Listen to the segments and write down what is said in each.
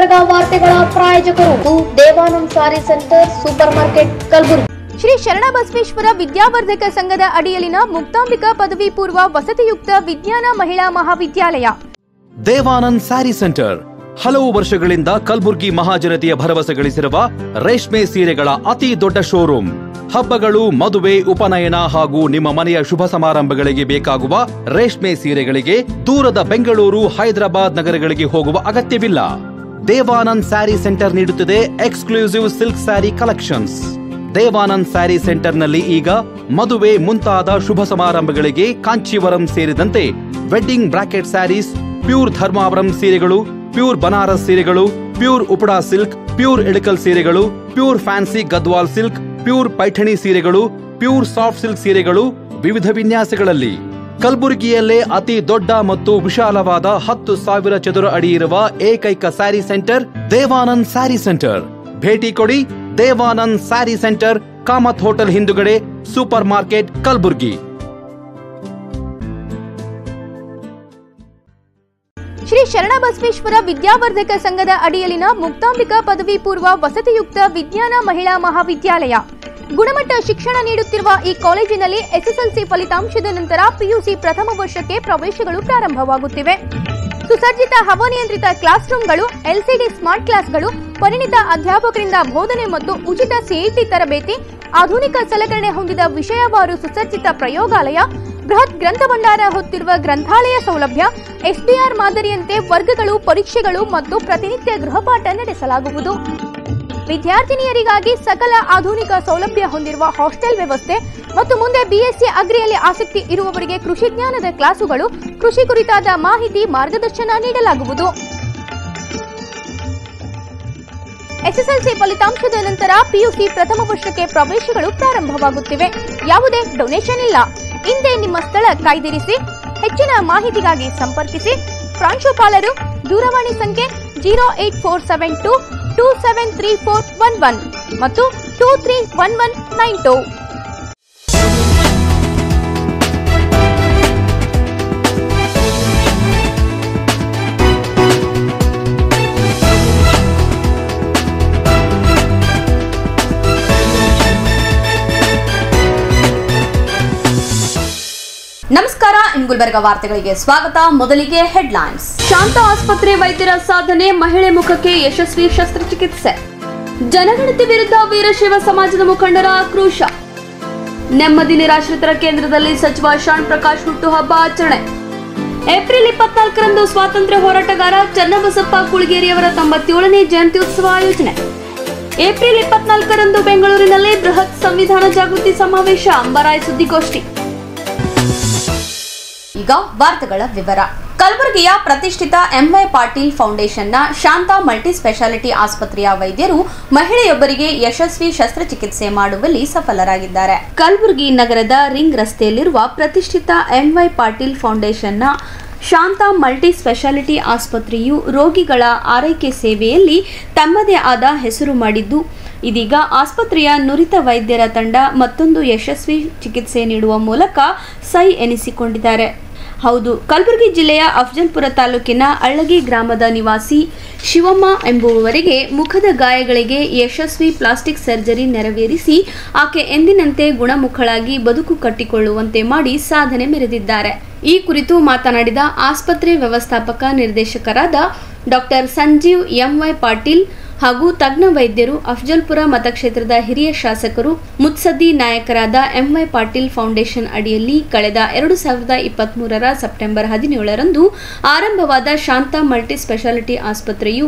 ಗುಲ್ಬರ್ಗಾ ವಾರ್ತೆಗಳ ಪ್ರಾಯೋಜಕರು Devanand sari centre super market Kalaburagi. Shri Sharanabasaveshwara Vidyavardhaka ಸಂಘದ ಅಡಿಯಲ್ಲಿನ ಮುಕ್ತಾಂಬಿಕಾ ಪದವಿ ಪೂರ್ವ ವಸತಿಯುಕ್ತ ವಿಜ್ಞಾನ ಮಹಿಳಾ ಮಹಾವಿದ್ಯಾಲಯ. ದೇವಾನಂದ್ ಸ್ಯಾರಿ ಸೆಂಟರ್ ಹಲವು ವರ್ಷಗಳಿಂದ ಕಲಬುರ್ಗಿ ಮಹಾಜನತೆಯ ಭರವಸೆ ಗಳಿಸಿರುವ ರೇಷ್ಮೆ ಸೀರೆಗಳ ಅತಿ ದೊಡ್ಡ ಶೋರೂಮ್. ಹಬ್ಬಗಳು, ಮದುವೆ, ಉಪನಯನ ಹಾಗೂ ನಿಮ್ಮ ಮನೆಯ ಶುಭ ಸಮಾರಂಭಗಳಿಗೆ ಬೇಕಾಗುವ ರೇಷ್ಮೆ ಸೀರೆಗಳಿಗೆ ದೂರದ ಬೆಂಗಳೂರು, ಹೈದರಾಬಾದ್ ನಗರಗಳಿಗೆ ಹೋಗುವ ಅಗತ್ಯವಿಲ್ಲ. ದೇವಾನಂದ್ ಸ್ಯಾರಿ ಸೆಂಟರ್ ನೀಡುತ್ತಿದೆ exclusive silk sari collections. Devanand sari ಸೆಂಟರ್ನಲ್ಲಿ ಈಗ ಮದುವೆ ಮುಂತಾದ ಶುಭ ಸಮಾರಂಭಗಳಿಗೆ ಕಾಂಚೀವರಂ ಸೇರಿದಂತೆ wedding brocade saris, pure Dharmavaram ಸೀರೆಗಳು, ಪ್ಯೂರ್ ಬನಾರಸ್ ಸೀರೆಗಳು, pure Uppada silk, pure Ilkal ಸೀರೆಗಳು, pure fancy Gadwal silk, pure Paithani ಸೀರೆಗಳು, ಪ್ಯೂರ್ ಸಾಫ್ಟ್ ಸಿಲ್ಕ್ ಸೀರೆಗಳು ವಿವಿಧ ವಿನ್ಯಾಸಗಳಲ್ಲಿ. ಕಲಬುರಗಿಯಲ್ಲೇ ಅತಿ ದೊಡ್ಡ ಮತ್ತು ವಿಶಾಲವಾದ 10,000 ಚದುರ ಅಡಿ ಇರುವ ಏಕೈಕ ಸ್ಯಾರಿ ಸೆಂಟರ್ ದೇವಾನಂದ್ ಸ್ಯಾರಿ ಸೆಂಟರ್. ಭೇಟಿ ಕೊಡಿ. ದೇವಾನಂದ್ ಸ್ಯಾರಿ ಸೆಂಟರ್, ಕಾಮತ್ ಹೋಟೆಲ್ ಹಿಂದುಗಡೆ, ಸೂಪರ್ ಮಾರ್ಕೆಟ್, ಕಲಬುರಗಿ. ಶ್ರೀ ಶರಣಬಸವೇಶ್ವರ ವಿದ್ಯಾವರ್ಧಕ ಸಂಘದ ಅಡಿಯಲ್ಲಿನ ಮುಕ್ತಾಂಬಿಕಾ ಪದವಿ ಪೂರ್ವ ವಸತಿಯುಕ್ತ ವಿಜ್ಞಾನ ಮಹಿಳಾ ಮಹಾವಿದ್ಯಾಲಯ. ಗುಣಮಟ್ಟ ಶಿಕ್ಷಣ ನೀಡುತ್ತಿರುವ ಈ ಕಾಲೇಜಿನಲ್ಲಿ ಎಸ್ಎಸ್ಎಲ್ಸಿ ಫಲಿತಾಂಶದ ನಂತರ ಪಿಯುಸಿ ಪ್ರಥಮ ವರ್ಷಕ್ಕೆ ಪ್ರವೇಶಗಳು ಪ್ರಾರಂಭವಾಗುತ್ತಿವೆ. ಸುಸಜ್ಜಿತ ಹವಾನಿಯಂತ್ರಿತ ಕ್ಲಾಸ್ ರೂಮ್ಗಳು, ಎಲ್ಸಿಡಿ ಸ್ಮಾರ್ಟ್ ಕ್ಲಾಸ್ಗಳು, ಪರಿಣಿತ ಅಧ್ಯಾಪಕರಿಂದ ಬೋಧನೆ ಮತ್ತು ಉಚಿತ ಸಿಇಟಿ ತರಬೇತಿ, ಆಧುನಿಕ ಸಲಕರಣೆ ಹೊಂದಿದ ವಿಷಯವಾರು ಸುಸಜ್ಜಿತ ಪ್ರಯೋಗಾಲಯ, ಬೃಹತ್ ಗ್ರಂಥ ಭಂಡಾರ ಹೊತ್ತಿರುವ ಗ್ರಂಥಾಲಯ ಸೌಲಭ್ಯ, ಎಸ್ಡಿಆರ್ ಮಾದರಿಯಂತೆ ವರ್ಗಗಳು, ಪರೀಕ್ಷೆಗಳು ಮತ್ತು ಪ್ರತಿನಿತ್ಯ ಗೃಹಪಾಠ ನಡೆಸಲಾಗುವುದು. ವಿದ್ಯಾರ್ಥಿನಿಯರಿಗಾಗಿ ಸಕಲ ಆಧುನಿಕ ಸೌಲಭ್ಯ ಹೊಂದಿರುವ ಹಾಸ್ಟೆಲ್ ವ್ಯವಸ್ಥೆ ಮತ್ತು ಮುಂದೆ ಬಿಎಸ್ಸಿ ಅಗ್ರಿಯಲ್ಲಿ ಆಸಕ್ತಿ ಇರುವವರಿಗೆ ಕೃಷಿ ಜ್ಞಾನದ ಕ್ಲಾಸುಗಳು, ಕೃಷಿ ಕುರಿತಾದ ಮಾಹಿತಿ, ಮಾರ್ಗದರ್ಶನ ನೀಡಲಾಗುವುದು. ಎಸ್ಎಸ್ಎಲ್ಸಿ ಫಲಿತಾಂಶದ ನಂತರ ಪಿಯುಸಿ ಪ್ರಥಮ ವರ್ಷಕ್ಕೆ ಪ್ರವೇಶಗಳು ಪ್ರಾರಂಭವಾಗುತ್ತಿವೆ. ಯಾವುದೇ ಡೊನೇಷನ್ ಇಲ್ಲ. ಹಿಂದೆ ನಿಮ್ಮ ಸ್ಥಳ ಕಾಯ್ದಿರಿಸಿ. ಹೆಚ್ಚಿನ ಮಾಹಿತಿಗಾಗಿ ಸಂಪರ್ಕಿಸಿ. ಪ್ರಾಂಶುಪಾಲರು ದೂರವಾಣಿ ಸಂಖ್ಯೆ 08472273411 ಮತ್ತು 231192. ನಮಸ್ಕಾರ, ಗುಲ್ಬರ್ಗಾ ವಾರ್ತೆಗಳಿಗೆ ಸ್ವಾಗತ. ಮೊದಲಿಗೆ ಹೆಡ್ಲೈನ್ಸ್. ಶಾಂತ ಆಸ್ಪತ್ರೆ ವೈದ್ಯರ ಸಾಧನೆ, ಮಹಿಳೆ ಮುಖಕ್ಕೆ ಯಶಸ್ವಿ ಶಸ್ತ್ರಚಿಕಿತ್ಸೆ. ಜನಗಣತಿ ವಿರುದ್ಧ ವೀರಶೈವ ಸಮಾಜದ ಮುಖಂಡರ ಆಕ್ರೋಶ. ನೆಮ್ಮದಿ ನಿರಾಶ್ರಿತರ ಕೇಂದ್ರದಲ್ಲಿ ಸಚಿವ ಶಾಣ್ ಪ್ರಕಾಶ್ ಹುಟ್ಟುಹಬ್ಬ ಆಚರಣೆ. ಏಪ್ರಿಲ್ 24ರಂದು ಸ್ವಾತಂತ್ರ್ಯ ಹೋರಾಟಗಾರ ಚನ್ನಬಸಪ್ಪ ಕುಳಗೇರಿಯವರ 97ನೇ ಜಯಂತ್ಯುತ್ಸವ ಆಯೋಜನೆ. ಏಪ್ರಿಲ್ 24ರಂದು ಬೆಂಗಳೂರಿನಲ್ಲಿ ಬೃಹತ್ ಸಂವಿಧಾನ ಜಾಗೃತಿ ಸಮಾವೇಶ. ಅಂಬರಾಯ್ ಸುದ್ದಿಗೋಷ್ಠಿ. ಈಗ ವಾರ್ತೆಗಳ ವಿವರ. ಕಲಬುರಗಿಯ ಪ್ರತಿಷ್ಠಿತ ಎಂವೈ ಪಾಟೀಲ್ ಫೌಂಡೇಶನ್ನ ಶಾಂತಾ ಮಲ್ಟಿ ಸ್ಪೆಷಾಲಿಟಿ ಆಸ್ಪತ್ರೆಯ ವೈದ್ಯರು ಮಹಿಳೆಯೊಬ್ಬರಿಗೆ ಯಶಸ್ವಿ ಶಸ್ತ್ರಚಿಕಿತ್ಸೆ ಮಾಡುವಲ್ಲಿ ಸಫಲರಾಗಿದ್ದಾರೆ. ಕಲಬುರಗಿ ನಗರದ ರಿಂಗ್ ರಸ್ತೆಯಲ್ಲಿರುವ ಪ್ರತಿಷ್ಠಿತ ಎಂವೈ ಪಾಟೀಲ್ ಫೌಂಡೇಶನ್ನ ಶಾಂತಾ ಮಲ್ಟಿ ಸ್ಪೆಷಾಲಿಟಿ ಆಸ್ಪತ್ರೆಯು ರೋಗಿಗಳ ಆರೈಕೆ ಸೇವೆಯಲ್ಲಿ ತಮ್ಮದೇ ಆದ ಹೆಸರು ಮಾಡಿದ್ದು, ಇದೀಗ ಆಸ್ಪತ್ರೆಯ ನುರಿತ ವೈದ್ಯರ ತಂಡ ಮತ್ತೊಂದು ಯಶಸ್ವಿ ಚಿಕಿತ್ಸೆ ನೀಡುವ ಮೂಲಕ ಸೈ ಎನಿಸಿಕೊಂಡಿದ್ದಾರೆ. ಹೌದು, ಕಲಬುರಗಿ ಜಿಲ್ಲೆಯ ಅಫಜಲ್ಪುರ ತಾಲೂಕಿನ ಅಳ್ಳಗಿ ಗ್ರಾಮದ ನಿವಾಸಿ ಶಿವಮ್ಮ ಎಂಬುವವರಿಗೆ ಮುಖದ ಗಾಯಗಳಿಗೆ ಯಶಸ್ವಿ ಪ್ಲಾಸ್ಟಿಕ್ ಸರ್ಜರಿ ನೆರವೇರಿಸಿ ಆಕೆ ಎಂದಿನಂತೆ ಗುಣಮುಖಳಾಗಿ ಬದುಕು ಕಟ್ಟಿಕೊಳ್ಳುವಂತೆ ಮಾಡಿ ಸಾಧನೆ ಮೆರೆದಿದ್ದಾರೆ. ಈ ಕುರಿತು ಮಾತನಾಡಿದ ಆಸ್ಪತ್ರೆ ವ್ಯವಸ್ಥಾಪಕ ನಿರ್ದೇಶಕರಾದ ಡಾಕ್ಟರ್ ಸಂಜೀವ್ ಎಂವೈ ಪಾಟೀಲ್ ಹಾಗೂ ತಜ್ಞ ವೈದ್ಯರು, ಅಫಜಲ್ಪುರ ಮತಕ್ಷೇತ್ರದ ಹಿರಿಯ ಶಾಸಕರು, ಮುತ್ಸದ್ದಿ ನಾಯಕರಾದ ಎಂವೈ ಪಾಟೀಲ್ ಫೌಂಡೇಶನ್ ಅಡಿಯಲ್ಲಿ ಕಳೆದ 2023ರ ಸೆಪ್ಟೆಂಬರ್ 17ರಂದು ಆರಂಭವಾದ ಶಾಂತಾ ಮಲ್ಟಿ ಸ್ಪೆಷಾಲಿಟಿ ಆಸ್ಪತ್ರೆಯು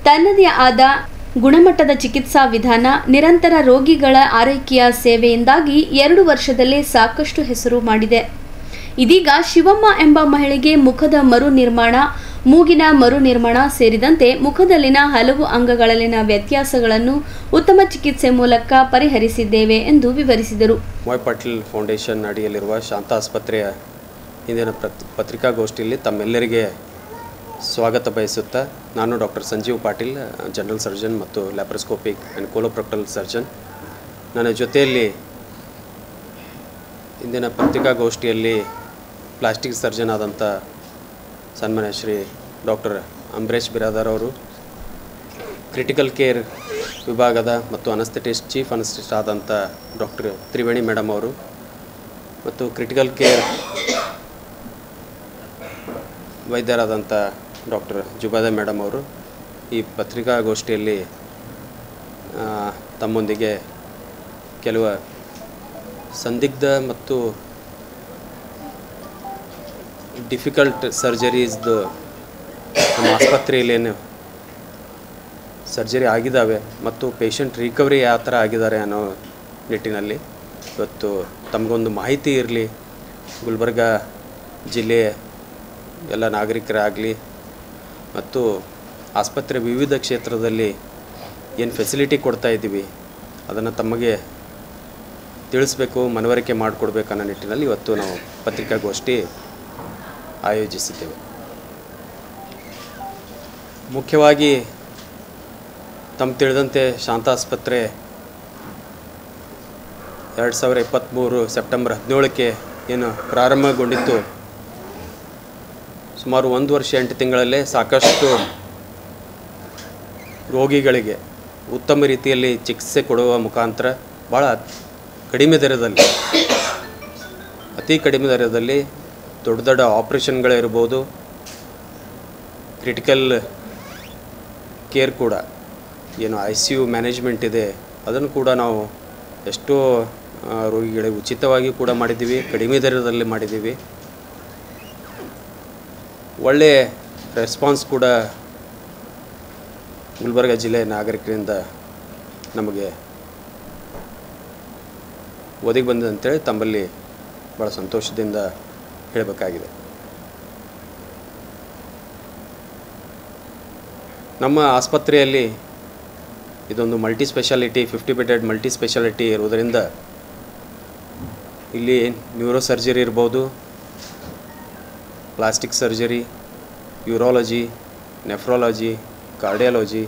ತನ್ನದೇ ಆದ ಗುಣಮಟ್ಟದ ಚಿಕಿತ್ಸಾ ವಿಧಾನ, ನಿರಂತರ ರೋಗಿಗಳ ಆರೈಕೆಯ ಸೇವೆಯಿಂದಾಗಿ 2 ವರ್ಷದಲ್ಲೇ ಸಾಕಷ್ಟು ಹೆಸರು ಮಾಡಿದೆ. ಇದೀಗ ಶಿವಮ್ಮ ಎಂಬ ಮಹಿಳೆಗೆ ಮುಖದ ಮರು ನಿರ್ಮಾಣ, ಮೂಗಿನ ಮರು ನಿರ್ಮಾಣ ಸೇರಿದಂತೆ ಮುಖದಲ್ಲಿನ ಹಲವು ಅಂಗಗಳಲ್ಲಿನ ವ್ಯತ್ಯಾಸಗಳನ್ನು ಉತ್ತಮ ಚಿಕಿತ್ಸೆ ಮೂಲಕ ಪರಿಹರಿಸಿದ್ದೇವೆ ಎಂದು ವಿವರಿಸಿದರು. ಎಂವೈ ಪಾಟೀಲ್ ಫೌಂಡೇಶನ್ ಅಡಿಯಲ್ಲಿರುವ ಶಾಂತಾ ಆಸ್ಪತ್ರೆಯ ಇಂದಿನ ಪತ್ರಿಕಾಗೋಷ್ಠಿಯಲ್ಲಿ ತಮ್ಮೆಲ್ಲರಿಗೆ ಸ್ವಾಗತ ಬಯಸುತ್ತಾ, ನಾನು doctor Sanjeev Patil, general surgeon ಮತ್ತು ಲ್ಯಾಪ್ರೋಸ್ಕೋಪಿಕ್ ಆ್ಯಂಡ್ ಕೋಲೋಪ್ರೊಕ್ಟಲ್ ಸರ್ಜನ್. ನನ್ನ ಜೊತೆಯಲ್ಲಿ ಇಂದಿನ ಪತ್ರಿಕಾಗೋಷ್ಠಿಯಲ್ಲಿ ಪ್ಲಾಸ್ಟಿಕ್ ಸರ್ಜನ್ ಆದಂಥ ಸನ್ಮಾನ್ಯ ಶ್ರೀ ಡಾಕ್ಟರ್ ಅಂಬರೀಶ್ ಬಿರಾದಾರ್ ಅವರು ಕ್ರಿಟಿಕಲ್ ಕೇರ್ ವಿಭಾಗದ ಮತ್ತು ಅನಸ್ಥೆಟಿಸ್ಟ್ ಚೀಫ್ ಅನಸ್ಥೆಟಿಸ್ಟ್ ಆದಂಥ ಡಾಕ್ಟರ್ ತ್ರಿವೇಣಿ ಮೇಡಮ್ ಅವರು ಮತ್ತು ಕ್ರಿಟಿಕಲ್ ಕೇರ್ ವೈದ್ಯರಾದಂಥ ಡಾಕ್ಟರ್ ಜುಬಾದ ಮೇಡಮ್ ಅವರು ಈ ಪತ್ರಿಕಾಗೋಷ್ಠಿಯಲ್ಲಿ ತಮ್ಮೊಂದಿಗೆ ಕೆಲವು ಸಂದಿಗ್ಧ ಮತ್ತು ಡಿಫಿಕಲ್ಟ್ ಸರ್ಜರೀಸ್ದು ನಮ್ಮ ಆಸ್ಪತ್ರೆಯಲ್ಲೇನು ಸರ್ಜರಿ ಆಗಿದ್ದಾವೆ ಮತ್ತು ಪೇಷಂಟ್ ರಿಕವರಿ ಯಾವ ಥರ ಆಗಿದ್ದಾರೆ ಅನ್ನೋ ನಿಟ್ಟಿನಲ್ಲಿ ಇವತ್ತು ತಮಗೊಂದು ಮಾಹಿತಿ ಇರಲಿ, ಗುಲ್ಬರ್ಗ ಜಿಲ್ಲೆಯ ಎಲ್ಲ ನಾಗರಿಕರಾಗಲಿ ಮತ್ತು ಆಸ್ಪತ್ರೆ ವಿವಿಧ ಕ್ಷೇತ್ರದಲ್ಲಿ ಏನು ಫೆಸಿಲಿಟಿ ಕೊಡ್ತಾ ಇದ್ದೀವಿ ಅದನ್ನು ತಮಗೆ ತಿಳಿಸ್ಬೇಕು, ಮನವರಿಕೆ ಮಾಡಿಕೊಡ್ಬೇಕು ಅನ್ನೋ ನಿಟ್ಟಿನಲ್ಲಿ ಇವತ್ತು ನಾವು ಪತ್ರಿಕಾಗೋಷ್ಠಿ ಆಯೋಜಿಸಿದ್ದೇವೆ. ಮುಖ್ಯವಾಗಿ ತಮಗೆ ತಿಳಿದಂತೆ ಶಾಂತ ಆಸ್ಪತ್ರೆ 2023 ಸೆಪ್ಟೆಂಬರ್ 17ಕ್ಕೆ ಏನು ಪ್ರಾರಂಭಗೊಂಡಿತ್ತು, ಸುಮಾರು 1 ವರ್ಷ 8 ತಿಂಗಳಲ್ಲೇ ಸಾಕಷ್ಟು ರೋಗಿಗಳಿಗೆ ಉತ್ತಮ ರೀತಿಯಲ್ಲಿ ಚಿಕಿತ್ಸೆ ಕೊಡುವ ಮುಖಾಂತರ ಭಾಳ ಕಡಿಮೆ ದರದಲ್ಲಿ, ಅತಿ ಕಡಿಮೆ ದರದಲ್ಲಿ ದೊಡ್ಡ ದೊಡ್ಡ ಆಪ್ರೇಷನ್ಗಳಿರ್ಬೋದು, ಕ್ರಿಟಿಕಲ್ ಕೇರ್ ಕೂಡ ಏನು ICU ಮ್ಯಾನೇಜ್ಮೆಂಟ್ ಇದೆ ಅದನ್ನು ಕೂಡ ನಾವು ಎಷ್ಟೋ ರೋಗಿಗಳಿಗೆ ಉಚಿತವಾಗಿ ಕೂಡ ಮಾಡಿದ್ದೀವಿ, ಕಡಿಮೆ ದರದಲ್ಲಿ ಮಾಡಿದ್ದೀವಿ. ಒಳ್ಳೆಯ ರೆಸ್ಪಾನ್ಸ್ ಕೂಡ ಗುಲ್ಬರ್ಗ ಜಿಲ್ಲೆಯ ನಾಗರಿಕರಿಂದ ನಮಗೆ ಒದಗಿ ಬಂದಿದೆ ಅಂತೇಳಿ ತಮ್ಮಲ್ಲಿ ಭಾಳ ಸಂತೋಷದಿಂದ ಹೇಳಬೇಕಾಗಿದೆ. ನಮ್ಮ ಆಸ್ಪತ್ರೆಯಲ್ಲಿ ಇದೊಂದು multi speciality 50 bedded multi speciality ಇರುವುದರಿಂದ ಇಲ್ಲಿ ನ್ಯೂರೋ ಸರ್ಜರಿ ಇರ್ಬೋದು, plastic surgery, urology, nephrology, cardiology,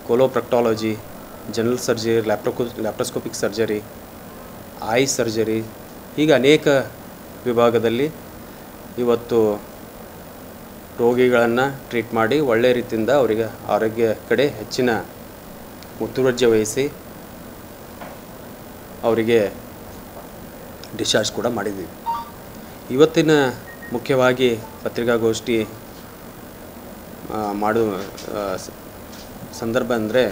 coloproctology, general surgery, laparoscopic surgery, eye surgery, ಹೀಗೆ ಅನೇಕ ವಿಭಾಗದಲ್ಲಿ ಇವತ್ತು ರೋಗಿಗಳನ್ನು ಟ್ರೀಟ್ ಮಾಡಿ ಒಳ್ಳೆಯ ರೀತಿಯಿಂದ ಅವರಿಗೆ ಆರೋಗ್ಯ ಕಡೆ ಹೆಚ್ಚಿನ ಮುತುವರ್ಜಿ ವಹಿಸಿ ಅವರಿಗೆ ಡಿಸ್ಚಾರ್ಜ್ ಕೂಡ ಮಾಡಿದ್ದೀವಿ. ಇವತ್ತಿನ ಮುಖ್ಯವಾಗಿ ಪತ್ರಿಕಾಗೋಷ್ಠಿ ಮಾಡುವ ಸಂದರ್ಭ ಅಂದರೆ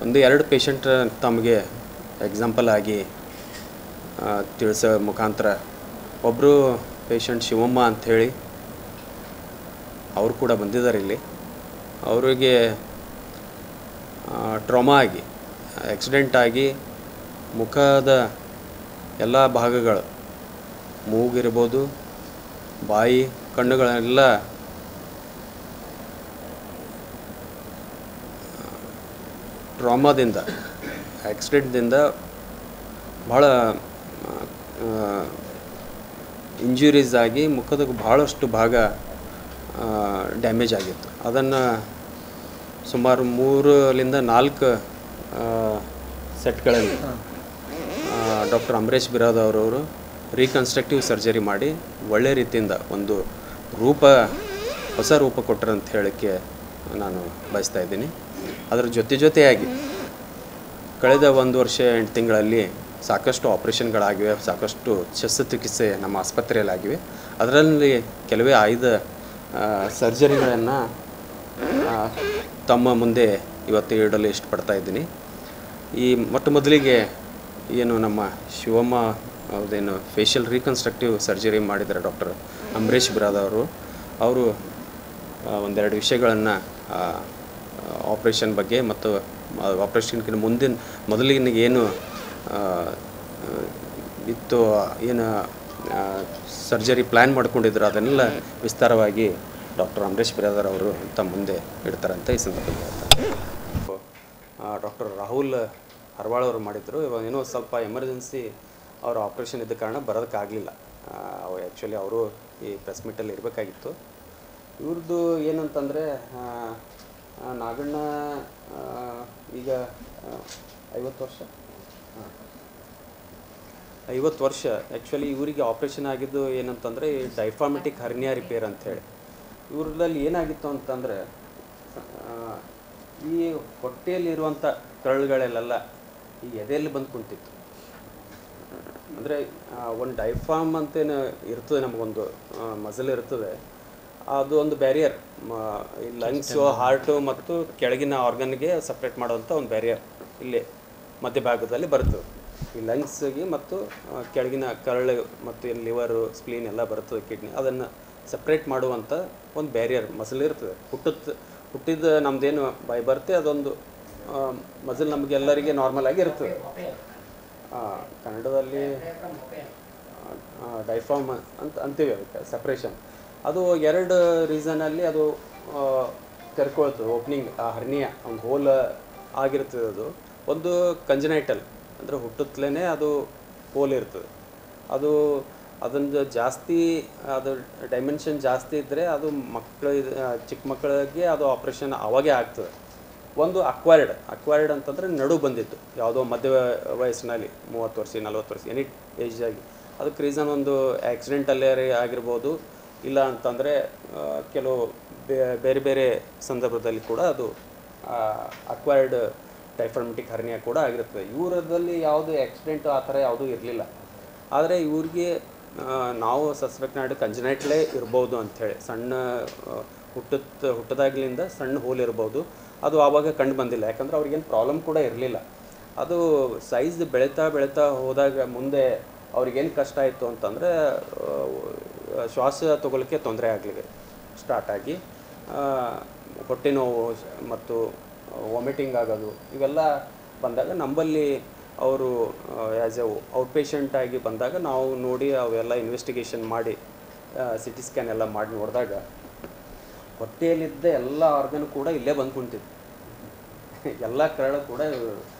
1-2 ಪೇಷಂಟ್ ತಮಗೆ ಎಕ್ಸಾಂಪಲ್ ಆಗಿ ತಿಳಿಸೋ ಮುಖಾಂತರ, ಒಬ್ಬರು ಪೇಷಂಟ್ ಶಿವಮ್ಮ ಅಂಥೇಳಿ ಅವರು ಕೂಡ ಬಂದಿದ್ದಾರೆ ಇಲ್ಲಿ. ಅವರಿಗೆ ಟ್ರಾಮಾ ಆಗಿ, ಆಕ್ಸಿಡೆಂಟ್ ಆಗಿ ಮುಖದ ಎಲ್ಲ ಭಾಗಗಳು, ಮೂಗಿರ್ಬೋದು, ಬಾಯಿ, ಕಣ್ಣುಗಳೆಲ್ಲ ಟ್ರಾಮಾದಿಂದ, ಆಕ್ಸಿಡೆಂಟ್ದಿಂದ ಭಾಳ ಇಂಜುರೀಸ್ ಆಗಿ ಮುಖದ ಭಾಳಷ್ಟು ಭಾಗ ಡ್ಯಾಮೇಜ್ ಆಗಿತ್ತು. ಅದನ್ನು ಸುಮಾರು 3-4 ಸೆಟ್ಗಳಲ್ಲಿ ಡಾಕ್ಟರ್ ಅಮರೇಶ್ ಬಿರಾದರ್ ಅವರು ರೀಕನ್ಸ್ಟ್ರಕ್ಟಿವ್ ಸರ್ಜರಿ ಮಾಡಿ ಒಳ್ಳೆ ರೀತಿಯಿಂದ ಒಂದು ಹೊಸ ರೂಪ ಕೊಟ್ಟರು ಅಂತ ಹೇಳೋಕ್ಕೆ ನಾನು ಬಯಸ್ತಾ ಇದ್ದೀನಿ. ಅದರ ಜೊತೆಯಾಗಿ ಕಳೆದ 1 ವರ್ಷ 8 ತಿಂಗಳಲ್ಲಿ ಸಾಕಷ್ಟು ಆಪ್ರೇಷನ್ಗಳಾಗಿವೆ, ಸಾಕಷ್ಟು ಶಸ್ತ್ರಚಿಕಿತ್ಸೆ ನಮ್ಮ ಆಸ್ಪತ್ರೆಯಲ್ಲಾಗಿವೆ. ಅದರಲ್ಲಿ ಕೆಲವೇ ಆಯ್ದ ಸರ್ಜರಿಗಳನ್ನು ತಮ್ಮ ಮುಂದೆ ಇವತ್ತು ಇಡಲು ಇಷ್ಟಪಡ್ತಾ ಇದ್ದೀನಿ. ಈ ಮೊದಲಿಗೆ ಏನು ನಮ್ಮ ಶಿವಮ್ಮ ಅವ್ರದ್ದೇನು ಫೇಶಿಯಲ್ ರೀಕನ್ಸ್ಟ್ರಕ್ಟಿವ್ ಸರ್ಜರಿ ಮಾಡಿದ್ದಾರೆ ಡಾಕ್ಟರ್ ಅಮರೇಶ್ ಬಿರಾದರ್ ಅವರು 1-2 ವಿಷಯಗಳನ್ನು ಆಪ್ರೇಷನ್ ಬಗ್ಗೆ ಮತ್ತು ಆಪ್ರೇಷನ್ಗಿಂತ ಮೊದಲಿನ ಏನು ಇತ್ತು, ಏನು ಸರ್ಜರಿ ಪ್ಲ್ಯಾನ್ ಮಾಡ್ಕೊಂಡಿದ್ರು ಅದನ್ನೆಲ್ಲ ವಿಸ್ತಾರವಾಗಿ ಡಾಕ್ಟರ್ ಅಮರೇಶ್ ಬಿರಾದರ್ ಅವರು ತಮ್ಮ ಮುಂದೆ ಇಡ್ತಾರಂತ ಈ ಸಂದರ್ಭದಲ್ಲಿ ಹೇಳ್ತಾರೆ. ಡಾಕ್ಟರ್ ರಾಹುಲ್ ಹರ್ವಾಳ್ ಅವರು ಮಾಡಿದ್ರು. ಇವಾಗ ಏನೋ ಸ್ವಲ್ಪ ಎಮರ್ಜೆನ್ಸಿ ಅವರ ಆಪ್ರೇಷನ್ ಇದ್ದ ಕಾರಣ ಬರೋದಕ್ಕಾಗಲಿಲ್ಲ. ಆ್ಯಕ್ಚುಲಿ ಅವರು ಈ ಪ್ರೆಸ್ ಮೀಟಲ್ಲಿ ಇರಬೇಕಾಗಿತ್ತು. ಇವ್ರದ್ದು ಏನಂತಂದರೆ ನಾಗಣ್ಣ ಈಗ 50 ವರ್ಷ ಆ್ಯಕ್ಚುಲಿ ಇವರಿಗೆ ಆಪ್ರೇಷನ್ ಆಗಿದ್ದು ಏನಂತಂದರೆ ಡೈಫಾರ್ಮೆಟಿಕ್ ಹರ್ನಿಯಾ ರಿಪೇರ್ ಅಂಥೇಳಿ. ಇವ್ರದಲ್ಲಿ ಏನಾಗಿತ್ತು ಅಂತಂದರೆ ಈ ಹೊಟ್ಟೆಯಲ್ಲಿರುವಂಥ ಕರಳುಗಳೆಲ್ಲ ಈ ಎದೆಯಲ್ಲಿ ಬಂದು ಕುಂತಿತ್ತು. ಅಂದರೆ ಒಂದು ಡೈಫಾರ್ಮ್ ಅಂತೇನು ಇರ್ತದೆ, ನಮಗೊಂದು ಮಸಲ್ ಇರ್ತದೆ, ಅದು ಒಂದು ಬ್ಯಾರಿಯರ್ ಈ ಲಂಗ್ಸು, ಹಾರ್ಟು ಮತ್ತು ಕೆಳಗಿನ ಆರ್ಗನ್ಗೆ ಸಪ್ರೇಟ್ ಮಾಡುವಂಥ ಒಂದು ಬ್ಯಾರಿಯರ್ ಇಲ್ಲಿ ಮಧ್ಯಭಾಗದಲ್ಲಿ ಬರ್ತದೆ. ಈ ಲಂಗ್ಸ್ಗೆ ಮತ್ತು ಕೆಳಗಿನ ಕರಳು ಮತ್ತು ಲಿವರು, ಸ್ಪ್ಲೀನ್ ಎಲ್ಲ ಬರ್ತದೆ, ಕಿಡ್ನಿ, ಅದನ್ನು ಸಪ್ರೇಟ್ ಮಾಡುವಂಥ ಒಂದು ಬ್ಯಾರಿಯರ್ ಮಸಲ್ ಇರ್ತದೆ. ಹುಟ್ಟಿದ ನಮ್ಮದೇನು ಬೈ ಬರ್ತೆ ಅದೊಂದು ಮಸಲ್ ನಮಗೆಲ್ಲರಿಗೆ ನಾರ್ಮಲ್ ಆಗಿ ಇರ್ತದೆ. ಕನ್ನಡದಲ್ಲಿ ಡೈಫಾರ್ಮ್ ಅಂತೀವಿ ಅದಕ್ಕೆ, ಸಪ್ರೇಷನ್. ಅದು 2 ರೀಸನಲ್ಲಿ ಅದು ತೆರ್ಕೊಳ್ತದೆ, ಓಪನಿಂಗ್, ಆ ಹರ್ನಿಯ ಒಂದು ಹೋಲ್ ಆಗಿರ್ತದೆ. ಅದು ಒಂದು ಕಂಜನೈಟಲ್, ಅಂದರೆ ಹುಟ್ಟುತ್ತಲೇ ಅದು ಹೋಲ್ ಇರ್ತದೆ. ಅದೊಂದು ಜಾಸ್ತಿ, ಅದು ಡೈಮೆನ್ಷನ್ ಜಾಸ್ತಿ ಇದ್ದರೆ ಅದು ಚಿಕ್ಕ ಮಕ್ಕಳಿಗೆ ಅದು ಆಪ್ರೇಷನ್ ಅವಾಗೇ ಆಗ್ತದೆ. ಒಂದು ಅಕ್ವೈರ್ಡ್ ಅಂತಂದರೆ ನಡು ಬಂದಿತ್ತು, ಯಾವುದೋ ಮಧ್ಯ ವಯಸ್ಸಿನಲ್ಲಿ 30 ವರ್ಷ 40 ವರ್ಷ ಎನಿ ಏಜಾಗಿ. ಅದಕ್ಕೆ ರೀಸನ್ ಒಂದು ಆಕ್ಸಿಡೆಂಟಲ್ಲೇ ಆಗಿರ್ಬೋದು, ಇಲ್ಲ ಅಂತಂದರೆ ಕೆಲವು ಬೇರೆ ಬೇರೆ ಸಂದರ್ಭದಲ್ಲಿ ಕೂಡ ಅದು ಅಕ್ವೈರ್ಡ್ ಡೈಫಾರ್ಮೆಟಿಕ್ ಹರ್ನಿಯಾ ಕೂಡ ಆಗಿರ್ತದೆ. ಇವರದಲ್ಲಿ ಯಾವುದು ಆಕ್ಸಿಡೆಂಟ್ ಆ ಥರ ಯಾವುದೂ ಇರಲಿಲ್ಲ. ಆದರೆ ನಾವು ಸಸ್ಪೆಕ್ಟ್ ಮಾಡಿ ಕಂಜನೈಟ್ಲೇ ಇರ್ಬೋದು ಅಂಥೇಳಿ, ಸಣ್ಣ ಹುಟ್ಟದಾಗ್ಲಿಂದ ಸಣ್ಣ ಹೋಲ್ ಇರ್ಬೋದು. ಅದು ಆವಾಗ ಕಂಡು ಬಂದಿಲ್ಲ, ಯಾಕಂದ್ರೆ ಅವ್ರಿಗೇನು ಪ್ರಾಬ್ಲಮ್ ಕೂಡ ಇರಲಿಲ್ಲ. ಅದು ಸೈಜ್ ಬೆಳೀತಾ ಹೋದಾಗ ಮುಂದೆ ಅವ್ರಿಗೇನು ಕಷ್ಟ ಆಯಿತು ಅಂತಂದರೆ ಶ್ವಾಸ ತಗೊಳ್ಳೋಕ್ಕೆ ತೊಂದರೆ ಆಗಲಿಕ್ಕೆ ಸ್ಟಾರ್ಟ್ ಆಗಿ ಹೊಟ್ಟೆ ನೋವು ಮತ್ತು ವಾಮಿಟಿಂಗ್ ಆಗೋದು ಇವೆಲ್ಲ ಬಂದಾಗ ನಮ್ಮಲ್ಲಿ ಅವರು ಆ್ಯಸ್ ಎ ಔಟ್ ಪೇಷಂಟ್ ಆಗಿ ಬಂದಾಗ ನಾವು ನೋಡಿ ಅವೆಲ್ಲ ಇನ್ವೆಸ್ಟಿಗೇಷನ್ ಮಾಡಿ CT ಸ್ಕ್ಯಾನ್ ಎಲ್ಲ ಮಾಡಿ ನೋಡಿದಾಗ ಹೊಟ್ಟೆಯಲ್ಲಿದ್ದ ಎಲ್ಲ ಆರ್ಗನ್ ಕೂಡ ಇಲ್ಲೇ ಬಂದು ಕುಂತಿದ್ದು. ಎಲ್ಲ ಕರಳು ಕೂಡ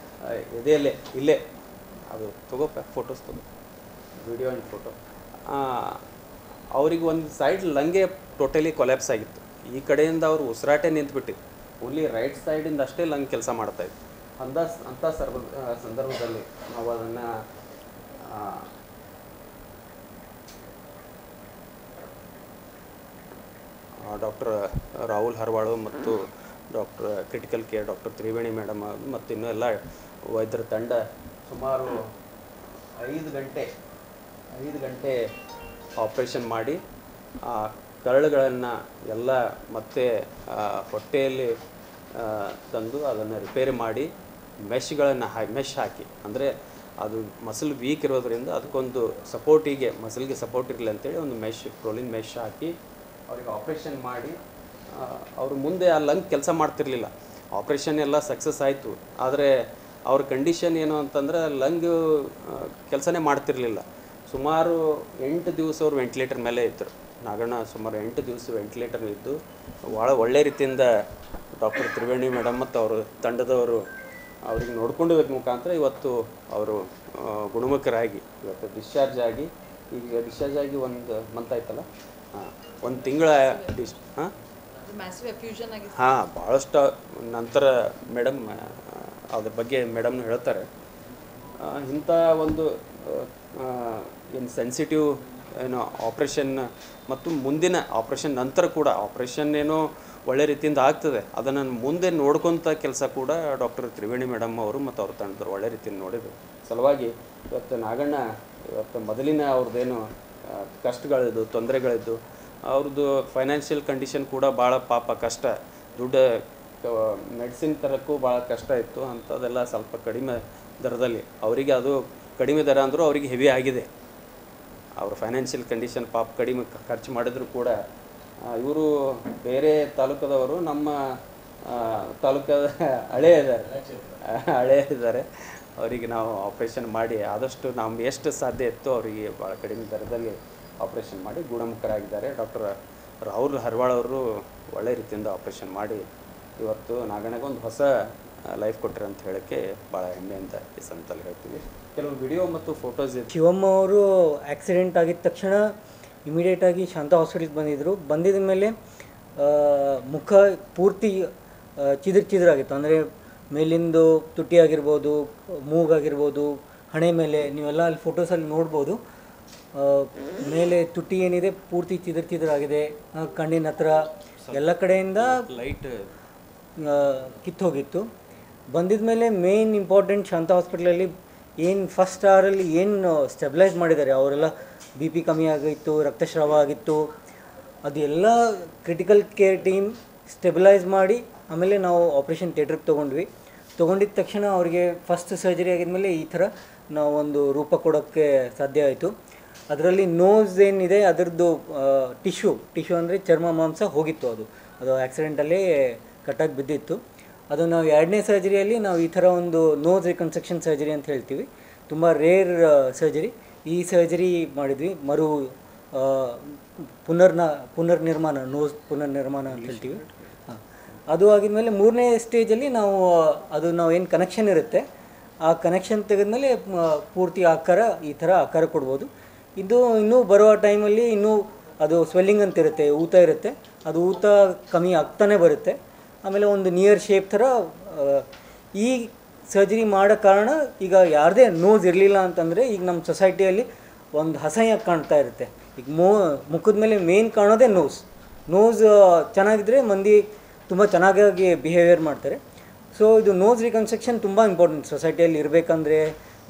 ಎದೆಯಲ್ಲೇ ಇಲ್ಲೇ. ಅದು ತಗೋಪ ಫೋಟೋಸ್ ತಗೋ, ವಿಡಿಯೋ ಆ್ಯಂಡ್ ಫೋಟೋ. ಅವ್ರಿಗೆ ಒಂದು ಸೈಡ್ ಲಂಗೆ ಟೋಟಲಿ ಕೊಲ್ಯಾಪ್ಸ್ ಆಗಿತ್ತು. ಈ ಕಡೆಯಿಂದ ಅವರು ಉಸಿರಾಟೆ ನಿಂತುಬಿಟ್ಟಿತ್ತು. ಓನ್ಲಿ ರೈಟ್ ಸೈಡಿಂದ ಅಷ್ಟೇ ಲಂಗ್ ಕೆಲಸ ಮಾಡ್ತಾಯಿತ್ತು. ಅಂಥ ಸಂದರ್ಭದಲ್ಲಿ ನಾವು ಅದನ್ನು ಡಾಕ್ಟರ್ ರಾಹುಲ್ ಹರ್ವಾಳು ಮತ್ತು doctor critical care doctor Triveni madam ಮತ್ತು ಇನ್ನೂ ಎಲ್ಲ ವೈದ್ಯರ ತಂಡ ಸುಮಾರು 5 ಗಂಟೆ ಆಪ್ರೇಷನ್ ಮಾಡಿ ಆ ಕರಳುಗಳನ್ನು ಎಲ್ಲ ಮತ್ತೆ ಹೊಟ್ಟೆಯಲ್ಲಿ ತಂದು ಅದನ್ನು ರಿಪೇರಿ ಮಾಡಿ ಮೆಶ್ ಹಾಕಿ, ಅಂದರೆ ಅದು ಮಸಲ್ ವೀಕ್ ಇರೋದ್ರಿಂದ ಅದಕ್ಕೊಂದು ಸಪೋರ್ಟಿಗೆ, ಮಸಲ್ಗೆ ಸಪೋರ್ಟ್ ಇರಲಿ ಅಂತೇಳಿ ಒಂದು ಪ್ರೋಲಿನ್ ಮೆಶ್ ಹಾಕಿ ಅವ್ರಿಗೆ ಆಪ್ರೇಷನ್ ಮಾಡಿ, ಅವರು ಮುಂದೆ ಆ ಲಂಗ್ ಕೆಲಸ ಮಾಡ್ತಿರ್ಲಿಲ್ಲ. ಆಪ್ರೇಷನ್ ಎಲ್ಲ ಸಕ್ಸಸ್ ಆಯಿತು, ಆದರೆ ಅವ್ರ ಕಂಡೀಷನ್ ಏನು ಅಂತಂದರೆ ಲಂಗ್ ಕೆಲಸನೇ ಮಾಡ್ತಿರ್ಲಿಲ್ಲ. ಸುಮಾರು 8 ದಿವಸ ಅವ್ರು ವೆಂಟಿಲೇಟರ್ ಮೇಲೆ ಇದ್ದರು. ನಾಗಣ್ಣ ಸುಮಾರು 8 ದಿವಸ ವೆಂಟಿಲೇಟರ್ ಇದ್ದು ಭಾಳ ಒಳ್ಳೆ ರೀತಿಯಿಂದ ಡಾಕ್ಟರ್ ತ್ರಿವೇಣಿ ಮೇಡಮ್ ಮತ್ತು ಅವರು ತಂಡದವರು ಅವ್ರಿಗೆ ನೋಡ್ಕೊಂಡಿದ್ದಕ್ಕೆ ಮುಖಾಂತರ ಇವತ್ತು ಅವರು ಗುಣಮುಖರಾಗಿ ಇವತ್ತು ಡಿಸ್ಚಾರ್ಜ್ ಆಗಿ, ಈಗ ಡಿಸ್ಚಾರ್ಜ್ ಆಗಿ 1 ಮಂತ್ ಆಯ್ತಲ್ಲ, 1 ತಿಂಗಳ ಭಾಳಷ್ಟು ನಂತರ ಮೇಡಮ್ ಅದ್ರ ಬಗ್ಗೆ ಮೇಡಮ್ನು ಹೇಳ್ತಾರೆ. ಇಂಥ ಒಂದು ಏನು ಸೆನ್ಸಿಟಿವ್ ಏನೋ ಆಪ್ರೇಷನ್ ಮತ್ತು ಮುಂದಿನ ಆಪ್ರೇಷನ್ ನಂತರ ಕೂಡ ಆಪ್ರೇಷನ್ ಏನೋ ಒಳ್ಳೆ ರೀತಿಯಿಂದ ಆಗ್ತದೆ, ಅದನ್ನು ಮುಂದೆ ನೋಡ್ಕೊತ ಕೆಲಸ ಕೂಡ ಡಾಕ್ಟರ್ ತ್ರಿವೇಣಿ ಮೇಡಮ್ ಅವರು ಮತ್ತು ಅವ್ರ ತಂಡದವರು ಒಳ್ಳೆ ರೀತಿಯಿಂದ ನೋಡಿದರು. ಸಲುವಾಗಿ ಇವತ್ತು ನಾಗಣ್ಣ ಇವತ್ತು ಮೊದಲಿನ ಅವ್ರದ್ದೇನು ಕಷ್ಟಗಳಿದ್ದು ತೊಂದರೆಗಳಿದ್ದು, ಅವ್ರದ್ದು ಫೈನಾನ್ಷಿಯಲ್ ಕಂಡೀಷನ್ ಕೂಡ ಭಾಳ ಪಾಪ ಕಷ್ಟ, ದುಡ್ಡು ಮೆಡಿಸಿನ್ ತರೋಕ್ಕೂ ಭಾಳ ಕಷ್ಟ ಇತ್ತು. ಅಂಥದ್ದೆಲ್ಲ ಸ್ವಲ್ಪ ಕಡಿಮೆ ದರದಲ್ಲಿ ಅವರಿಗೆ, ಅದು ಕಡಿಮೆ ದರ ಅಂದರೂ ಅವರಿಗೆ ಹೆವಿ ಆಗಿದೆ. ಅವ್ರ ಫೈನಾನ್ಷಿಯಲ್ ಕಂಡೀಷನ್ ಪಾಪ ಕಡಿಮೆ ಖರ್ಚು ಮಾಡಿದ್ರು ಕೂಡ ಇವರು ಬೇರೆ ತಾಲೂಕದವರು, ನಮ್ಮ ತಾಲೂಕದ ಹಳೇ ಇದ್ದಾರೆ. ಅವರಿಗೆ ನಾವು ಆಪ್ರೇಷನ್ ಮಾಡಿ ಆದಷ್ಟು ನಮ್ಗೆ ಎಷ್ಟು ಸಾಧ್ಯ ಇತ್ತು ಅವರಿಗೆ ಭಾಳ ಕಡಿಮೆ ದರದಲ್ಲಿ ಆಪ್ರೇಷನ್ ಮಾಡಿ ಗುಣಮುಖರಾಗಿದ್ದಾರೆ. ಡಾಕ್ಟರ್ ರಾಹುಲ್ ಹರ್ವಾಳ್ ಅವರು ಒಳ್ಳೆ ರೀತಿಯಿಂದ ಆಪ್ರೇಷನ್ ಮಾಡಿ ಇವತ್ತು ನಾಗಣ್ಣಗೆ ಒಂದು ಹೊಸ ಲೈಫ್ ಕೊಟ್ಟರೆ ಅಂತ ಹೇಳೋಕ್ಕೆ ಭಾಳ ಹೆಮ್ಮೆ ಅಂತ ಈ ಸಂದರ್ಭದಲ್ಲಿ ಹೇಳ್ತೀವಿ. ಕೆಲವು ವಿಡಿಯೋ ಮತ್ತು ಫೋಟೋಸ್ ಇದೆ. ಶಿವಮ್ಮ ಅವರು ಆಕ್ಸಿಡೆಂಟ್ ಆಗಿದ ತಕ್ಷಣ ಇಮಿಡಿಯೇಟಾಗಿ ಶಾಂತ ಹಾಸ್ಪಿಟಲ್ಗೆ ಬಂದಿದ್ದರು. ಬಂದಿದ ಮೇಲೆ ಮುಖ ಪೂರ್ತಿ ಚಿದ್ರಾಗಿತ್ತು. ಅಂದರೆ ಮೇಲಿಂದು ತುಟಿ ಆಗಿರ್ಬೋದು, ಮೂಗಾಗಿರ್ಬೋದು, ಹಣೆ ಮೇಲೆ ನೀವೆಲ್ಲ ಅಲ್ಲಿ ಫೋಟೋಸಲ್ಲಿ ನೋಡ್ಬೋದು. ಮೇಲೆ ತುಟಿ ಏನಿದೆ ಪೂರ್ತಿ ಚಿದ್ರಾಗಿದೆ, ಕಣ್ಣಿನ ಹತ್ರ ಎಲ್ಲ ಕಡೆಯಿಂದ ಕಿತ್ತೋಗಿತ್ತು. ಬಂದಿದ ಮೇಲೆ ಮೇನ್ ಇಂಪಾರ್ಟೆಂಟ್ ಶಾಂತ ಹಾಸ್ಪಿಟ್ಲಲ್ಲಿ ಏನು ಫಸ್ಟ್ ಅವರಲ್ಲಿ ಏನು ಸ್ಟೆಬಿಲೈಸ್ ಮಾಡಿದ್ದಾರೆ, ಅವರೆಲ್ಲ ಬಿ ಪಿ ಕಮ್ಮಿ ಆಗಿತ್ತು, ರಕ್ತಸ್ರಾವ ಆಗಿತ್ತು, ಅದೆಲ್ಲ ಕ್ರಿಟಿಕಲ್ ಕೇರ್ ಟೀಮ್ ಸ್ಟೆಬಿಲೈಸ್ ಮಾಡಿ ಆಮೇಲೆ ನಾವು ಆಪ್ರೇಷನ್ ಥಿಯೇಟ್ರಿಗೆ ತೊಗೊಂಡಿದ್ದ ತಕ್ಷಣ ಅವರಿಗೆ ಫಸ್ಟ್ ಸರ್ಜರಿ ಆಗಿದ್ಮೇಲೆ ಈ ಥರ ನಾವು ಒಂದು ರೂಪ ಕೊಡೋಕ್ಕೆ ಸಾಧ್ಯ ಆಯಿತು. ಅದರಲ್ಲಿ ನೋಸ್ ಏನಿದೆ ಅದರದ್ದು ಟಿಶ್ಯೂ ಅಂದರೆ ಚರ್ಮ ಮಾಂಸ ಹೋಗಿತ್ತು, ಅದು ಆ್ಯಕ್ಸಿಡೆಂಟಲ್ಲೇ ಕಟ್ಟಾಗಿ ಬಿದ್ದಿತ್ತು. ಅದು ನಾವು 2ನೇ ಸರ್ಜರಿಯಲ್ಲಿ ನಾವು ಈ ಥರ ಒಂದು ನೋಸ್ ರಿಕನ್ಸ್ಟ್ರಕ್ಷನ್ ಸರ್ಜರಿ ಅಂತ ಹೇಳ್ತೀವಿ, ತುಂಬ ರೇರ್ ಸರ್ಜರಿ. ಈ ಸರ್ಜರಿ ಮಾಡಿದ್ವಿ, ಪುನರ್ನಿರ್ಮಾಣ, ನೋಸ್ ಪುನರ್ನಿರ್ಮಾಣ ಅಂತ ಹೇಳ್ತೀವಿ. ಅದು ಆಗಿದ್ಮೇಲೆ 3ನೇ ಸ್ಟೇಜಲ್ಲಿ ನಾವು ಏನು ಕನೆಕ್ಷನ್ ಇರುತ್ತೆ ಆ ಕನೆಕ್ಷನ್ ತೆಗೆದ್ಮೇಲೆ ಪೂರ್ತಿ ಆಕಾರ ಈ ಥರ ಆಕಾರ ಕೊಡ್ಬೋದು. ಇದು ಇನ್ನೂ ಬರುವ ಟೈಮಲ್ಲಿ ಇನ್ನೂ ಅದು ಸ್ವೆಲ್ಲಿಂಗ್ ಅಂತ ಇರುತ್ತೆ, ಊತ ಇರುತ್ತೆ, ಅದು ಊತ ಕಮ್ಮಿ ಆಗ್ತಾನೆ ಬರುತ್ತೆ. ಆಮೇಲೆ ಒಂದು ನಿಯರ್ ಶೇಪ್ ಥರ ಈ ಸರ್ಜರಿ ಮಾಡೋ ಕಾರಣ ಈಗ ಯಾರದೇ ನೋಸ್ ಇರಲಿಲ್ಲ ಅಂತಂದರೆ ಈಗ ನಮ್ಮ ಸೊಸೈಟಿಯಲ್ಲಿ ಒಂದು ಅಸಹ್ಯ ಕಾಣ್ತಾ ಇರುತ್ತೆ. ಈಗ ಮುಖದ ಮೇಲೆ ಮೇನ್ ಕಾಣೋದೇ ನೋಸ್ ಚೆನ್ನಾಗಿದ್ದರೆ ಮಂದಿ ತುಂಬ ಚೆನ್ನಾಗಿ ಬಿಹೇವಿಯರ್ ಮಾಡ್ತಾರೆ. ಸೊ ಇದು ನೋಸ್ ರಿಕನ್ಸ್ಟ್ರಕ್ಷನ್ ತುಂಬ ಇಂಪಾರ್ಟೆಂಟ್ ಸೊಸೈಟಿಯಲ್ಲಿ ಇರಬೇಕಂದ್ರೆ,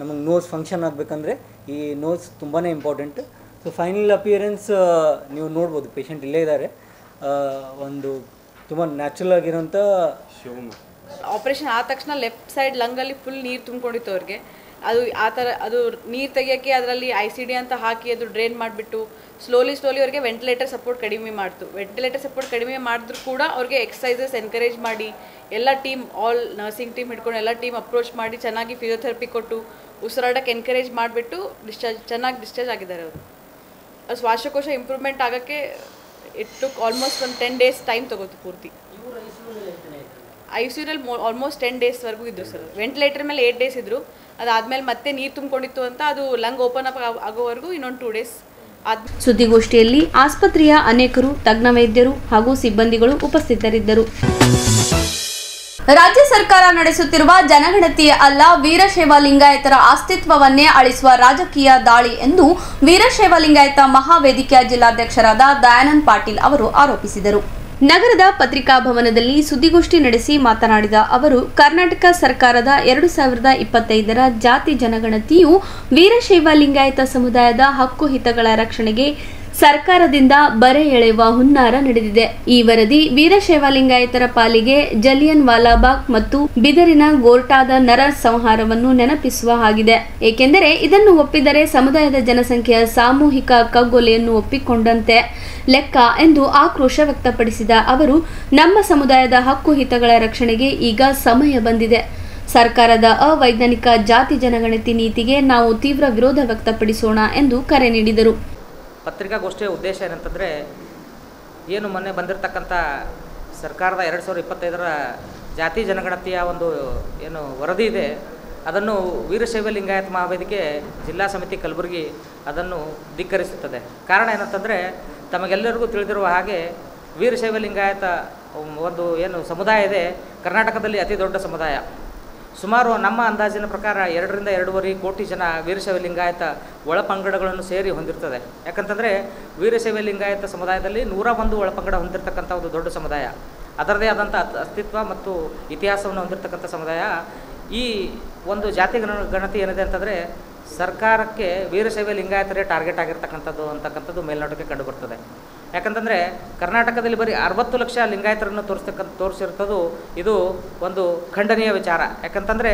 ನಮಗೆ ನೋಸ್ ಫಂಕ್ಷನ್ ಆಗಬೇಕಂದ್ರೆ ಈ ನೋಸ್ ತುಂಬಾ ಇಂಪಾರ್ಟೆಂಟ್. ಸೊ ಫೈನಲ್ ಅಪಿಯರೆನ್ಸ್ ನೀವು ನೋಡ್ಬೋದು, ಪೇಷಂಟ್ ಇಲ್ಲೇ ಇದ್ದಾರೆ. ಒಂದು ತುಂಬ ನ್ಯಾಚುರಲ್ ಆಗಿರೋಂಥ ಆಪ್ರೇಷನ್ ಆದ ತಕ್ಷಣ ಲೆಫ್ಟ್ ಸೈಡ್ ಲಂಗಲ್ಲಿ ಫುಲ್ ನೀರು ತುಂಬಿಕೊಂಡಿತ್ತು ಅವ್ರಿಗೆ. ಆ ಥರ ಅದು ನೀರು ತೆಗಿಯೋಕ್ಕೆ ಅದರಲ್ಲಿ ICD ಅಂತ ಹಾಕಿ ಅದು ಡ್ರೈನ್ ಮಾಡಿಬಿಟ್ಟು ಸ್ಲೋಲಿ ಅವ್ರಿಗೆ ವೆಂಟಿಲೇಟರ್ ಸಪೋರ್ಟ್ ಕಡಿಮೆ ಮಾಡ್ತು. ವೆಂಟಿಲೇಟರ್ ಸಪೋರ್ಟ್ ಕಡಿಮೆ ಮಾಡಿದ್ರು ಕೂಡ ಅವ್ರಿಗೆ ಎಕ್ಸಸೈಸಸ್ ಎನ್ಕರೇಜ್ ಮಾಡಿ ಎಲ್ಲ ಟೀಮ್, ಆಲ್ ನರ್ಸಿಂಗ್ ಟೀಮ್ ಹಿಡ್ಕೊಂಡು ಎಲ್ಲ ಟೀಮ್ ಅಪ್ರೋಚ್ ಮಾಡಿ ಚೆನ್ನಾಗಿ ಫಿಸಿಯೋಥೆರಪಿ ಕೊಟ್ಟು ಉಸಿರಾಡಕ್ಕೆ ಎನ್ಕರೇಜ್ ಮಾಡಿಬಿಟ್ಟು ಚೆನ್ನಾಗಿ ಡಿಸ್ಚಾರ್ಜ್ ಆಗಿದ್ದಾರೆ ಅವರು. ಅದು ಶ್ವಾಸಕೋಶ ಇಂಪ್ರೂವ್ಮೆಂಟ್ ಆಗೋಕ್ಕೆ ಇಟ್ ಟುಕ್ ಆಲ್ಮೋಸ್ಟ್ ಒಂದು 10 days ಟೈಮ್ ತಗೋತು ಪೂರ್ತಿ. ICUನಲ್ಲಿ ಆಲ್ಮೋಸ್ಟ್ 10 daysವರೆಗೂ ಇದ್ದರು ಸರ್. ವೆಂಟಿಲೇಟರ್ ಮೇಲೆ 8 days ಇದ್ದರು. ಅದಾದಮೇಲೆ ಮತ್ತೆ ನೀರು ತುಂಬಿಕೊಂಡಿತ್ತು ಅಂತ ಅದು ಲಂಗ್ ಓಪನ್ ಅಪ್ ಆಗೋವರೆಗೂ ಇನ್ನೊಂದು 2 days. ಸುದ್ದಿಗೋಷ್ಠಿಯಲ್ಲಿ ಆಸ್ಪತ್ರೆಯ ಅನೇಕರು, ತಜ್ಞ ವೈದ್ಯರು ಹಾಗೂ ಸಿಬ್ಬಂದಿಗಳು ಉಪಸ್ಥಿತರಿದ್ದರು. ರಾಜ್ಯ ಸರ್ಕಾರ ನಡೆಸುತ್ತಿರುವ ಜನಗಣತಿ ಅಲ್ಲ, ವೀರಶೈವ ಲಿಂಗಾಯತರ ಅಸ್ತಿತ್ವವನ್ನೇ ಅಳಿಸುವ ರಾಜಕೀಯ ದಾಳಿ ಎಂದು ವೀರಶೈವ ಲಿಂಗಾಯತ ಮಹಾವೇದಿಕೆಯ ಜಿಲ್ಲಾಧ್ಯಕ್ಷರಾದ ದಯಾನಂದ್ ಪಾಟೀಲ್ ಅವರು ಆರೋಪಿಸಿದರು. ನಗರದ ಪತ್ರಿಕಾ ಭವನದಲ್ಲಿ ಸುದ್ದಿಗೋಷ್ಠಿ ನಡೆಸಿ ಮಾತನಾಡಿದ ಅವರು, ಕರ್ನಾಟಕ ಸರ್ಕಾರದ 2025ರ ಜಾತಿ ಜನಗಣತಿಯು ವೀರಶೈವ ಲಿಂಗಾಯತ ಸಮುದಾಯದ ಹಕ್ಕು ಹಿತಗಳ ರಕ್ಷಣೆಗೆ ಸರ್ಕಾರದಿಂದ ಬರೆ ಎಳೆಯುವ ಹುನ್ನಾರ ನಡೆದಿದೆ. ಈ ವರದಿ ವೀರಶೈವ ಲಿಂಗಾಯತರ ಪಾಲಿಗೆ ಜಲಿಯನ್ ವಾಲಾಬಾಗ್ ಮತ್ತು ಬಿದರಿನ ಗೋರ್ಟಾದ ನರ ಸಂಹಾರವನ್ನು ನೆನಪಿಸುವ ಹಾಗಿದೆ. ಏಕೆಂದರೆ ಇದನ್ನು ಒಪ್ಪಿದರೆ ಸಮುದಾಯದ ಜನಸಂಖ್ಯೆಯ ಸಾಮೂಹಿಕ ಕಗ್ಗೊಲೆಯನ್ನು ಒಪ್ಪಿಕೊಂಡಂತೆ ಲೆಕ್ಕ ಎಂದು ಆಕ್ರೋಶ ವ್ಯಕ್ತಪಡಿಸಿದ ಅವರು, ನಮ್ಮ ಸಮುದಾಯದ ಹಕ್ಕು ಹಿತಗಳ ರಕ್ಷಣೆಗೆ ಈಗ ಸಮಯ ಬಂದಿದೆ. ಸರ್ಕಾರದ ಅವೈಜ್ಞಾನಿಕ ಜಾತಿ ಜನಗಣತಿ ನೀತಿಗೆ ನಾವು ತೀವ್ರ ವಿರೋಧ ವ್ಯಕ್ತಪಡಿಸೋಣ ಎಂದು ಕರೆ ನೀಡಿದರು. ಪತ್ರಿಕಾಗೋಷ್ಠಿಯ ಉದ್ದೇಶ ಏನಂತಂದರೆ, ಏನು ಮೊನ್ನೆ ಬಂದಿರತಕ್ಕಂಥ ಸರ್ಕಾರದ 2025ರ ಜಾತಿ ಜನಗಣತಿಯ ಒಂದು ಏನು ವರದಿ ಇದೆ, ಅದನ್ನು ವೀರಶೈವ ಲಿಂಗಾಯತ ಮಹಾವೇದಿಕೆ ಜಿಲ್ಲಾ ಸಮಿತಿ ಕಲಬುರಗಿ ಅದನ್ನು ಧಿಕ್ಕರಿಸುತ್ತದೆ. ಕಾರಣ ಏನಂತಂದರೆ, ತಮಗೆಲ್ಲರಿಗೂ ತಿಳಿದಿರುವ ಹಾಗೆ ವೀರಶೈವ ಲಿಂಗಾಯತ ಒಂದು ಏನು ಸಮುದಾಯ ಇದೆ, ಕರ್ನಾಟಕದಲ್ಲಿ ಅತಿ ದೊಡ್ಡ ಸಮುದಾಯ. ಸುಮಾರು ನಮ್ಮ ಅಂದಾಜಿನ ಪ್ರಕಾರ 2 ರಿಂದ 2.5 ಕೋಟಿ ಜನ ವೀರಶೈವ ಲಿಂಗಾಯತ ಒಳಪಂಗಡಗಳನ್ನು ಸೇರಿ ಹೊಂದಿರ್ತದೆ. ಯಾಕಂತಂದರೆ ವೀರಶೈವ ಲಿಂಗಾಯತ ಸಮುದಾಯದಲ್ಲಿ 101 ಒಳಪಂಗಡ ಹೊಂದಿರತಕ್ಕಂಥ ಒಂದು ದೊಡ್ಡ ಸಮುದಾಯ, ಅದರದೇ ಆದಂಥ ಅಸ್ತಿತ್ವ ಮತ್ತು ಇತಿಹಾಸವನ್ನು ಹೊಂದಿರತಕ್ಕಂಥ ಸಮುದಾಯ. ಈ ಒಂದು ಜಾತಿ ಗಣತಿ ಏನಿದೆ ಅಂತಂದರೆ, ಸರ್ಕಾರಕ್ಕೆ ವೀರಶೈವ ಲಿಂಗಾಯತರೇ ಟಾರ್ಗೆಟ್ ಆಗಿರ್ತಕ್ಕಂಥದ್ದು ಮೇಲ್ನೋಟಕ್ಕೆ ಕಂಡುಬರ್ತದೆ. ಯಾಕಂತಂದರೆ ಕರ್ನಾಟಕದಲ್ಲಿ ಬರೀ 60 ಲಕ್ಷ ಲಿಂಗಾಯತರನ್ನು ತೋರಿಸಿರ್ತದ್ದು ಇದು ಒಂದು ಖಂಡನೀಯ ವಿಚಾರ. ಯಾಕಂತಂದರೆ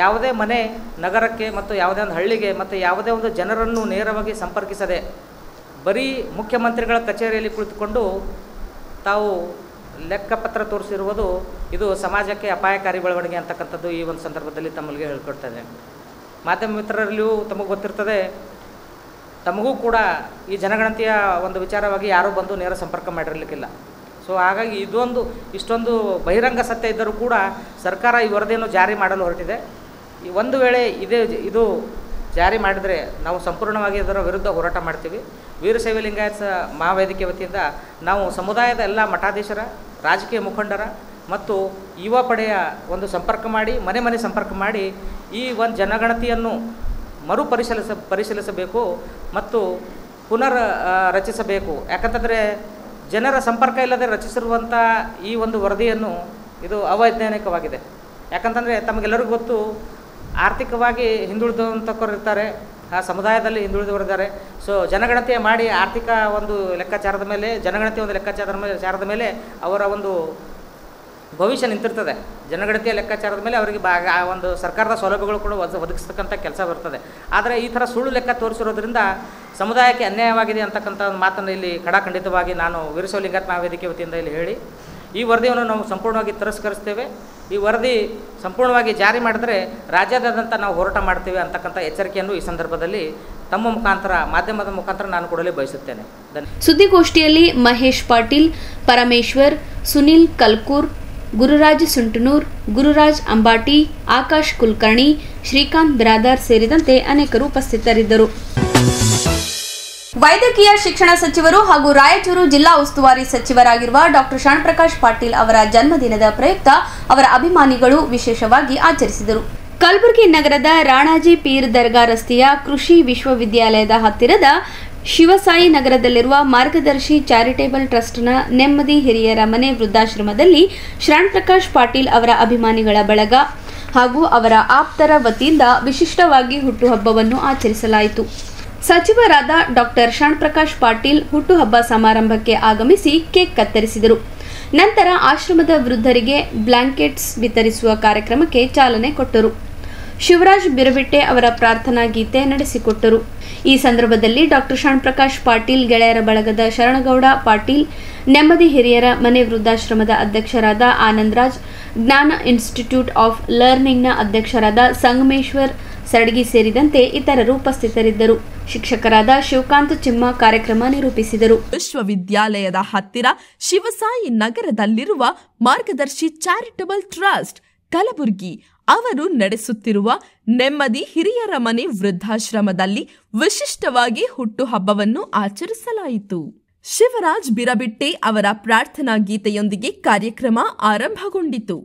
ಯಾವುದೇ ಮನೆ, ನಗರಕ್ಕೆ ಮತ್ತು ಯಾವುದೇ ಒಂದು ಹಳ್ಳಿಗೆ ಮತ್ತು ಯಾವುದೇ ಒಂದು ಜನರನ್ನು ನೇರವಾಗಿ ಸಂಪರ್ಕಿಸದೆ ಬರೀ ಮುಖ್ಯಮಂತ್ರಿಗಳ ಕಚೇರಿಯಲ್ಲಿ ಕುಳಿತುಕೊಂಡು ತಾವು ಲೆಕ್ಕಪತ್ರ ತೋರಿಸಿರುವುದು ಇದು ಸಮಾಜಕ್ಕೆ ಅಪಾಯಕಾರಿ ಬೆಳವಣಿಗೆ ಅಂತಕ್ಕಂಥದ್ದು ಈ ಒಂದು ಸಂದರ್ಭದಲ್ಲಿ ತಮ್ಮಲ್ಲಿಗೆ ಹೇಳ್ಕೊಡ್ತದೆ. ಮಾಧ್ಯಮ ಮಿತ್ರರಲ್ಲಿಯೂ ತಮಗೆ ಗೊತ್ತಿರ್ತದೆ, ತಮಗೂ ಕೂಡ ಈ ಜನಗಣತಿಯ ಒಂದು ವಿಚಾರವಾಗಿ ಯಾರೂ ಬಂದು ನೇರ ಸಂಪರ್ಕ ಮಾಡಿರಲಿಕ್ಕಿಲ್ಲ. ಸೊ ಹಾಗಾಗಿ ಇಷ್ಟೊಂದು ಬಹಿರಂಗ ಸತ್ಯ ಇದ್ದರೂ ಕೂಡ ಸರ್ಕಾರ ಈ ವರದಿಯನ್ನು ಜಾರಿ ಮಾಡಲು ಹೊರಟಿದೆ. ಒಂದು ವೇಳೆ ಇದು ಜಾರಿ ಮಾಡಿದರೆ ನಾವು ಸಂಪೂರ್ಣವಾಗಿ ಇದರ ವಿರುದ್ಧ ಹೋರಾಟ ಮಾಡ್ತೀವಿ. ವೀರಶೈವ ಲಿಂಗಾಯತ ಮಹಾವೇದಿಕೆ ವತಿಯಿಂದ ನಾವು ಸಮುದಾಯದ ಎಲ್ಲ ಮಠಾಧೀಶರ, ರಾಜಕೀಯ ಮುಖಂಡರ ಮತ್ತು ಯುವ ಪಡೆಯ ಒಂದು ಸಂಪರ್ಕ ಮಾಡಿ, ಮನೆ ಸಂಪರ್ಕ ಮಾಡಿ ಈ ಒಂದು ಜನಗಣತಿಯನ್ನು ಪರಿಶೀಲಿಸಬೇಕು ಮತ್ತು ಪುನರ್ ರಚಿಸಬೇಕು. ಯಾಕಂತಂದರೆ ಜನರ ಸಂಪರ್ಕ ಇಲ್ಲದೆ ರಚಿಸಿರುವಂಥ ಈ ಒಂದು ವರದಿಯನ್ನು ಇದು ಅವೈಜ್ಞಾನಿಕವಾಗಿದೆ. ಯಾಕಂತಂದರೆ ತಮಗೆಲ್ಲರಿಗೂ ಗೊತ್ತು, ಆರ್ಥಿಕವಾಗಿ ಹಿಂದುಳಿದಂಥವ್ರು ಇರ್ತಾರೆ, ಆ ಸಮುದಾಯದಲ್ಲಿ ಹಿಂದುಳಿದವರಿದ್ದಾರೆ. ಸೊ ಜನಗಣತಿ ಮಾಡಿ ಆರ್ಥಿಕ ಒಂದು ಲೆಕ್ಕಾಚಾರದ ಮೇಲೆ, ಜನಗಣತಿ ಒಂದು ಲೆಕ್ಕಾಚಾರದ ಮೇಲೆ ಅವರ ಒಂದು ಭವಿಷ್ಯ ನಿಂತಿರ್ತದೆ. ಜನಗಣತಿಯ ಲೆಕ್ಕಾಚಾರದ ಮೇಲೆ ಅವರಿಗೆ ಆ ಒಂದು ಸರ್ಕಾರದ ಸೌಲಭ್ಯಗಳು ಕೂಡ ಒದಗಿಸ್ತಕ್ಕಂಥ ಕೆಲಸ ಬರ್ತದೆ. ಆದರೆ ಈ ಥರ ಸುಳ್ಳು ಲೆಕ್ಕ ತೋರಿಸಿರೋದ್ರಿಂದ ಸಮುದಾಯಕ್ಕೆ ಅನ್ಯಾಯವಾಗಿದೆ ಅಂತಕ್ಕಂಥ ಒಂದು ಮಾತನ್ನು ಇಲ್ಲಿ ಖಡಾಖಂಡಿತವಾಗಿ ನಾನು ವೀರಶೈವ ಲಿಂಗಾಯತ ಮಹಾವೇದಿಕೆ ವತಿಯಿಂದ ಇಲ್ಲಿ ಹೇಳಿ, ಈ ವರದಿಯನ್ನು ನಾವು ಸಂಪೂರ್ಣವಾಗಿ ತಿರಸ್ಕರಿಸ್ತೇವೆ. ಈ ವರದಿ ಸಂಪೂರ್ಣವಾಗಿ ಜಾರಿ ಮಾಡಿದರೆ ರಾಜ್ಯಾದ್ಯಂತ ನಾವು ಹೋರಾಟ ಮಾಡ್ತೇವೆ ಅಂತಕ್ಕಂಥ ಎಚ್ಚರಿಕೆಯನ್ನು ಈ ಸಂದರ್ಭದಲ್ಲಿ ತಮ್ಮ ಮುಖಾಂತರ, ಮಾಧ್ಯಮದ ಮುಖಾಂತರ ನಾನು ಕೊಡಲು ಬಯಸುತ್ತೇನೆ. ಸುದ್ದಿಗೋಷ್ಠಿಯಲ್ಲಿ ಮಹೇಶ್ ಪಾಟೀಲ್, ಪರಮೇಶ್ವರ್, ಸುನಿಲ್ ಕಲ್ಕೂರ್, ಗುರುರಾಜ್ ಸುಂಟನೂರ್, ಗುರುರಾಜ್ ಅಂಬಾಟಿ, ಆಕಾಶ್ ಕುಲಕರ್ಣಿ, ಶ್ರೀಕಾಂತ್ ಬಿರಾದಾರ್ ಸೇರಿದಂತೆ ಅನೇಕರು ಉಪಸ್ಥಿತರಿದ್ದರು. ವೈದ್ಯಕೀಯ ಶಿಕ್ಷಣ ಸಚಿವರು ಹಾಗೂ ರಾಯಚೂರು ಜಿಲ್ಲಾ ಉಸ್ತುವಾರಿ ಸಚಿವರಾಗಿರುವ ಡಾಕ್ಟರ್ ಶಾಣಪ್ರಕಾಶ್ ಪಾಟೀಲ್ ಅವರ ಜನ್ಮದಿನದ ಪ್ರಯುಕ್ತ ಅವರ ಅಭಿಮಾನಿಗಳು ವಿಶೇಷವಾಗಿ ಆಚರಿಸಿದರು. ಕಲಬುರಗಿ ನಗರದ ರಾಣಾಜಿ ಪೀರ್ ದರ್ಗಾ ರಸ್ತೆಯ ಕೃಷಿ ವಿಶ್ವವಿದ್ಯಾಲಯದ ಹತ್ತಿರದ ಶಿವಸಾಯಿ ನಗರದಲ್ಲಿರುವ ಮಾರ್ಗದರ್ಶಿ ಚಾರಿಟೇಬಲ್ ಟ್ರಸ್ಟ್ನ ನೆಮ್ಮದಿ ಹಿರಿಯರ ಮನೆ ವೃದ್ಧಾಶ್ರಮದಲ್ಲಿ ಶಾಣಪ್ರಕಾಶ್ ಪಾಟೀಲ್ ಅವರ ಅಭಿಮಾನಿಗಳ ಬಳಗ ಹಾಗೂ ಅವರ ಆಪ್ತರ ವತಿಯಿಂದ ವಿಶಿಷ್ಟವಾಗಿ ಹುಟ್ಟುಹಬ್ಬವನ್ನು ಆಚರಿಸಲಾಯಿತು. ಸಚಿವರಾದ ಡಾಕ್ಟರ್ ಶಾಣಪ್ರಕಾಶ್ ಪಾಟೀಲ್ ಹುಟ್ಟುಹಬ್ಬ ಸಮಾರಂಭಕ್ಕೆ ಆಗಮಿಸಿ ಕೇಕ್ ಕತ್ತರಿಸಿದರು. ನಂತರ ಆಶ್ರಮದ ವೃದ್ಧರಿಗೆ ಬ್ಲಾಂಕೆಟ್ಸ್ ವಿತರಿಸುವ ಕಾರ್ಯಕ್ರಮಕ್ಕೆ ಚಾಲನೆ ಕೊಟ್ಟರು. ಶಿವರಾಜ್ ಬಿರಬಿಟ್ಟೆ ಅವರ ಪ್ರಾರ್ಥನಾ ಗೀತೆ ನಡೆಸಿಕೊಟ್ಟರು. ಈ ಸಂದರ್ಭದಲ್ಲಿ ಡಾಕ್ಟರ್ ಶಾಣಪ್ರಕಾಶ್ ಪಾಟೀಲ್ ಗೆಳೆಯರ ಬಳಗದ ಶರಣಗೌಡ ಪಾಟೀಲ್, ನೆಮ್ಮದಿ ಹಿರಿಯರ ಮನೆ ವೃದ್ಧಾಶ್ರಮದ ಅಧ್ಯಕ್ಷರಾದ ಆನಂದರಾಜ್, ಜ್ಞಾನ ಇನ್ಸ್ಟಿಟ್ಯೂಟ್ ಆಫ್ ಲರ್ನಿಂಗ್ನ ಅಧ್ಯಕ್ಷರಾದ ಸಂಗಮೇಶ್ವರ್ ಸರಡಗಿ ಸೇರಿದಂತೆ ಇತರರು ಉಪಸ್ಥಿತರಿದ್ದರು. ಶಿಕ್ಷಕರಾದ ಶಿವಕಾಂತ್ ಚಿಮ್ಮ ಕಾರ್ಯಕ್ರಮ ನಿರೂಪಿಸಿದರು. ವಿಶ್ವವಿದ್ಯಾಲಯದ ಹತ್ತಿರ ಶಿವಸಾಯಿ ನಗರದಲ್ಲಿರುವ ಮಾರ್ಗದರ್ಶಿ ಚಾರಿಟಬಲ್ ಟ್ರಸ್ಟ್ ಕಲಬುರಗಿ ಅವರು ನಡೆಸುತ್ತಿರುವ ನೆಮ್ಮದಿ ಹಿರಿಯರ ಮನೆ ವೃದ್ಧಾಶ್ರಮದಲ್ಲಿ ವಿಶಿಷ್ಟವಾಗಿ ಹುಟ್ಟುಹಬ್ಬವನ್ನು ಆಚರಿಸಲಾಯಿತು. ಶಿವರಾಜ್ ಬಿರಬಿಟ್ಟೆ ಅವರ ಪ್ರಾರ್ಥನಾ ಗೀತೆಯೊಂದಿಗೆ ಕಾರ್ಯಕ್ರಮ ಆರಂಭಗೊಂಡಿತು.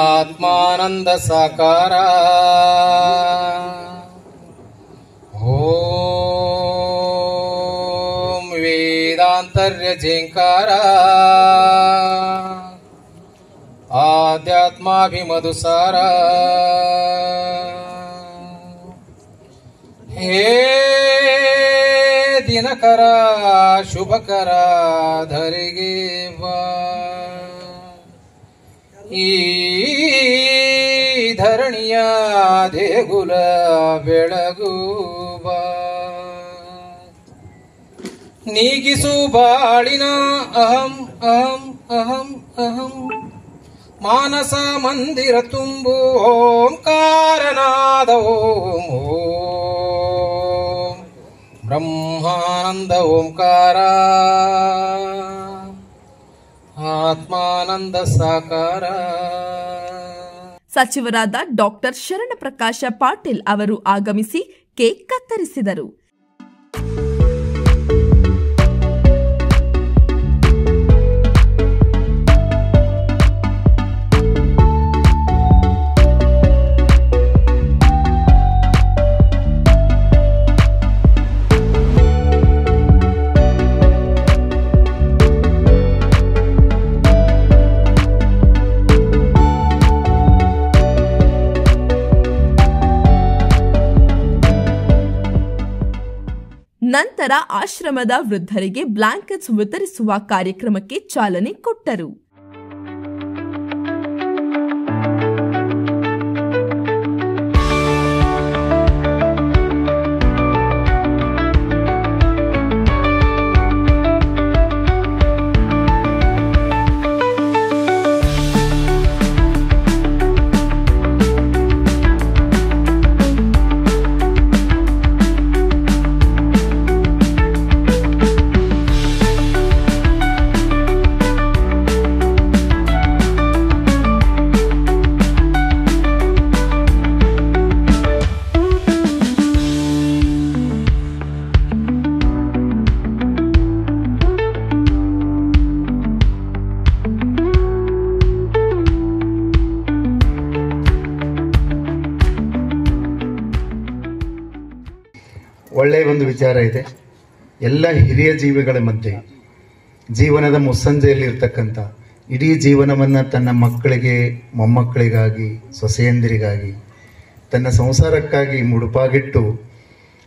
ಆತ್ಮಾನಂದ ಸಾಕಾರ ಓಂ ವೇದಾಂತರ್ಯ ಝೇಂಕಾರ ಆಧ್ಯಾತ್ಮಾಭಿಮಧುಸಾರ ಹೇ ದಿನಕರ ಶುಭಕರ ಧರಿಗೆ ಬಾ, ಈ ಧರಣಿಯ ದೇಗುಲ ಬೆಳಗುವ ನೀಗಿಸು ಬಾಳಿನ ಅಹಂ ಅಹಂ ಅಹಂ ಅಹಂ ಮಾನಸ ಮಂದಿರ ತುಂಬು ಓಂಕಾರನಾದ ಓಂ ಓಂ ಬ್ರಹ್ಮಾನಂದ ಓಂಕಾರ ಆತ್ಮಾನಂದ ಸಾಕಾರ. ಸಚಿವರಾದ ಡಾಕ್ಟರ್ ಶರಣಪ್ರಕಾಶ ಪಾಟೀಲ್ ಅವರು ಆಗಮಿಸಿ ಕೇಕ್ ಕತ್ತರಿಸಿದರು. ನಂತರ ಆಶ್ರಮದ ವೃದ್ಧರಿಗೆ ಬ್ಲಾಂಕೆಟ್ಸ್ ವಿತರಿಸುವ ಕಾರ್ಯಕ್ರಮಕ್ಕೆ ಚಾಲನೆ ಕೊಟ್ಟರು. ಒಳ್ಳೆಯ ಒಂದು ವಿಚಾರ ಇದೆ. ಎಲ್ಲ ಹಿರಿಯ ಜೀವಿಗಳ ಮಧ್ಯೆ ಜೀವನದ ಮುಸ್ಸಂಜೆಯಲ್ಲಿ ಇರ್ತಕ್ಕಂಥ ಇಡೀ ಜೀವನವನ್ನು ತನ್ನ ಮಕ್ಕಳಿಗೆ, ಮೊಮ್ಮಕ್ಕಳಿಗಾಗಿ, ಸೊಸೆಯಂದಿರಿಗಾಗಿ, ತನ್ನ ಸಂಸಾರಕ್ಕಾಗಿ ಮುಡುಪಾಗಿಟ್ಟು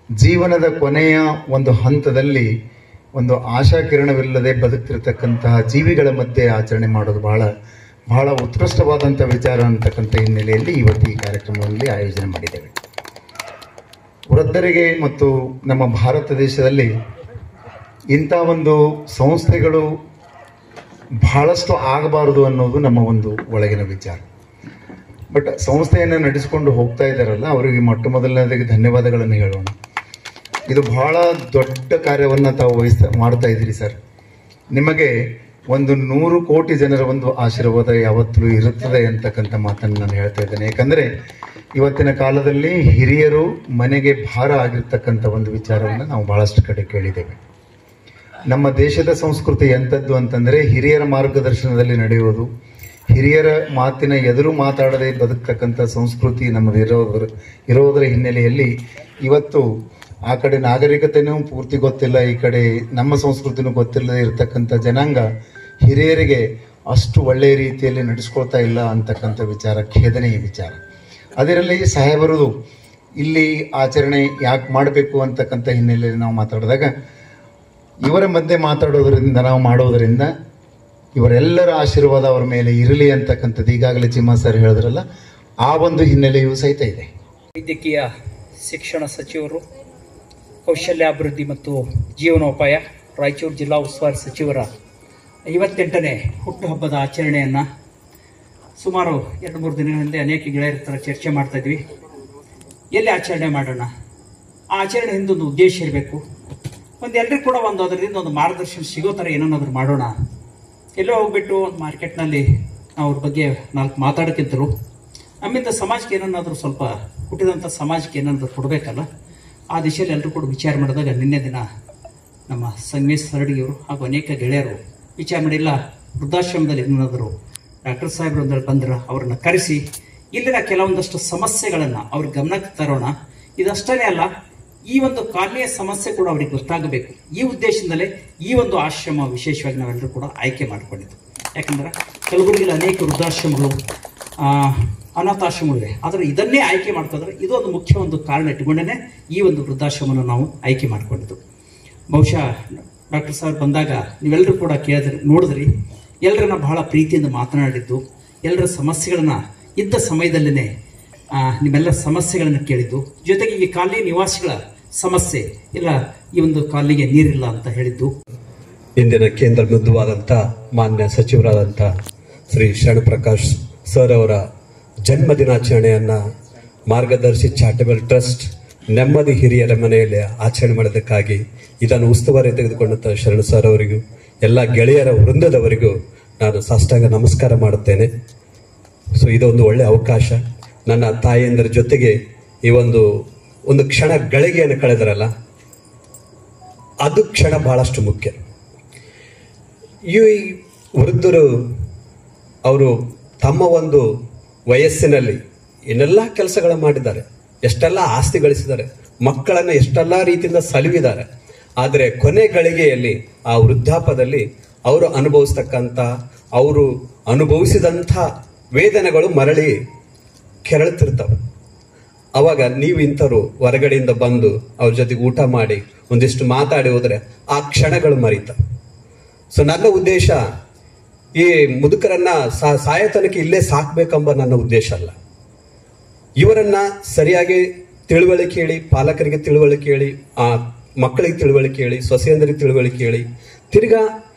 ಜೀವನದ ಕೊನೆಯ ಒಂದು ಹಂತದಲ್ಲಿ ಒಂದು ಆಶಾಕಿರಣವಿಲ್ಲದೆ ಬದುಕ್ತಿರ್ತಕ್ಕಂತಹ ಜೀವಿಗಳ ಮಧ್ಯೆ ಆಚರಣೆ ಮಾಡೋದು ಬಹಳ ಉತ್ಕೃಷ್ಟವಾದಂಥ ವಿಚಾರ ಅಂತಕ್ಕಂಥ ಹಿನ್ನೆಲೆಯಲ್ಲಿ ಇವತ್ತು ಈ ಕಾರ್ಯಕ್ರಮದಲ್ಲಿ ಆಯೋಜನೆ ಮಾಡಿದ್ದೇವೆ. ವೃದ್ಧರಿಗೆ ಮತ್ತು ನಮ್ಮ ಭಾರತ ದೇಶದಲ್ಲಿ ಇಂಥ ಒಂದು ಸಂಸ್ಥೆಗಳು ಬಹಳಷ್ಟು ಆಗಬಾರದು ಅನ್ನೋದು ನಮ್ಮ ಒಂದು ಒಳಗಿನ ವಿಚಾರ. ಬಟ್ ಸಂಸ್ಥೆಯನ್ನು ನಡೆಸಿಕೊಂಡು ಹೋಗ್ತಾ ಇದ್ದಾರಲ್ಲ, ಅವರಿಗೆ ಮೊಟ್ಟ ಮೊದಲನೇದಾಗಿ ಧನ್ಯವಾದಗಳನ್ನು ಹೇಳೋಣ. ಇದು ಬಹಳ ದೊಡ್ಡ ಕಾರ್ಯವನ್ನು ತಾವು ಮಾಡ್ತಾ ಇದ್ದೀರಿ ಸರ್. ನಿಮಗೆ ಒಂದು 100 ಕೋಟಿ ಜನರ ಒಂದು ಆಶೀರ್ವಾದ ಯಾವತ್ತೂ ಇರುತ್ತದೆ ಅಂತಕ್ಕಂಥ ಮಾತನ್ನು ನಾನು ಹೇಳ್ತಾ ಇದ್ದೇನೆ. ಯಾಕಂದರೆ ಇವತ್ತಿನ ಕಾಲದಲ್ಲಿ ಹಿರಿಯರು ಮನೆಗೆ ಭಾರ ಆಗಿರ್ತಕ್ಕಂಥ ಒಂದು ವಿಚಾರವನ್ನು ನಾವು ಬಹಳಷ್ಟು ಕಡೆ ಕೇಳಿದ್ದೇವೆ. ನಮ್ಮ ದೇಶದ ಸಂಸ್ಕೃತಿ ಎಂಥದ್ದು ಅಂತಂದರೆ ಹಿರಿಯರ ಮಾರ್ಗದರ್ಶನದಲ್ಲಿ ನಡೆಯುವುದು, ಹಿರಿಯರ ಮಾತಿನ ಎದುರು ಮಾತಾಡದೆ ಬದುಕ್ತಕ್ಕಂಥ ಸಂಸ್ಕೃತಿ ನಮ್ಮದು ಇರೋದರ ಹಿನ್ನೆಲೆಯಲ್ಲಿ ಇವತ್ತು ಆ ಕಡೆ ನಾಗರಿಕತೆಯೂ ಪೂರ್ತಿ ಗೊತ್ತಿಲ್ಲ, ಈ ಕಡೆ ನಮ್ಮ ಸಂಸ್ಕೃತಿನೂ ಗೊತ್ತಿಲ್ಲದೆ ಇರತಕ್ಕಂಥ ಜನಾಂಗ ಹಿರಿಯರಿಗೆ ಅಷ್ಟು ಒಳ್ಳೆಯ ರೀತಿಯಲ್ಲಿ ನಡೆಸ್ಕೊಳ್ತಾ ಇಲ್ಲ ಅಂತಕ್ಕಂಥ ವಿಚಾರ ಖೇದನೆಯ ವಿಚಾರ. ಅದರಲ್ಲಿ ಸಾಹೇಬರದು ಇಲ್ಲಿ ಆಚರಣೆ ಯಾಕೆ ಮಾಡಬೇಕು ಅಂತಕ್ಕಂಥ ಹಿನ್ನೆಲೆಯಲ್ಲಿ ನಾವು ಮಾತಾಡಿದಾಗ ಇವರ ಮಧ್ಯೆ ಮಾತಾಡೋದ್ರಿಂದ, ನಾವು ಮಾಡೋದರಿಂದ ಇವರೆಲ್ಲರ ಆಶೀರ್ವಾದ ಅವರ ಮೇಲೆ ಇರಲಿ ಅಂತಕ್ಕಂಥದ್ದು ಈಗಾಗಲೇ ಚಿಮ್ಮ ಸರ್ ಹೇಳಿದ್ರಲ್ಲ, ಆ ಒಂದು ಹಿನ್ನೆಲೆಯೂ ಸಹಿತ ಇದೆ. ವೈದ್ಯಕೀಯ ಶಿಕ್ಷಣ ಸಚಿವರು, ಕೌಶಲ್ಯಾಭಿವೃದ್ಧಿ ಮತ್ತು ಜೀವನೋಪಾಯ, ರಾಯಚೂರು ಜಿಲ್ಲಾ ಉಸ್ತುವಾರಿ ಸಚಿವರ 58ನೇ ಹುಟ್ಟುಹಬ್ಬದ ಆಚರಣೆಯನ್ನು ಸುಮಾರು 2-3 ದಿನಗಳ ಹಿಂದೆ ಅನೇಕ ಗೆಳೆಯರ ಥರ ಚರ್ಚೆ ಮಾಡ್ತಾಯಿದ್ವಿ. ಎಲ್ಲಿ ಆಚರಣೆ ಮಾಡೋಣ, ಆ ಆಚರಣೆ ಹಿಂದೊಂದು ಉದ್ದೇಶ ಇರಬೇಕು, ಎಲ್ಲರಿಗೂ ಕೂಡ ಅದರಿಂದ ಒಂದು ಮಾರ್ಗದರ್ಶನ ಸಿಗೋ ಥರ ಏನನ್ನಾದರೂ ಮಾಡೋಣ. ಎಲ್ಲೋ ಹೋಗ್ಬಿಟ್ಟು ಒಂದು ಮಾರ್ಕೆಟ್ನಲ್ಲಿ ನಾವು ಅವ್ರ ಬಗ್ಗೆ 4 ಮಾತಾಡೋಕ್ಕಿಂತರೂ ನಮ್ಮಿಂದ ಸಮಾಜಕ್ಕೆ ಏನನ್ನಾದರೂ ಸ್ವಲ್ಪ ಹುಟ್ಟಿದಂಥ ಸಮಾಜಕ್ಕೆ ಏನಾದರೂ ಕೊಡಬೇಕಲ್ಲ, ಆ ದಿಶೆಯಲ್ಲಿ ಎಲ್ಲರೂ ಕೂಡ ವಿಚಾರ ಮಾಡಿದಾಗ ನಿನ್ನೆ ದಿನ ನಮ್ಮ ಸಂಗಮೇಶ್ ಸರಡಿಯವರು ಹಾಗೂ ಅನೇಕ ಗೆಳೆಯರು ವಿಚಾರ ಮಾಡಿಲ್ಲ, ವೃದ್ಧಾಶ್ರಮದಲ್ಲಿ ಏನಾದರೂ ಡಾಕ್ಟರ್ ಸಾಹೇಬ್ರು ಅಂದ್ರೆ ಬಂದ್ರೆ ಅವ್ರನ್ನ ಕರೆಸಿ ಇಲ್ಲಿನ ಕೆಲವೊಂದಷ್ಟು ಸಮಸ್ಯೆಗಳನ್ನು ಅವ್ರ ಗಮನಕ್ಕೆ ತರೋಣ. ಇದಷ್ಟೇ ಅಲ್ಲ, ಈ ಒಂದು ಕಾಲನಿಯ ಸಮಸ್ಯೆ ಕೂಡ ಅವ್ರಿಗೆ ಗೊತ್ತಾಗಬೇಕು. ಈ ಉದ್ದೇಶದಿಂದಲೇ ಈ ಒಂದು ಆಶ್ರಮ ವಿಶೇಷವಾಗಿ ನಾವೆಲ್ಲರೂ ಕೂಡ ಆಯ್ಕೆ ಮಾಡಿಕೊಂಡಿದ್ದು. ಯಾಕಂದ್ರೆ ಕಲಬುರಗಿಯಲ್ಲಿ ಅನೇಕ ವೃದ್ಧಾಶ್ರಮಗಳು, ಅನಾಥಾಶ್ರಮಗಳಿವೆ, ಆದರೆ ಇದನ್ನೇ ಆಯ್ಕೆ ಮಾಡ್ಕೊಂಡ್ರೆ ಇದು ಒಂದು ಮುಖ್ಯ ಒಂದು ಕಾರಣ ಇಟ್ಟುಕೊಂಡೇ ಈ ಒಂದು ವೃದ್ಧಾಶ್ರಮನ ನಾವು ಆಯ್ಕೆ ಮಾಡಿಕೊಂಡಿದ್ದು. ಬಹುಶಃ ಡಾಕ್ಟರ್ ಸಾಹೇಬ್ ಬಂದಾಗ ನೀವೆಲ್ಲರೂ ಕೂಡ ಕೇಳಿದ್ರಿ, ನೋಡಿದ್ರಿ, ಎಲ್ಲರನ್ನ ಬಹಳ ಪ್ರೀತಿಯಿಂದ ಮಾತನಾಡಿದ್ದು, ಎಲ್ಲರ ಸಮಸ್ಯೆಗಳನ್ನ ಇದ್ದ ಸಮಯದಲ್ಲೇ ನಿಮ್ಮೆಲ್ಲ ಸಮಸ್ಯೆಗಳನ್ನು ಕೇಳಿದ್ದು, ಜೊತೆಗೆ ಈ ಕಾಲನಿ ನಿವಾಸಿಗಳ ಸಮಸ್ಯೆ ಇಲ್ಲ, ಈ ಒಂದು ಕಾಲನಿಗೆ ನೀರಿಲ್ಲ ಅಂತ ಹೇಳಿದ್ದು. ಇಂದಿನ ಕೇಂದ್ರ ಬಿಂದುವಾದಂಥ ಮಾನ್ಯ ಸಚಿವರಾದಂಥ ಶ್ರೀ ಶರಣಪ್ರಕಾಶ್ ಸರ್ ಅವರ ಜನ್ಮ ದಿನಾಚರಣೆಯನ್ನು ಮಾರ್ಗದರ್ಶಿ ಚಾರಿಟಬಲ್ ಟ್ರಸ್ಟ್ ನೆಮ್ಮದಿ ಹಿರಿಯರ ಮನೆಯಲ್ಲಿ ಆಚರಣೆ ಮಾಡೋದಕ್ಕಾಗಿ ಇದನ್ನು ಉಸ್ತುವಾರಿ ತೆಗೆದುಕೊಂಡಂಥ ಶರಣ ಸರ್ ಅವರಿಗೂ ಎಲ್ಲ ಗೆಳೆಯರ ವೃಂದದವರಿಗೂ ನಾನು ಸಾಷ್ಟಾಂಗ ನಮಸ್ಕಾರ ಮಾಡುತ್ತೇನೆ. ಸೊ ಇದೊಂದು ಒಳ್ಳೆಯ ಅವಕಾಶ. ನನ್ನ ತಾಯಿಯಂದರ ಜೊತೆಗೆ ಈ ಒಂದು ಕ್ಷಣ ಗಳಿಗೆಯನ್ನು ಕಳೆದರಲ್ಲ, ಅದು ಕ್ಷಣ ಬಹಳಷ್ಟು ಮುಖ್ಯ. ಈ ವೃದ್ಧರು ಅವರು ತಮ್ಮ ಒಂದು ವಯಸ್ಸಿನಲ್ಲಿ ಏನೆಲ್ಲ ಕೆಲಸಗಳ ಮಾಡಿದ್ದಾರೆ, ಎಷ್ಟೆಲ್ಲ ಆಸ್ತಿ ಗಳಿಸಿದ್ದಾರೆ, ಮಕ್ಕಳನ್ನು ಎಷ್ಟೆಲ್ಲ ರೀತಿಯಿಂದ ಸಲುವಿದ್ದಾರೆ. ಆದರೆ ಕೊನೆ ಗಳಿಗೆಯಲ್ಲಿ ಆ ವೃದ್ಧಾಪದಲ್ಲಿ ಅವರು ಅವರು ಅನುಭವಿಸಿದಂಥ ವೇದನೆಗಳು ಮರಳಿ ಕೆರಳುತ್ತಿರ್ತವೆ. ಅವಾಗ ನೀವು ಇಂಥವ್ರು ಹೊರಗಡೆಯಿಂದ ಬಂದು ಅವ್ರ ಜೊತೆಗೆ ಊಟ ಮಾಡಿ ಒಂದಿಷ್ಟು ಮಾತಾಡಿ ಹೋದರೆ ಆ ಕ್ಷಣಗಳು ಮರೀತವೆ. ಸೊ ನನ್ನ ಉದ್ದೇಶ ಈ ಮುದುಕರನ್ನ ಸಾಯತನಕ್ಕೆ ಇಲ್ಲೇ ಸಾಕ್ಬೇಕೆಂಬ ನನ್ನ ಉದ್ದೇಶ ಅಲ್ಲ. ಇವರನ್ನ ಸರಿಯಾಗಿ ತಿಳುವಳಿಕೆ ಹೇಳಿ, ಪಾಲಕರಿಗೆ ತಿಳುವಳಿಕೆ ಹೇಳಿ, ಆ ಮಕ್ಕಳಿಗೆ ತಿಳುವಳಿಕೆ ಹೇಳಿ, ಸೊಸೆಯಂದರಿಗೆ ತಿಳುವಳಿಕೆ ಹೇಳಿ, ತಿರ್ಗಾ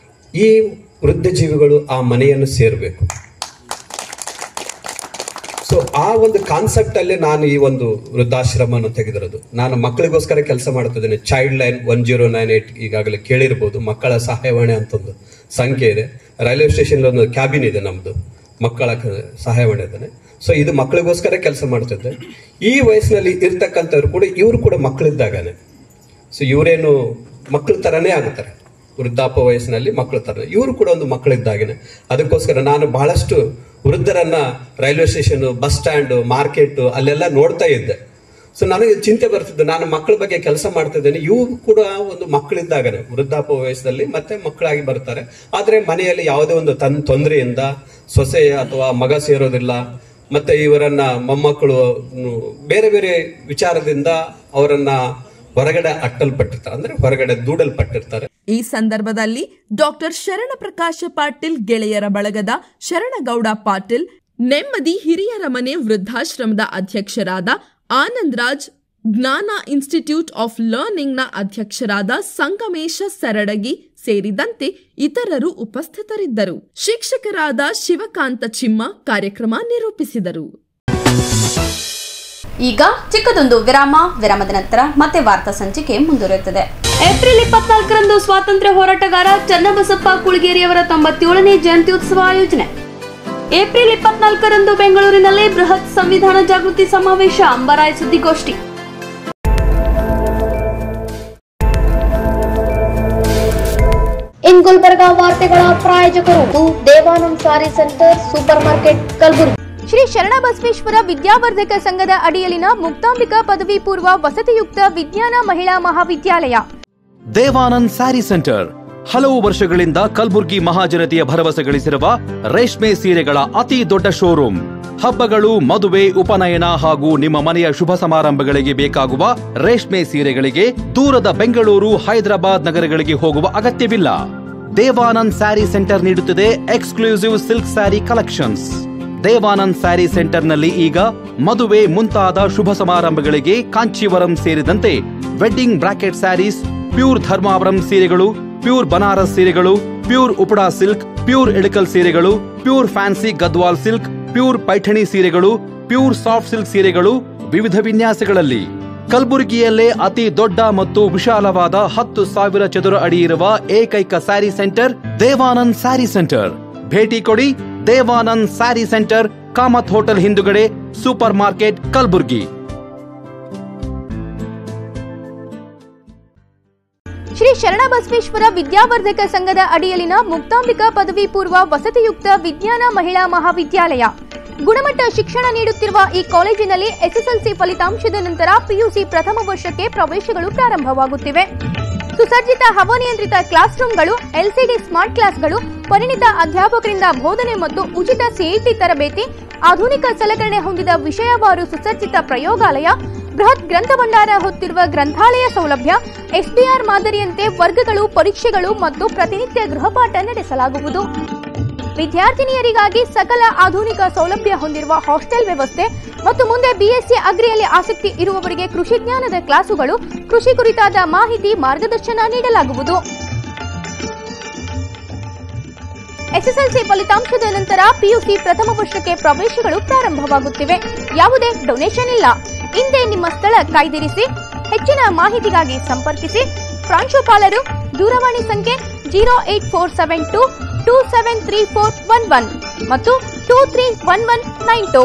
ಈ ವೃದ್ಧ ಜೀವಿಗಳು ಆ ಮನೆಯನ್ನು ಸೇರಬೇಕು. ಸೊ ಆ ಒಂದು ಕಾನ್ಸೆಪ್ಟ್ ಅಲ್ಲಿ ನಾನು ಈ ಒಂದು ವೃದ್ಧಾಶ್ರಮವನ್ನು ತೆಗೆದಿರೋದು. ನಾನು ಮಕ್ಕಳಿಗೋಸ್ಕರ ಕೆಲಸ ಮಾಡ್ತಿದ್ದೇನೆ. ಚೈಲ್ಡ್ ಲೈನ್ 1098 ಈಗಾಗಲೇ ಕೇಳಿರ್ಬೋದು. ಮಕ್ಕಳ ಸಹಾಯವಾಣಿ ಅಂತ ಒಂದು ಸಂಖ್ಯೆ ಇದೆ. ರೈಲ್ವೆ ಸ್ಟೇಷನ್ ಒಂದು ಕ್ಯಾಬಿನ್ ಇದೆ ನಮ್ದು, ಮಕ್ಕಳ ಸಹಾಯವಾಣಿ ಇದ್ದಾನೆ. ಸೊ ಇದು ಮಕ್ಕಳಿಗೋಸ್ಕರ ಕೆಲಸ ಮಾಡ್ತಿದ್ದೆ. ಈ ವಯಸ್ಸಿನಲ್ಲಿ ಇರ್ತಕ್ಕಂಥವ್ರು ಕೂಡ ಇವರು ಕೂಡ ಮಕ್ಕಳಿದ್ದಾಗನೆ. ಸೊ ಇವರೇನು ಮಕ್ಕಳ ತರನೇ ಆಗುತ್ತಾರೆ, ವೃದ್ಧಾಪ ವಯಸ್ಸಿನಲ್ಲಿ ಮಕ್ಕಳ ತರ ಇವರು ಕೂಡ ಒಂದು ಮಕ್ಕಳಿದ್ದಾಗನೆ. ಅದಕ್ಕೋಸ್ಕರ ನಾನು ಬಹಳಷ್ಟು ವೃದ್ಧರನ್ನ railway station, bus stand, market ಅಲ್ಲೆಲ್ಲ ನೋಡ್ತಾ ಇದ್ದೆ. ಸೊ ನನಗೆ ಚಿಂತೆ ಬರ್ತಿದ್ದು, ನಾನು ಮಕ್ಕಳ ಬಗ್ಗೆ ಕೆಲಸ ಮಾಡ್ತಿದ್ದೇನೆ, ಇವು ಕೂಡ ಒಂದು ಮಕ್ಕಳಿದ್ದಾಗನೆ ವೃದ್ಧಾಪ್ಯ ವಯಸ್ಸಲ್ಲಿ ಮತ್ತೆ ಮಕ್ಕಳಾಗಿ ಬರ್ತಾರೆ. ಆದ್ರೆ ಮನೆಯಲ್ಲಿ ಯಾವುದೇ ಒಂದು ತೊಂದರೆಯಿಂದ ಸೊಸೆ ಅಥವಾ ಮಗ ಸೇರೋದಿಲ್ಲ, ಮತ್ತೆ ಇವರನ್ನ ಮೊಮ್ಮಕ್ಕಳು ಬೇರೆ ಬೇರೆ ವಿಚಾರದಿಂದ ಅವರನ್ನ ಹೊರಗಡೆ ಅಟ್ಟಲ್ಪಟ್ಟಿರ್ತಾರೆ, ಅಂದ್ರೆ ಹೊರಗಡೆ ದೂಡಲ್ಪಟ್ಟಿರ್ತಾರೆ. ಈ ಸಂದರ್ಭದಲ್ಲಿ ಡಾಕ್ಟರ್ ಶರಣಪ್ರಕಾಶ ಪಾಟೀಲ್ ಗೆಳೆಯರ ಬಳಗದ ಶರಣಗೌಡ ಪಾಟೀಲ್, ನೆಮ್ಮದಿ ಹಿರಿಯರ ಮನೆ ವೃದ್ಧಾಶ್ರಮದ ಅಧ್ಯಕ್ಷರಾದ ಆನಂದ್ ರಾಜ್, ಜ್ಞಾನ ಇನ್ಸ್ಟಿಟ್ಯೂಟ್ ಆಫ್ ಲರ್ನಿಂಗ್ನ ಅಧ್ಯಕ್ಷರಾದ ಸಂಗಮೇಶ ಸರಡಗಿ ಸೇರಿದಂತೆ ಇತರರು ಉಪಸ್ಥಿತರಿದ್ದರು. ಶಿಕ್ಷಕರಾದ ಶಿವಕಾಂತ ಚಿಮ್ಮ ಕಾರ್ಯಕ್ರಮ ನಿರೂಪಿಸಿದರು. ಈಗ ಚಿಕ್ಕದೊಂದು ವಿರಾಮದ ನಂತರ ಮತ್ತೆ ವಾರ್ತಾ ಸಂಚಿಕೆ ಮುಂದುವರಿಯುತ್ತದೆ. ಏಪ್ರಿಲ್ 24ರಂದು ಸ್ವಾತಂತ್ರ್ಯ ಹೋರಾಟಗಾರ ಚನ್ನಬಸಪ್ಪ ಕುಳಗೇರಿಯವರ 97ನೇ ಜಯಂತ್ಯುತ್ಸವ ಆಯೋಜನೆ. ಏಪ್ರಿಲ್ 24ರಂದು ಬೆಂಗಳೂರಿನಲ್ಲಿ ಬೃಹತ್ ಸಂವಿಧಾನ ಜಾಗೃತಿ ಸಮಾವೇಶ, ಅಂಬರಾಯ್ ಸುದ್ದಿಗೋಷ್ಠಿ. ಇನ್ ಗುಲ್ಬರ್ಗಾ ವಾರ್ತೆಗಳ ಪ್ರಾಯೋಜಕರು Devanand sari centre super market Kalaburagi. Shri Sharanabasaveshwara Vidyavardhaka ಸಂಘದ ಅಡಿಯಲ್ಲಿನ ಮುಕ್ತಾಂಬಿಕಾ ಪದವಿ ಪೂರ್ವ ವಸತಿಯುಕ್ತ ವಿಜ್ಞಾನ ಮಹಿಳಾ ಮಹಾವಿದ್ಯಾಲಯ. ದೇವಾನಂದ್ ಸ್ಯಾರಿ ಸೆಂಟರ್ ಹಲವು ವರ್ಷಗಳಿಂದ ಕಲಬುರ್ಗಿ ಮಹಾಜನತೆಯ ಭರವಸೆ ಗಳಿಸಿರುವ ರೇಷ್ಮೆ ಸೀರೆಗಳ ಅತಿ ದೊಡ್ಡ ಶೋರೂಮ್. ಹಬ್ಬಗಳು, ಮದುವೆ, ಉಪನಯನ ಹಾಗೂ ನಿಮ್ಮ ಮನೆಯ ಶುಭ ಸಮಾರಂಭಗಳಿಗೆ ಬೇಕಾಗುವ ರೇಷ್ಮೆ ಸೀರೆಗಳಿಗೆ ದೂರದ ಬೆಂಗಳೂರು, ಹೈದರಾಬಾದ್ ನಗರಗಳಿಗೆ ಹೋಗುವ ಅಗತ್ಯವಿಲ್ಲ. ದೇವಾನಂದ್ ಸ್ಯಾರಿ ಸೆಂಟರ್ ನೀಡುತ್ತಿದೆ exclusive silk sari collections. Devanand sari ಸೆಂಟರ್ನಲ್ಲಿ ಈಗ ಮದುವೆ ಮುಂತಾದ ಶುಭ ಸಮಾರಂಭಗಳಿಗೆ ಕಾಂಚೀವರಂ ಸೇರಿದಂತೆ wedding brocade saris, pure Dharmavaram ಸೀರೆಗಳು, ಪ್ಯೂರ್ ಬನಾರಸ್ ಸೀರೆಗಳು, pure Uppada silk, pure Ilkal ಸೀರೆಗಳು, pure fancy Gadwal silk, pure Paithani ಸೀರೆಗಳು, ಪ್ಯೂರ್ ಸಾಫ್ಟ್ ಸಿಲ್ಕ್ ಸೀರೆಗಳು ವಿವಿಧ ವಿನ್ಯಾಸಗಳಲ್ಲಿ. ಕಲಬುರಗಿಯಲ್ಲೇ ಅತಿ ದೊಡ್ಡ ಮತ್ತು ವಿಶಾಲವಾದ 10,000 ಚದುರ ಅಡಿ ಇರುವ ಏಕೈಕ ಸ್ಯಾರಿ ಸೆಂಟರ್ ದೇವಾನಂದ್ ಸ್ಯಾರಿ ಸೆಂಟರ್. ಭೇಟಿ ಕೊಡಿ. ದೇವಾನಂದ್ ಸ್ಯಾರಿ ಸೆಂಟರ್, ಕಾಮತ್ ಹೋಟೆಲ್ ಹಿಂದುಗಡೆ, ಸೂಪರ್ ಮಾರ್ಕೆಟ್, ಕಲಬುರಗಿ. ಶ್ರೀ ಶರಣಬಸವೇಶ್ವರ ವಿದ್ಯಾವರ್ಧಕ ಸಂಘದ ಅಡಿಯಲ್ಲಿನ ಮುಕ್ತಾಂಬಿಕಾ ಪದವಿ ಪೂರ್ವ ವಸತಿಯುಕ್ತ ವಿಜ್ಞಾನ ಮಹಿಳಾ ಮಹಾವಿದ್ಯಾಲಯ. ಗುಣಮಟ್ಟ ಶಿಕ್ಷಣ ನೀಡುತ್ತಿರುವ ಈ ಕಾಲೇಜಿನಲ್ಲಿ ಎಸ್ಎಸ್ಎಲ್ಸಿ ಫಲಿತಾಂಶದ ನಂತರ ಪಿಯುಸಿ ಪ್ರಥಮ ವರ್ಷಕ್ಕೆ ಪ್ರವೇಶಗಳು ಪ್ರಾರಂಭವಾಗುತ್ತಿವೆ. ಸುಸಜ್ಜಿತ ಹವಾನಿಯಂತ್ರಿತ ಕ್ಲಾಸ್ ರೂಮ್ಗಳು, ಎಲ್ಸಿಡಿ ಸ್ಮಾರ್ಟ್ ಕ್ಲಾಸ್ಗಳು, ಪರಿಣಿತ ಅಧ್ಯಾಪಕರಿಂದ ಬೋಧನೆ ಮತ್ತು ಉಚಿತ ಸಿಇಟಿ ತರಬೇತಿ, ಆಧುನಿಕ ಸಲಕರಣೆ ಹೊಂದಿದ ವಿಷಯವಾರು ಸುಸಜ್ಜಿತ ಪ್ರಯೋಗಾಲಯ, ಬೃಹತ್ ಗ್ರಂಥ ಭಂಡಾರ ಹೊತ್ತಿರುವ ಗ್ರಂಥಾಲಯ ಸೌಲಭ್ಯ, ಎಸ್ಡಿಆರ್ ಮಾದರಿಯಂತೆ ವರ್ಗಗಳು, ಪರೀಕ್ಷೆಗಳು ಮತ್ತು ಪ್ರತಿನಿತ್ಯ ಗೃಹಪಾಠ ನಡೆಸಲಾಗುವುದು. ವಿದ್ಯಾರ್ಥಿನಿಯರಿಗಾಗಿ ಸಕಲ ಆಧುನಿಕ ಸೌಲಭ್ಯ ಹೊಂದಿರುವ ಹಾಸ್ಟೆಲ್ ವ್ಯವಸ್ಥೆ ಮತ್ತು ಮುಂದೆ ಬಿಎಸ್ಸಿ ಅಗ್ರಿಯಲ್ಲಿ ಆಸಕ್ತಿ ಇರುವವರಿಗೆ ಕೃಷಿ ಜ್ಞಾನದ ಕ್ಲಾಸುಗಳು, ಕೃಷಿ ಕುರಿತಾದ ಮಾಹಿತಿ, ಮಾರ್ಗದರ್ಶನ ನೀಡಲಾಗುವುದು. ಎಸ್ಎಸ್ಎಲ್ಸಿ ಫಲಿತಾಂಶದ ನಂತರ ಪಿಯುಸಿ ಪ್ರಥಮ ವರ್ಷಕ್ಕೆ ಪ್ರವೇಶಗಳು ಪ್ರಾರಂಭವಾಗುತ್ತಿವೆ. ಯಾವುದೇ ಡೊನೇಷನ್ ಇಲ್ಲ. ಹಿಂದೆ ನಿಮ್ಮ ಸ್ಥಳ ಕಾಯ್ದಿರಿಸಿ. ಹೆಚ್ಚಿನ ಮಾಹಿತಿಗಾಗಿ ಸಂಪರ್ಕಿಸಿ. ಪ್ರಾಂಶುಪಾಲರು ದೂರವಾಣಿ ಸಂಖ್ಯೆ 08472273411 ಮತ್ತು 231192.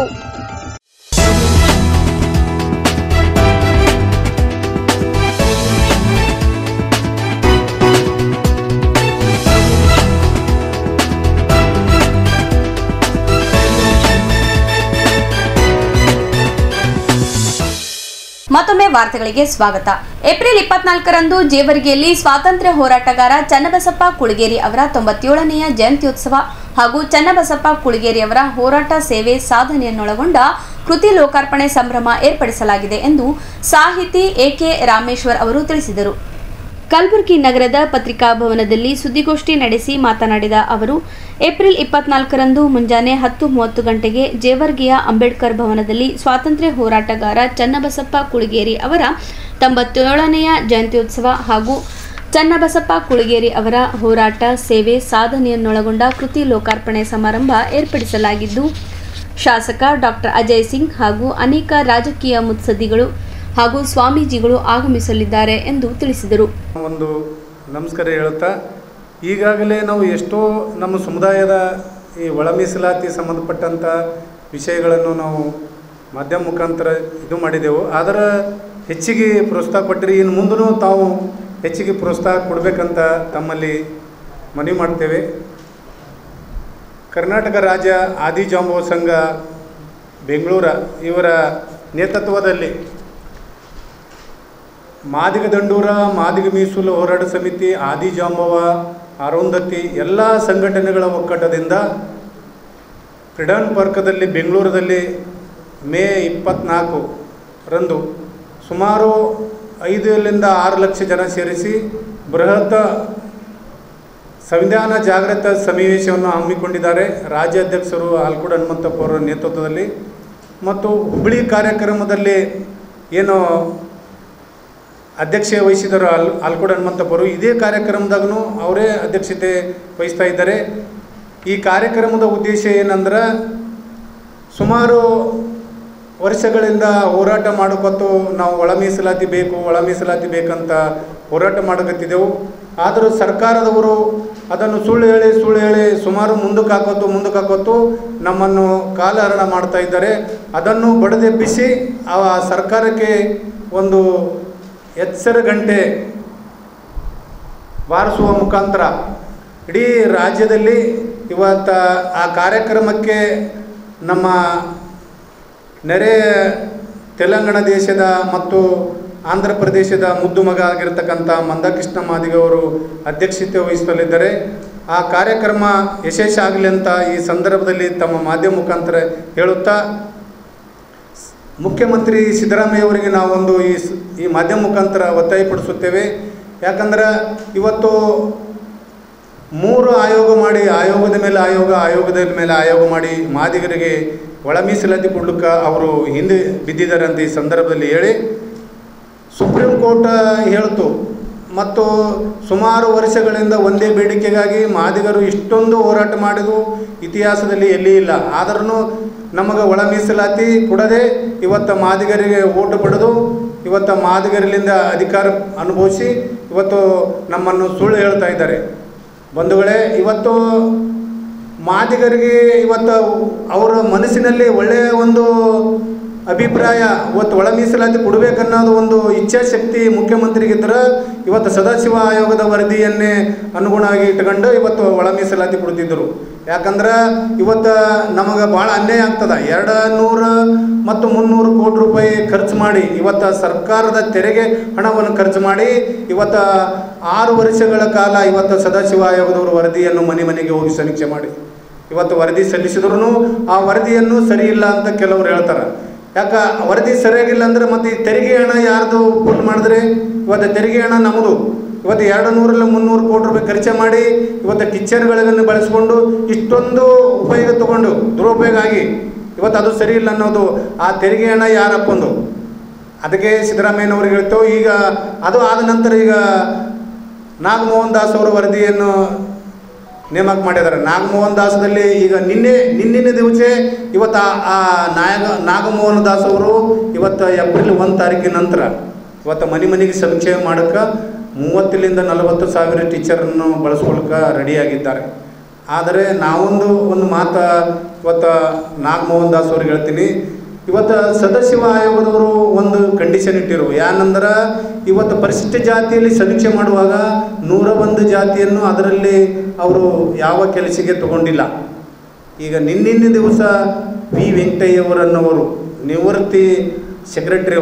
ಮತ್ತೊಮ್ಮೆ ವಾರ್ತೆಗಳಿಗೆ ಸ್ವಾಗತ. ಏಪ್ರಿಲ್ 24ರಂದು ಜೇವರ್ಗಿಯಲ್ಲಿ ಸ್ವಾತಂತ್ರ್ಯ ಹೋರಾಟಗಾರ ಚನ್ನಬಸಪ್ಪ ಕುಳಗೇರಿ ಅವರ 97ನೆಯ ಜಯಂತ್ಯೋತ್ಸವ ಹಾಗೂ ಚನ್ನಬಸಪ್ಪ ಕುಳಗೇರಿ ಅವರ ಹೋರಾಟ ಸೇವೆ ಸಾಧನೆಯನ್ನೊಳಗೊಂಡ ಕೃತಿ ಲೋಕಾರ್ಪಣೆ ಸಂಭ್ರಮ ಏರ್ಪಡಿಸಲಾಗಿದೆ ಎಂದು ಸಾಹಿತಿ ಎಕೆ ರಾಮೇಶ್ವರ್ ಅವರು ತಿಳಿಸಿದರು. ಕಲಬುರಗಿ ನಗರದ ಪತ್ರಿಕಾ ಭವನದಲ್ಲಿ ಸುದ್ದಿಗೋಷ್ಠಿ ನಡೆಸಿ ಮಾತನಾಡಿದ ಅವರು, ಏಪ್ರಿಲ್ 24ರಂದು ಮುಂಜಾನೆ 10:30 ಗಂಟೆಗೆ ಜೇವರ್ಗಿಯ ಅಂಬೇಡ್ಕರ್ ಭವನದಲ್ಲಿ ಸ್ವಾತಂತ್ರ್ಯ ಹೋರಾಟಗಾರ ಚನ್ನಬಸಪ್ಪ ಕುಳಗೇರಿ ಅವರ 97ನೆಯ ಜಯಂತ್ಯೋತ್ಸವ ಹಾಗೂ ಚನ್ನಬಸಪ್ಪ ಕುಳಗೇರಿ ಅವರ ಹೋರಾಟ ಸೇವೆ ಸಾಧನೆಯನ್ನೊಳಗೊಂಡ ಕೃತಿ ಲೋಕಾರ್ಪಣೆ ಸಮಾರಂಭ ಏರ್ಪಡಿಸಲಾಗಿದ್ದು, ಶಾಸಕ ಡಾಕ್ಟರ್ ಅಜಯ್ ಸಿಂಗ್ ಹಾಗೂ ಅನೇಕ ರಾಜಕೀಯ ಮುತ್ಸದ್ದಿಗಳು ಹಾಗೂ ಸ್ವಾಮೀಜಿಗಳು ಆಗಮಿಸಲಿದ್ದಾರೆ ಎಂದು ತಿಳಿಸಿದರು. ಒಂದು ನಮಸ್ಕಾರ ಹೇಳುತ್ತಾ, ಈಗಾಗಲೇ ನಾವು ಎಷ್ಟೋ ನಮ್ಮ ಸಮುದಾಯದ ಈ ಒಳ ಮೀಸಲಾತಿ ಸಂಬಂಧಪಟ್ಟಂಥ ವಿಷಯಗಳನ್ನು ನಾವು ಮಾಧ್ಯಮ ಮುಖಾಂತರ ಇದು ಮಾಡಿದೆವು. ಅದರ ಹೆಚ್ಚಿಗೆ ಪ್ರೋತ್ಸಾಹ ಕೊಟ್ಟಿರಿ. ಇನ್ನು ಮುಂದೂ ತಾವು ಹೆಚ್ಚಿಗೆ ಪ್ರೋತ್ಸಾಹ ಕೊಡಬೇಕಂತ ತಮ್ಮಲ್ಲಿ ಮನವಿ ಮಾಡ್ತೇವೆ. ಕರ್ನಾಟಕ ರಾಜ್ಯ ಆದಿಜಾಂಬವ ಸಂಘ ಬೆಂಗಳೂರು ಇವರ ನೇತೃತ್ವದಲ್ಲಿ ಮಾದಿಗ ದಂಡೂರ, ಮಾದಿಗ ಮೀಸಲು ಹೋರಾಟ ಸಮಿತಿ, ಆದಿಜಾಂಬವ, ಅರುಂಧತಿ ಎಲ್ಲ ಸಂಘಟನೆಗಳ ಒಕ್ಕೂಟದಿಂದ ಫ್ರೀಡಂ ಪಾರ್ಕದಲ್ಲಿ ಬೆಂಗಳೂರಲ್ಲಿ ಮೇ 24ರಂದು ಸುಮಾರು 5-6 ಲಕ್ಷ ಜನ ಸೇರಿಸಿ ಬೃಹತ್ ಸಂವಿಧಾನ ಜಾಗೃತ ಸಮಾವೇಶವನ್ನು ಹಮ್ಮಿಕೊಂಡಿದ್ದಾರೆ. ರಾಜ್ಯಾಧ್ಯಕ್ಷರು ಆಲ್ಕೂಡ್ ಹನುಮಂತಪ್ಪ ಅವರ ನೇತೃತ್ವದಲ್ಲಿ. ಮತ್ತು ಹುಬ್ಬಳ್ಳಿ ಕಾರ್ಯಕ್ರಮದಲ್ಲಿ ಏನು ಅಧ್ಯಕ್ಷತೆ ವಹಿಸಿದರು ಆಲ್ಕೂಡ್ ಹನುಮಂತಪ್ಪರು, ಇದೇ ಕಾರ್ಯಕ್ರಮದಾಗೂ ಅವರೇ ಅಧ್ಯಕ್ಷತೆ ವಹಿಸ್ತಾ ಇದ್ದಾರೆ. ಈ ಕಾರ್ಯಕ್ರಮದ ಉದ್ದೇಶ ಏನಂದ್ರೆ, ಸುಮಾರು ವರ್ಷಗಳಿಂದ ಹೋರಾಟ ಮಾಡ್ಕೊತು ನಾವು ಒಳ ಮೀಸಲಾತಿ ಬೇಕಂತ ಹೋರಾಟ ಮಾಡಕತ್ತಿದ್ದೆವು. ಆದರೂ ಸರ್ಕಾರದವರು ಅದನ್ನು ಸುಳ್ಳು ಹೇಳಿ ಸುಮಾರು ಮುಂದಕ್ಕೆ ಹಾಕೋತು ನಮ್ಮನ್ನು ಕಾಲಹರಣ ಮಾಡ್ತಾ ಇದ್ದಾರೆ. ಅದನ್ನು ಬಡಿದೆಬ್ಬಿಸಿ ಆ ಸರ್ಕಾರಕ್ಕೆ ಒಂದು ಎಚ್ಚರ ಗಂಟೆ ಬಾರಿಸುವ ಮುಖಾಂತರ ಇಡೀ ರಾಜ್ಯದಲ್ಲಿ ಇವತ್ತು ಆ ಕಾರ್ಯಕ್ರಮಕ್ಕೆ ನಮ್ಮ ನೆರೆ ತೆಲಂಗಾಣ ದೇಶದ ಮತ್ತು ಆಂಧ್ರ ಪ್ರದೇಶದ ಮುದ್ದು ಮಗ ಆಗಿರತಕ್ಕಂಥ ಮಂದಕೃಷ್ಣ ಮಾದಿಗವರು ಅಧ್ಯಕ್ಷತೆ ವಹಿಸಲಿದ್ದಾರೆ. ಆ ಕಾರ್ಯಕ್ರಮ ಯಶಸ್ವಿಯಾಗಲಿ ಅಂತ ಈ ಸಂದರ್ಭದಲ್ಲಿ ತಮ್ಮ ಮಾಧ್ಯಮ ಮುಖಾಂತರ ಹೇಳುತ್ತಾ, ಮುಖ್ಯಮಂತ್ರಿ ಸಿದ್ದರಾಮಯ್ಯ ಅವರಿಗೆ ನಾವೊಂದು ಈ ಮಾಧ್ಯಮ ಮುಖಾಂತರ ಒತ್ತಾಯಪಡಿಸುತ್ತೇವೆ. ಯಾಕಂದ್ರೆ ಇವತ್ತು 3 ಆಯೋಗ ಮಾಡಿ, ಆಯೋಗದ ಮೇಲೆ ಆಯೋಗ ಮಾಡಿ ಮಾದಿಗರಿಗೆ ಒಳ ಮೀಸಲಾತಿ ಕೊಡ್ಲಿಕ್ಕೆ ಅವರು ಹಿಂದೆ ಬಿದ್ದಿದ್ದಾರೆ ಅಂತ ಈ ಸಂದರ್ಭದಲ್ಲಿ ಹೇಳಿ, ಸುಪ್ರೀಂ ಕೋರ್ಟ್ ಹೇಳ್ತು. ಮತ್ತು ಸುಮಾರು ವರ್ಷಗಳಿಂದ ಒಂದೇ ಬೇಡಿಕೆಗಾಗಿ ಮಾದಿಗರು ಇಷ್ಟೊಂದು ಹೋರಾಟ ಮಾಡಿದ್ದು ಇತಿಹಾಸದಲ್ಲಿ ಎಲ್ಲಿ ಇಲ್ಲ. ಆದ್ರೂ ನಮಗೆ ಒಳ ಮೀಸಲಾತಿ ಕೊಡದೆ ಇವತ್ತು ಮಾದಿಗರಿಗೆ ಓಟು ಪಡೆದು ಇವತ್ತು ಮಾದಿಗರಿಲಿಂದ ಅಧಿಕಾರ ಅನುಭವಿಸಿ ಇವತ್ತು ನಮ್ಮನ್ನು ಸುಳ್ಳು ಹೇಳ್ತಾ ಇದ್ದಾರೆ. ಬಂಧುಗಳೇ, ಇವತ್ತು ಮಾದಿಗರಿಗೆ ಇವತ್ತು ಅವರ ಮನಸ್ಸಿನಲ್ಲಿ ಒಳ್ಳೆಯ ಒಂದು ಅಭಿಪ್ರಾಯ, ಇವತ್ತು ಒಳ ಮೀಸಲಾತಿ ಕೊಡಬೇಕನ್ನೋದು ಒಂದು ಇಚ್ಛಾಶಕ್ತಿ ಮುಖ್ಯಮಂತ್ರಿಗಿದ್ದರೆ ಇವತ್ತು ಸದಾಶಿವ ಆಯೋಗದ ವರದಿಯನ್ನೇ ಅನುಗುಣವಾಗಿ ಇಟ್ಕೊಂಡು ಇವತ್ತು ಒಳ ಮೀಸಲಾತಿ ಕೊಡ್ತಿದ್ದರು. ಯಾಕಂದ್ರೆ ಇವತ್ತು ನಮಗೆ ಭಾಳ ಅನ್ಯಾಯ ಆಗ್ತದೆ. 200 ಮತ್ತು 300 ಕೋಟಿ ರೂಪಾಯಿ ಖರ್ಚು ಮಾಡಿ ಇವತ್ತು ಸರ್ಕಾರದ ತೆರಿಗೆ ಹಣವನ್ನು ಖರ್ಚು ಮಾಡಿ ಇವತ್ತು 6 ವರ್ಷಗಳ ಕಾಲ ಇವತ್ತು ಸದಾಶಿವ ಆಯೋಗದವರು ವರದಿಯನ್ನು ಮನೆಗೆ ಹೋಗಿ ಸಮೀಕ್ಷೆ ಮಾಡಿ ಇವತ್ತು ವರದಿ ಸಲ್ಲಿಸಿದ್ರು ಆ ವರದಿಯನ್ನು ಸರಿ ಇಲ್ಲ ಅಂತ ಕೆಲವರು ಹೇಳ್ತಾರೆ. ಯಾಕೆ ವರದಿ ಸರಿಯಾಗಿಲ್ಲ ಅಂದರೆ ಮತ್ತೆ ಈ ತೆರಿಗೆ ಹಣ ಯಾರ್ದು ಫುಲ್ ಮಾಡಿದ್ರೆ ಇವತ್ತು ತೆರಿಗೆ ಹಣ ನಮ್ಮದು. ಇವತ್ತು 200-300 ಕೋಟಿ ರೂಪಾಯಿ ಖರ್ಚು ಮಾಡಿ ಇವತ್ತು ಕಿಚನ್ಗಳನ್ನು ಬಳಸ್ಕೊಂಡು ಇಷ್ಟೊಂದು ಉಪಯೋಗ ತಗೊಂಡು ದುರುಪಯೋಗ ಆಗಿ ಇವತ್ತು ಅದು ಸರಿ ಇಲ್ಲ ಅನ್ನೋದು ಆ ತೆರಿಗೆ ಹಣ ಯಾರಪ್ಪಂದು. ಅದಕ್ಕೆ ಸಿದ್ದರಾಮಯ್ಯನವ್ರಿಗೆ ಹೇಳ್ತೇವೆ. ಈಗ ಅದು ಆದ ನಂತರ ಈಗ ನಾಗಮೋಹನ್ ದಾಸ್ ಅವರ ವರದಿಯನ್ನು ನೇಮಕ ಮಾಡಿದ್ದಾರೆ. ನಾಗಮೋಹನ್ ದಾಸದಲ್ಲಿ ಈಗ ನಿನ್ನೆ ದಿವಸ ಇವತ್ತು ಆ ನಾಗಮೋಹನ್ ದಾಸ್ ಅವರು ಇವತ್ತು ಏಪ್ರಿಲ್ 1 ತಾರೀಕಿನ ನಂತರ ಇವತ್ತು ಮನೆಗೆ ಸಮೀಕ್ಷೆ ಮಾಡೋಕ್ಕೆ 30,000-40 ಸಾವಿರ ಟೀಚರನ್ನು ಬಳಸ್ಕೊಳ್ಳೋಕೆ ರೆಡಿಯಾಗಿದ್ದಾರೆ. ಆದರೆ ನಾವೊಂದು ಮಾತು ಇವತ್ತು ನಾಗಮೋಹನ್ ದಾಸ್ ಅವ್ರಿಗೆ ಹೇಳ್ತೀನಿ. ಇವತ್ತು ಸದಾಶಿವ ಆಯೋಗದವರು ಒಂದು ಕಂಡೀಷನ್ ಇಟ್ಟಿರು. ಏನಂದ್ರೆ ಇವತ್ತು ಪರಿಶಿಷ್ಟ ಜಾತಿಯಲ್ಲಿ ಸಮೀಕ್ಷೆ ಮಾಡುವಾಗ 101 ಜಾತಿಯನ್ನು ಅದರಲ್ಲಿ ಅವರು ಯಾವ ಕೆಲಸಕ್ಕೆ ತಗೊಂಡಿಲ್ಲ. ಈಗ ನಿನ್ನೆ ದಿವಸ ವಿ ವೆಂಕಟಯ್ಯವರನ್ನವರು ನಿವೃತ್ತಿ ಸೆಕ್ರೆಟರಿ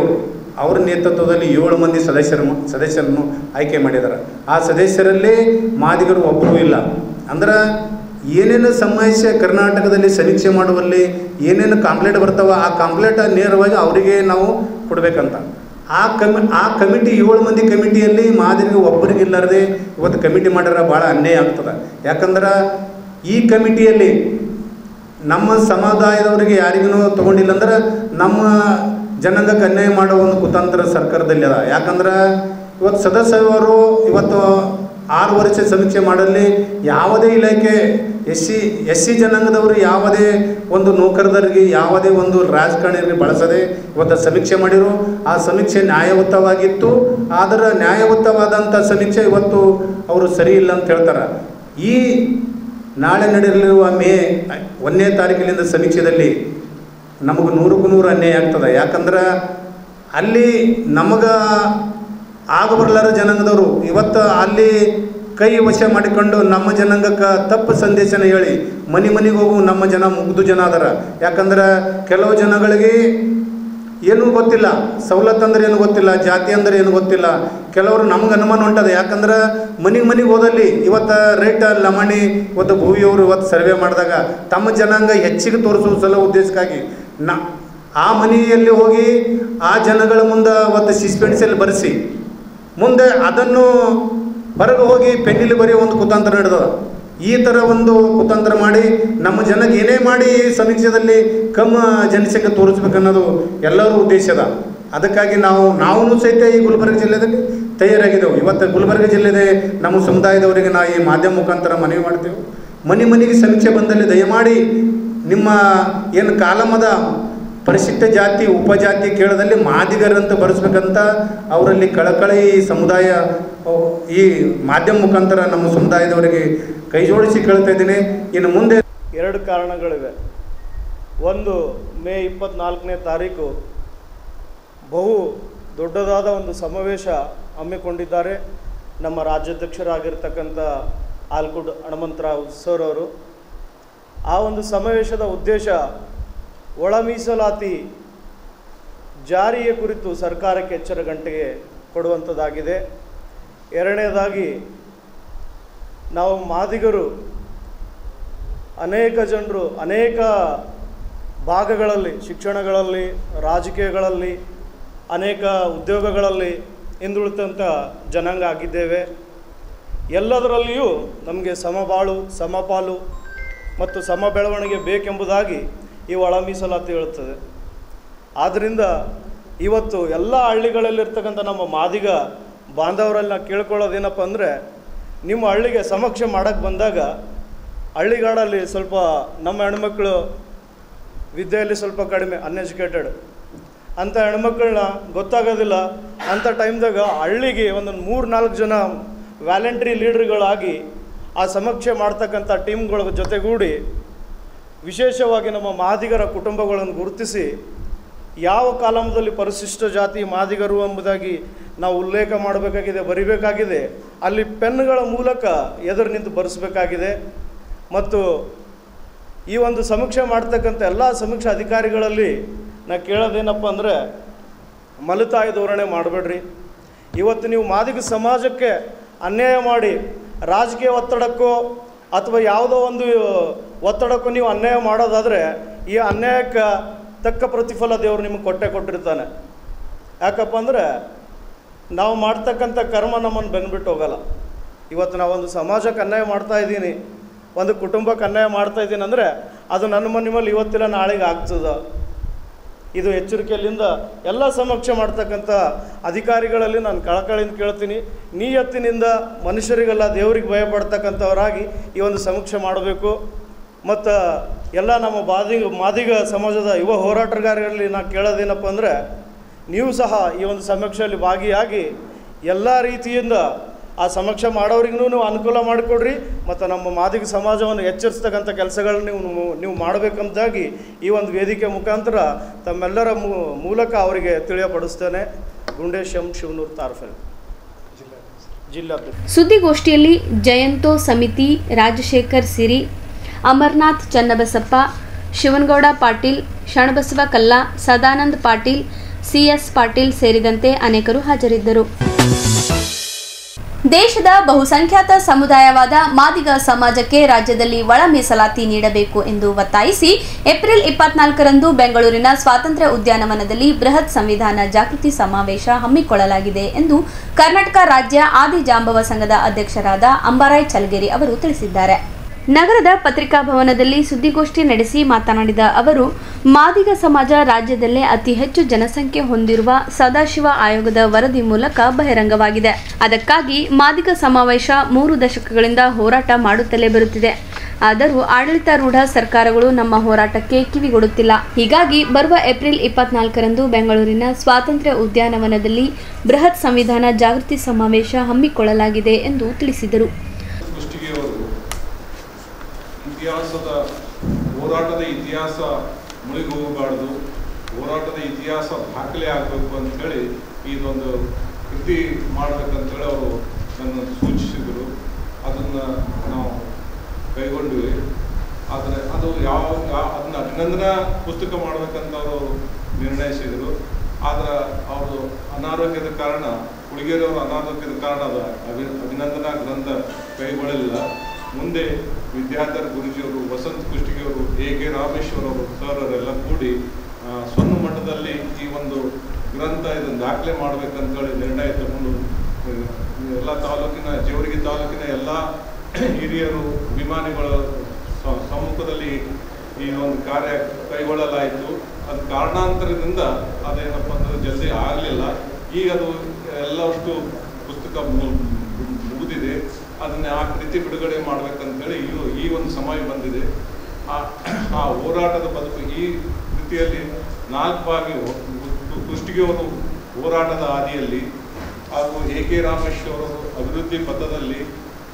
ಅವರ ನೇತೃತ್ವದಲ್ಲಿ 7 ಮಂದಿ ಸದಸ್ಯರನ್ನು ಆಯ್ಕೆ ಮಾಡಿದ್ದಾರೆ. ಆ ಸದಸ್ಯರಲ್ಲಿ ಮಾದಿಗರು ಒಬ್ಬರೂ ಇಲ್ಲ. ಅಂದ್ರೆ ಏನೇನು ಸಮಸ್ಯೆ ಕರ್ನಾಟಕದಲ್ಲಿ ಸಮೀಕ್ಷೆ ಮಾಡುವಲ್ಲಿ ಏನೇನು ಕಾಂಪ್ಲೇಂಟ್ ಬರ್ತಾವ ಆ ಕಾಂಪ್ಲೇಂಟ್ ನೇರವಾಗಿ ಅವರಿಗೆ ನಾವು ಕೊಡಬೇಕಂತ ಆ ಕಮಿಟಿ 7 ಮಂದಿ ಕಮಿಟಿಯಲ್ಲಿ ಮಾದಿರಿಗೆ ಒಬ್ಬರಿಗಿಲ್ಲಾರದೆ ಇವತ್ತು ಕಮಿಟಿ ಮಾಡ್ಯಾರ. ಭಾಳ ಅನ್ಯಾಯ ಆಗ್ತದೆ. ಯಾಕಂದ್ರೆ ಈ ಕಮಿಟಿಯಲ್ಲಿ ನಮ್ಮ ಸಮುದಾಯದವರಿಗೆ ಯಾರಿಗೂ ತಗೊಂಡಿಲ್ಲ ಅಂದ್ರೆ ನಮ್ಮ ಜನಾಂಗಕ್ಕೆ ಅನ್ಯಾಯ ಮಾಡೋ ಒಂದು ಕುತಂತ್ರ ಸರ್ಕಾರದಲ್ಲಿ ಅದ. ಯಾಕಂದ್ರೆ ಇವತ್ತು ಸದಸ್ಯರು ಇವತ್ತು 6 ವರ್ಷ ಸಮೀಕ್ಷೆ ಮಾಡಲಿ ಯಾವುದೇ ಇಲಾಖೆ ಎಸ್ ಸಿ ಜನಾಂಗದವರು ಯಾವುದೇ ಒಂದು ನೌಕರರಿಗೆ ಯಾವುದೇ ಒಂದು ರಾಜಕಾರಣಿಯರಿಗೆ ಬಳಸದೆ ಇವತ್ತು ಸಮೀಕ್ಷೆ ಮಾಡಿರು. ಆ ಸಮೀಕ್ಷೆ ನ್ಯಾಯಯುತವಾಗಿತ್ತು. ಆದರೆ ನ್ಯಾಯಯುತವಾದಂಥ ಸಮೀಕ್ಷೆ ಇವತ್ತು ಅವರು ಸರಿ ಇಲ್ಲ ಅಂತ ಹೇಳ್ತಾರೆ. ಈ ನಾಳೆ ನಡೆಯಲಿರುವ ಮೇ 1ನೇ ತಾರೀಕಿನಿಂದ ಸಮೀಕ್ಷೆಯಲ್ಲಿ ನಮಗೆ 100ಕ್ಕೆ 100 ಅನ್ಯಾಯ ಆಗ್ತದೆ. ಯಾಕಂದ್ರೆ ಅಲ್ಲಿ ನಮಗೆ ಆಗಬರ್ಲಾರ ಜನಾಂಗದವರು ಇವತ್ತು ಅಲ್ಲಿ ಕೈ ವಶ ಮಾಡಿಕೊಂಡು ನಮ್ಮ ಜನಾಂಗಕ್ಕೆ ತಪ್ಪು ಸಂದೇಶನ ಹೇಳಿ ಮನೆಗೆ ಹೋಗು ನಮ್ಮ ಜನ ಮುಗ್ದು ಜನ ಅದರ. ಯಾಕಂದ್ರೆ ಕೆಲವು ಜನಗಳಿಗೆ ಏನೂ ಗೊತ್ತಿಲ್ಲ, ಸವಲತ್ತು ಅಂದ್ರೆ ಏನು ಗೊತ್ತಿಲ್ಲ, ಜಾತಿ ಅಂದ್ರೆ ಏನು ಗೊತ್ತಿಲ್ಲ. ಕೆಲವರು ನಮ್ಗೆ ಅನುಮಾನ ಹೊಂಟದೆ, ಯಾಕಂದ್ರೆ ಮನೆಗೆ ಹೋದಲ್ಲಿ ಇವತ್ತು ರೇಟ್ ಲಮಣಿ ಇವತ್ತು ಭೂವಿಯವರು ಇವತ್ತು ಸರ್ವೆ ಮಾಡಿದಾಗ ತಮ್ಮ ಜನಾಂಗ ಹೆಚ್ಚಿಗೆ ತೋರಿಸೋ ಸಲ ಉದ್ದೇಶಕ್ಕಾಗಿ ಆ ಮನೆಯಲ್ಲಿ ಹೋಗಿ ಆ ಜನಗಳ ಮುಂದೆ ಒಂದು ಸಸ್ಪೆನ್ಸಲ್ಲಿ ಬರೆಸಿ ಮುಂದೆ ಅದನ್ನು ಹೊರಗೆ ಹೋಗಿ ಪೆನ್ನಿಲಿ ಬರೆಯೋ ಒಂದು ಕುತಂತ್ರ ನಡೆದ. ಈ ಥರ ಒಂದು ಕುತಂತ್ರ ಮಾಡಿ ನಮ್ಮ ಜನಕ್ಕೆ ಏನೇ ಮಾಡಿ ಸಮೀಕ್ಷೆಯಲ್ಲಿ ಕಮ್ಮ ಜನಸಂಖ್ಯೆ ತೋರಿಸ್ಬೇಕನ್ನೋದು ಎಲ್ಲರ ಉದ್ದೇಶದ. ಅದಕ್ಕಾಗಿ ನಾವು ಸಹಿತ ಈ ಗುಲ್ಬರ್ಗ ಜಿಲ್ಲೆಯಲ್ಲಿ ತಯಾರಾಗಿದ್ದೆವು. ಇವತ್ತು ಗುಲ್ಬರ್ಗ ಜಿಲ್ಲೆದೆ ನಮ್ಮ ಸಮುದಾಯದವರಿಗೆ ನಾವು ಈ ಮಾಧ್ಯಮ ಮುಖಾಂತರ ಮನವಿ ಮಾಡ್ತೇವೆ. ಮನೆಗೆ ಸಮೀಕ್ಷೆ ಬಂದಲ್ಲಿ ದಯಮಾಡಿ ನಿಮ್ಮ ಏನು ಕಾಲಮದ ಪರಿಶಿಷ್ಟ ಜಾತಿ ಉಪಜಾತಿ ಕೇಳದಲ್ಲಿ ಮಾದಿಗರಂತ ಬರೆಸ್ಬೇಕಂತ ಅವರಲ್ಲಿ ಕಳಕಳಿ ಸಮುದಾಯ ಈ ಮಾಧ್ಯಮ ಮುಖಾಂತರ ನಮ್ಮ ಸಮುದಾಯದವರಿಗೆ ಕೈ ಜೋಡಿಸಿ ಕೇಳ್ತಾ ಇದ್ದೀನಿ. ಇನ್ನು ಮುಂದೆ 2 ಕಾರಣಗಳಿವೆ. ಒಂದು, ಮೇ 24ನೇ ತಾರೀಕು ಬಹು ದೊಡ್ಡದಾದ ಒಂದು ಸಮಾವೇಶ ಹಮ್ಮಿಕೊಂಡಿದ್ದಾರೆ ನಮ್ಮ ರಾಜ್ಯಾಧ್ಯಕ್ಷರಾಗಿರ್ತಕ್ಕಂಥ ಆಲ್ಕುಡ್ ಹನುಮಂತರಾವ್ ಸರ್ ಅವರು. ಆ ಒಂದು ಸಮಾವೇಶದ ಉದ್ದೇಶ ಒಳ ಮೀಸಲಾತಿ ಜಾರಿಯ ಕುರಿತು ಸರ್ಕಾರಕ್ಕೆ ಎಚ್ಚರ ಗಂಟೆಗೆ ಕೊಡುವಂಥದ್ದಾಗಿದೆ. ಎರಡನೇದಾಗಿ, ನಾವು ಮಾದಿಗರು ಅನೇಕ ಜನರು ಅನೇಕ ಭಾಗಗಳಲ್ಲಿ, ಶಿಕ್ಷಣಗಳಲ್ಲಿ, ರಾಜಕೀಯಗಳಲ್ಲಿ, ಅನೇಕ ಉದ್ಯೋಗಗಳಲ್ಲಿ ಹಿಂದುಳಿದಂಥ ಜನಾಂಗ ಆಗಿದ್ದೇವೆ. ಎಲ್ಲದರಲ್ಲಿಯೂ ನಮಗೆ ಸಮಬಾಳು, ಸಮಪಾಲು ಮತ್ತು ಸಮ ಬೆಳವಣಿಗೆ ಬೇಕೆಂಬುದಾಗಿ ಈ ಒಳ ಮೀಸಲಾತಿ ಹೇಳುತ್ತದೆ. ಆದ್ದರಿಂದ ಇವತ್ತು ಎಲ್ಲ ಹಳ್ಳಿಗಳಲ್ಲಿರ್ತಕ್ಕಂಥ ನಮ್ಮ ಮಾದಿಗ ಬಾಂಧವರಲ್ಲಿ ನಾವು ಕೇಳ್ಕೊಳ್ಳೋದೇನಪ್ಪ ಅಂದರೆ, ನಿಮ್ಮ ಹಳ್ಳಿಗೆ ಸಮೀಕ್ಷೆ ಮಾಡೋಕ್ಕೆ ಬಂದಾಗ ಹಳ್ಳಿಗಾಡಲ್ಲಿ ಸ್ವಲ್ಪ ನಮ್ಮ ಹೆಣ್ಮಕ್ಳು ವಿದ್ಯೆಯಲ್ಲಿ ಸ್ವಲ್ಪ ಕಡಿಮೆ, ಅನ್ಎಜುಕೇಟೆಡ್ ಅಂಥ ಹೆಣ್ಮಕ್ಳನ್ನ ಗೊತ್ತಾಗೋದಿಲ್ಲ. ಅಂಥ ಟೈಮ್ದಾಗ ಹಳ್ಳಿಗೆ ಒಂದೊಂದು 3-4 ಜನ ವ್ಯಾಲೆಂಟ್ರಿ ಲೀಡ್ರ್ಗಳಾಗಿ ಆ ಸಮೀಕ್ಷೆ ಮಾಡ್ತಕ್ಕಂಥ ಟೀಮ್ಗಳ ಜೊತೆಗೂಡಿ ವಿಶೇಷವಾಗಿ ನಮ್ಮ ಮಾದಿಗರ ಕುಟುಂಬಗಳನ್ನು ಗುರುತಿಸಿ ಯಾವ ಕಾಲಮದಲ್ಲಿ ಪರಿಶಿಷ್ಟ ಜಾತಿ ಮಾದಿಗರು ಎಂಬುದಾಗಿ ನಾವು ಉಲ್ಲೇಖ ಮಾಡಬೇಕಾಗಿದೆ, ಬರಿಬೇಕಾಗಿದೆ. ಅಲ್ಲಿ ಪೆನ್ಗಳ ಮೂಲಕ ಎದುರು ನಿಂತು ಬರೆಸಬೇಕಾಗಿದೆ. ಮತ್ತು ಈ ಒಂದು ಸಮೀಕ್ಷೆ ಮಾಡ್ತಕ್ಕಂಥ ಎಲ್ಲ ಸಮೀಕ್ಷಾ ಅಧಿಕಾರಿಗಳಲ್ಲಿ ನಾ ಕೇಳೋದೇನಪ್ಪ ಅಂದರೆ, ಮಲತಾಯಿ ಧೋರಣೆ ಮಾಡಬೇಡ್ರಿ. ಇವತ್ತು ನೀವು ಮಾದಿಗ ಸಮಾಜಕ್ಕೆ ಅನ್ಯಾಯ ಮಾಡಿ ರಾಜಕೀಯ ಒತ್ತಡಕ್ಕೋ ಅಥವಾ ಯಾವುದೋ ಒಂದು ಒತ್ತಡಕ್ಕೂ ನೀವು ಅನ್ಯಾಯ ಮಾಡೋದಾದರೆ ಈ ಅನ್ಯಾಯಕ್ಕೆ ತಕ್ಕ ಪ್ರತಿಫಲ ದೇವರು ನಿಮಗೆ ಕೊಟ್ಟಿರ್ತಾನೆ. ಯಾಕಪ್ಪ ಅಂದರೆ ನಾವು ಮಾಡ್ತಕ್ಕಂಥ ಕರ್ಮ ನಮ್ಮನ್ನು ಬೆನ್ಬಿಟ್ಟು ಹೋಗಲ್ಲ. ಇವತ್ತು ನಾವೊಂದು ಸಮಾಜಕ್ಕೆ ಅನ್ಯಾಯ ಮಾಡ್ತಾಯಿದ್ದೀನಿ, ಒಂದು ಕುಟುಂಬಕ್ಕೆ ಅನ್ಯಾಯ ಮಾಡ್ತಾಯಿದ್ದೀನಿ ಅಂದರೆ ಅದು ನನ್ನ ಮನೆ ಮೇಲೆ ಇವತ್ತಿಲ್ಲ ನಾಳೆಗೆ ಆಗ್ತದೆ. ಇದು ಎಚ್ಚರಿಕೆಯಲ್ಲಿಂದ ಎಲ್ಲ ಸಮೀಕ್ಷೆ ಮಾಡ್ತಕ್ಕಂಥ ಅಧಿಕಾರಿಗಳಲ್ಲಿ ನಾನು ಕಳಕಳಿಯಿಂದ ಕೇಳ್ತೀನಿ, ನಿಯತ್ತಿನಿಂದ ಮನುಷ್ಯರಿಗೆಲ್ಲ ದೇವರಿಗೆ ಭಯಪಡ್ತಕ್ಕಂಥವರಾಗಿ ಈ ಒಂದು ಸಮೀಕ್ಷೆ ಮಾಡಬೇಕು. ಮತ್ತು ಎಲ್ಲ ನಮ್ಮ ಮಾದಿಗ ಸಮಾಜದ ಯುವ ಹೋರಾಟಗಾರರಲ್ಲಿ ನಾನು ಕೇಳೋದೇನಪ್ಪ ಅಂದರೆ, ನೀವು ಸಹ ಈ ಒಂದು ಸಮೀಕ್ಷೆಯಲ್ಲಿ ಭಾಗಿಯಾಗಿ ಎಲ್ಲ ರೀತಿಯಿಂದ ಆ ಸಮೀಕ್ಷೆ ಮಾಡೋರಿಗೂ ನೀವು ಅನುಕೂಲ ಮಾಡಿಕೊಡ್ರಿ. ಮತ್ತು ನಮ್ಮ ಮಾದಿಗ ಸಮಾಜವನ್ನು ಎಚ್ಚರಿಸ್ತಕ್ಕಂಥ ಕೆಲಸಗಳನ್ನ ನೀವು ಮಾಡಬೇಕಂತಾಗಿ ಈ ಒಂದು ವೇದಿಕೆ ಮುಖಾಂತರ ತಮ್ಮೆಲ್ಲರ ಮೂಲಕ ಅವರಿಗೆ ತಿಳಿಯಪಡಿಸ್ತೇನೆ. ಗುಂಡೇಶ್ ಎಂ ಶಿವನೂರ್ ತಾರ್ಫೆಲ್, ಜಿಲ್ಲಾಧ್ಯಕ್ಷ. ಸುದ್ದಿಗೋಷ್ಠಿಯಲ್ಲಿ ಜಯಂತೋ ಸಮಿತಿ, ರಾಜಶೇಖರ್ ಸಿರಿ, ಅಮರ್ನಾಥ್ ಚನ್ನಬಸಪ್ಪ, ಶಿವನಗೌಡ ಪಾಟೀಲ್, ಶರಣಬಸವ ಕಲ್ಲಾ, ಸದಾನಂದ್ ಪಾಟೀಲ್, ಸಿಎಸ್ ಪಾಟೀಲ್ ಸೇರಿದಂತೆ ಅನೇಕರು ಹಾಜರಿದ್ದರು. ದೇಶದ ಬಹುಸಂಖ್ಯಾತ ಸಮುದಾಯವಾದ ಮಾದಿಗ ಸಮಾಜಕ್ಕೆ ರಾಜ್ಯದಲ್ಲಿ ಒಳ ಮೀಸಲಾತಿ ನೀಡಬೇಕು ಎಂದು ಒತ್ತಾಯಿಸಿ ಏಪ್ರಿಲ್ 24ರಂದು ಬೆಂಗಳೂರಿನ ಸ್ವಾತಂತ್ರ್ಯ ಉದ್ಯಾನವನದಲ್ಲಿ ಬೃಹತ್ ಸಂವಿಧಾನ ಜಾಗೃತಿ ಸಮಾವೇಶ ಹಮ್ಮಿಕೊಳ್ಳಲಾಗಿದೆ ಎಂದು ಕರ್ನಾಟಕ ರಾಜ್ಯ ಆದಿಜಾಂಬವ ಸಂಘದ ಅಧ್ಯಕ್ಷರಾದ ಅಂಬಾರಾಯ್ ಚಲಗೇರಿ ಅವರು ತಿಳಿಸಿದ್ದಾರೆ. ನಗರದ ಪತ್ರಿಕಾ ಭವನದಲ್ಲಿ ಸುದ್ದಿಗೋಷ್ಠಿ ನಡೆಸಿ ಮಾತನಾಡಿದ ಅವರು, ಮಾದಿಗ ಸಮಾಜ ರಾಜ್ಯದಲ್ಲೇ ಅತಿ ಹೆಚ್ಚು ಜನಸಂಖ್ಯೆ ಹೊಂದಿರುವ ಸದಾಶಿವ ಆಯೋಗದ ವರದಿ ಮೂಲಕ ಬಹಿರಂಗವಾಗಿದೆ. ಅದಕ್ಕಾಗಿ ಮಾದಿಗ ಸಮಾವೇಶ 3 ದಶಕಗಳಿಂದ ಹೋರಾಟ ಮಾಡುತ್ತಲೇ ಬರುತ್ತಿದೆ. ಆದರೂ ಆಡಳಿತಾರೂಢ ಸರ್ಕಾರಗಳು ನಮ್ಮ ಹೋರಾಟಕ್ಕೆ ಕಿವಿಗೊಡುತ್ತಿಲ್ಲ. ಹೀಗಾಗಿ ಬರುವ ಏಪ್ರಿಲ್ 24ರಂದು ಬೆಂಗಳೂರಿನ ಸ್ವಾತಂತ್ರ್ಯ ಉದ್ಯಾನವನದಲ್ಲಿ ಬೃಹತ್ ಸಂವಿಧಾನ ಜಾಗೃತಿ ಸಮಾವೇಶ ಹಮ್ಮಿಕೊಳ್ಳಲಾಗಿದೆ ಎಂದು ತಿಳಿಸಿದರು. ಇತಿಹಾಸದ ಹೋರಾಟದ ಇತಿಹಾಸ ಮುಳುಗಿ ಹೋಗಬಾರ್ದು, ಹೋರಾಟದ ಇತಿಹಾಸ ದಾಖಲೆ ಆಗಬೇಕು ಅಂಥೇಳಿ ಇದೊಂದು ಕೃತಿ ಮಾಡಬೇಕಂತೇಳಿ ಅವರು ನನ್ನ ಸೂಚಿಸಿದರು. ಅದನ್ನು ನಾವು ಕೈಗೊಂಡ್ವಿ. ಆದರೆ ಅದು ಅದನ್ನ ಅಭಿನಂದನಾ ಪುಸ್ತಕ ಮಾಡಬೇಕಂತ ಅವರು ನಿರ್ಣಯಿಸಿದರು. ಆದ್ರೆ ಅವರು ಅನಾರೋಗ್ಯದ ಕಾರಣ ಹುಡುಗಿಯರವರು ಅನಾರೋಗ್ಯದ ಕಾರಣದ ಅಭಿನಂದನಾ ಗ್ರಂಥ ಕೈಗೊಳ್ಳಲಿಲ್ಲ. ಮುಂದೆ ವಿದ್ಯಾಧರ್ ಗುರುಜಿಯವರು, ವಸಂತ್ ಕುಷ್ಟಗಿಯವರು, A.K. ರಾಮೇಶ್ವರ್ ಅವರು ಸರ್ ಅವರೆಲ್ಲ ಕೂಡಿ ಸಣ್ಣ ಮಟ್ಟದಲ್ಲಿ ಈ ಒಂದು ಗ್ರಂಥ ಇದನ್ನು ದಾಖಲೆ ಮಾಡಬೇಕಂತೇಳಿ ನಿರ್ಣಯ ತಗೊಂಡು ಎಲ್ಲ ತಾಲೂಕಿನ, ಜೇವರ್ಗಿ ತಾಲೂಕಿನ ಎಲ್ಲ ಹಿರಿಯರು, ಅಭಿಮಾನಿಗಳ ಸಮ್ಮುಖದಲ್ಲಿ ಈ ಒಂದು ಕಾರ್ಯ ಕೈಗೊಳ್ಳಲಾಯಿತು. ಅದು ಕಾರಣಾಂತರದಿಂದ ಅದೇನಪ್ಪ ಅಂದರೆ ಜಲ್ದಿ ಆಗಲಿಲ್ಲ. ಈಗ ಅದು ಎಲ್ಲವಷ್ಟು ಪುಸ್ತಕ ಮುಗಿದಿದೆ. ಅದನ್ನ ಆ ರೀತಿ ಬಿಡುಗಡೆ ಮಾಡಬೇಕಂತೇಳಿ ಈ ಒಂದು ಸಮಯ ಬಂದಿದೆ. ಆ ಹೋರಾಟದ ಬದುಕು ಈ ರೀತಿಯಲ್ಲಿ 4 ಭಾಗ ಕುಷ್ಟಗಿಯವರು ಹೋರಾಟದ ಹಾದಿಯಲ್ಲಿ ಹಾಗೂ A.K. ರಾಮೇಶ್ವರರು ಅಭಿವೃದ್ಧಿ ಪಥದಲ್ಲಿ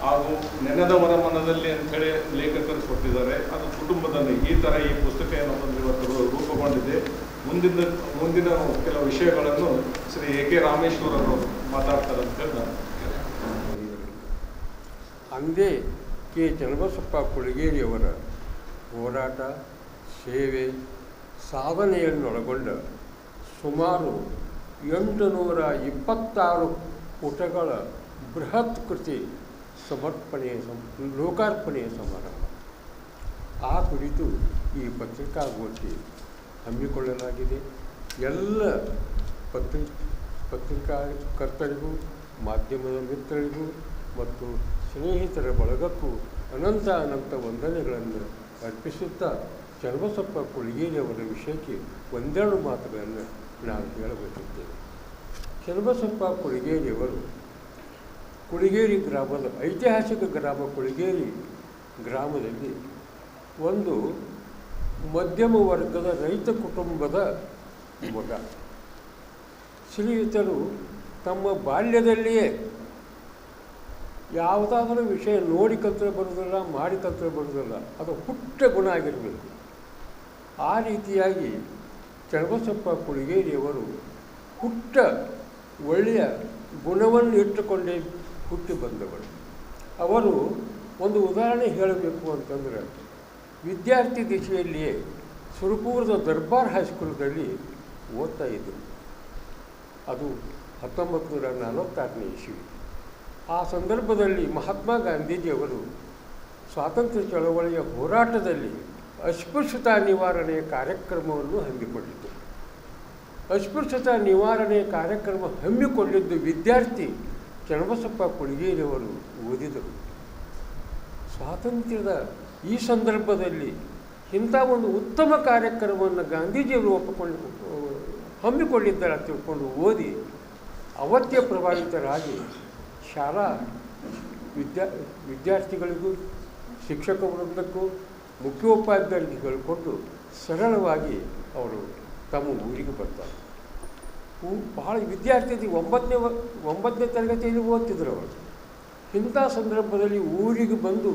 ಹಾಗೂ ನೆನೆದವರ ಮನದಲ್ಲಿ ಅಂಥೇಳಿ ಲೇಖಕರು ಕೊಟ್ಟಿದ್ದಾರೆ. ಅದು ಕುಟುಂಬದಲ್ಲಿ ಈ ಥರ ಈ ಪುಸ್ತಕ ಏನೋ ಇವತ್ತು ರೂಪುಗೊಂಡಿದೆ. ಮುಂದಿನ ಕೆಲವು ವಿಷಯಗಳನ್ನು ಶ್ರೀ A.K. ರಾಮೇಶ್ವರ್ ಅವರು ಮಾತಾಡ್ತಾರೆ ಅಂತ ಹೇಳಿ ನಾನು ಅಂದೇ ಕೆ ಚನ್ನಬಸಪ್ಪ ಕುಳಗೇರಿಯವರ ಹೋರಾಟ, ಸೇವೆ, ಸಾಧನೆಯನ್ನೊಳಗೊಂಡ ಸುಮಾರು 826 ಪುಟಗಳ ಬೃಹತ್ ಕೃತಿ ಲೋಕಾರ್ಪಣೆಯ ಸಮಾರಂಭ. ಆ ಕುರಿತು ಈ ಪತ್ರಿಕಾಗೋಷ್ಠಿ ಹಮ್ಮಿಕೊಳ್ಳಲಾಗಿದೆ. ಎಲ್ಲ ಪತ್ರಿಕಾಕರ್ತರಿಗೂ, ಮಾಧ್ಯಮದ ಮಿತ್ರರಿಗೂ ಮತ್ತು ಸ್ನೇಹಿತರ ಬಳಗಕ್ಕೂ ಅನಂತ ವಂದನೆಗಳನ್ನು ಅರ್ಪಿಸುತ್ತಾ ಚನ್ನಬಸಪ್ಪ ಕುಳಗೇರಿಯವರ ವಿಷಯಕ್ಕೆ ಒಂದೆರಡು ಮಾತುಗಳನ್ನು ನಾನು ಹೇಳಬೇಕಿದ್ದೇನೆ. ಚನ್ನಬಸಪ್ಪ ಕುಳಗೇರಿಯವರು ಕುಳಗೇರಿ ಗ್ರಾಮದ ಐತಿಹಾಸಿಕ ಗ್ರಾಮ ಕುಳಗೇರಿ ಗ್ರಾಮದಲ್ಲಿ ಒಂದು ಮಧ್ಯಮ ವರ್ಗದ ರೈತ ಕುಟುಂಬದ ಮಗ. ಶ್ರೀಯುತರು ತಮ್ಮ ಬಾಲ್ಯದಲ್ಲಿಯೇ ಯಾವುದಾದರೂ ವಿಷಯ ನೋಡಿ ಕಲ್ತರೆ ಬರೋದಿಲ್ಲ, ಮಾಡಿ ಕಲ್ತರೆ ಬರೋದಿಲ್ಲ, ಅದು ಪುಟ್ಟ ಗುಣ ಆಗಿರಬೇಕು. ಆ ರೀತಿಯಾಗಿ ಚನ್ನಬಸಪ್ಪ ಕುಳಗೇರಿಯವರು ಪುಟ್ಟ ಒಳ್ಳೆಯ ಗುಣವನ್ನು ಇಟ್ಟುಕೊಂಡೇ ಹುಟ್ಟಿ ಬಂದವರು. ಅವರು ಒಂದು ಉದಾಹರಣೆ ಹೇಳಬೇಕು ಅಂತಂದರೆ, ವಿದ್ಯಾರ್ಥಿ ದಿಶೆಯಲ್ಲಿಯೇ ಸುರಪುರದ ದರ್ಬಾರ್ ಹೈಸ್ಕೂಲ್ನಲ್ಲಿ ಓದ್ತಾ ಇದ್ದರು. ಅದು 1946ನೇ ಇಸ್ವಿ. ಆ ಸಂದರ್ಭದಲ್ಲಿ ಮಹಾತ್ಮ ಗಾಂಧೀಜಿಯವರು ಸ್ವಾತಂತ್ರ್ಯ ಚಳವಳಿಯ ಹೋರಾಟದಲ್ಲಿ ಅಸ್ಪೃಶ್ಯತಾ ನಿವಾರಣೆಯ ಕಾರ್ಯಕ್ರಮವನ್ನು ಹಮ್ಮಿಕೊಂಡಿದ್ದರು. ಅಸ್ಪೃಶ್ಯತಾ ನಿವಾರಣೆಯ ಕಾರ್ಯಕ್ರಮ ಹಮ್ಮಿಕೊಂಡಿದ್ದು ವಿದ್ಯಾರ್ಥಿ ಚನ್ನಬಸಪ್ಪ ಕುಳಗೇರಿಯವರು ಓದಿದರು. ಸ್ವಾತಂತ್ರ್ಯದ ಈ ಸಂದರ್ಭದಲ್ಲಿ ಇಂಥ ಒಂದು ಉತ್ತಮ ಕಾರ್ಯಕ್ರಮವನ್ನು ಗಾಂಧೀಜಿಯವರು ಹಮ್ಮಿಕೊಂಡಿದ್ದಾರೆ ಅಂತ ತಿಳ್ಕೊಂಡು ಓದಿ ಅವತ್ಯ ಪ್ರಭಾವಿತರಾಗಿ ಶಾಲಾ ವಿದ್ಯಾರ್ಥಿಗಳಿಗೂ, ಶಿಕ್ಷಕ ವೃಂದಕ್ಕೂ, ಮುಖ್ಯೋಪಾಧ್ಯಾಯರಿಗೆ ಹೇಳಿಕೊಂಡು ಸರಳವಾಗಿ ಅವರು ತಮ್ಮ ಊರಿಗೆ ಬರ್ತಾರೆ. ಬಹಳ ವಿದ್ಯಾರ್ಥಿ 9ನೇ ತರಗತಿಯಲ್ಲಿ ಓದ್ತಿದ್ರು ಅವರು. ಇಂಥ ಸಂದರ್ಭದಲ್ಲಿ ಊರಿಗೆ ಬಂದು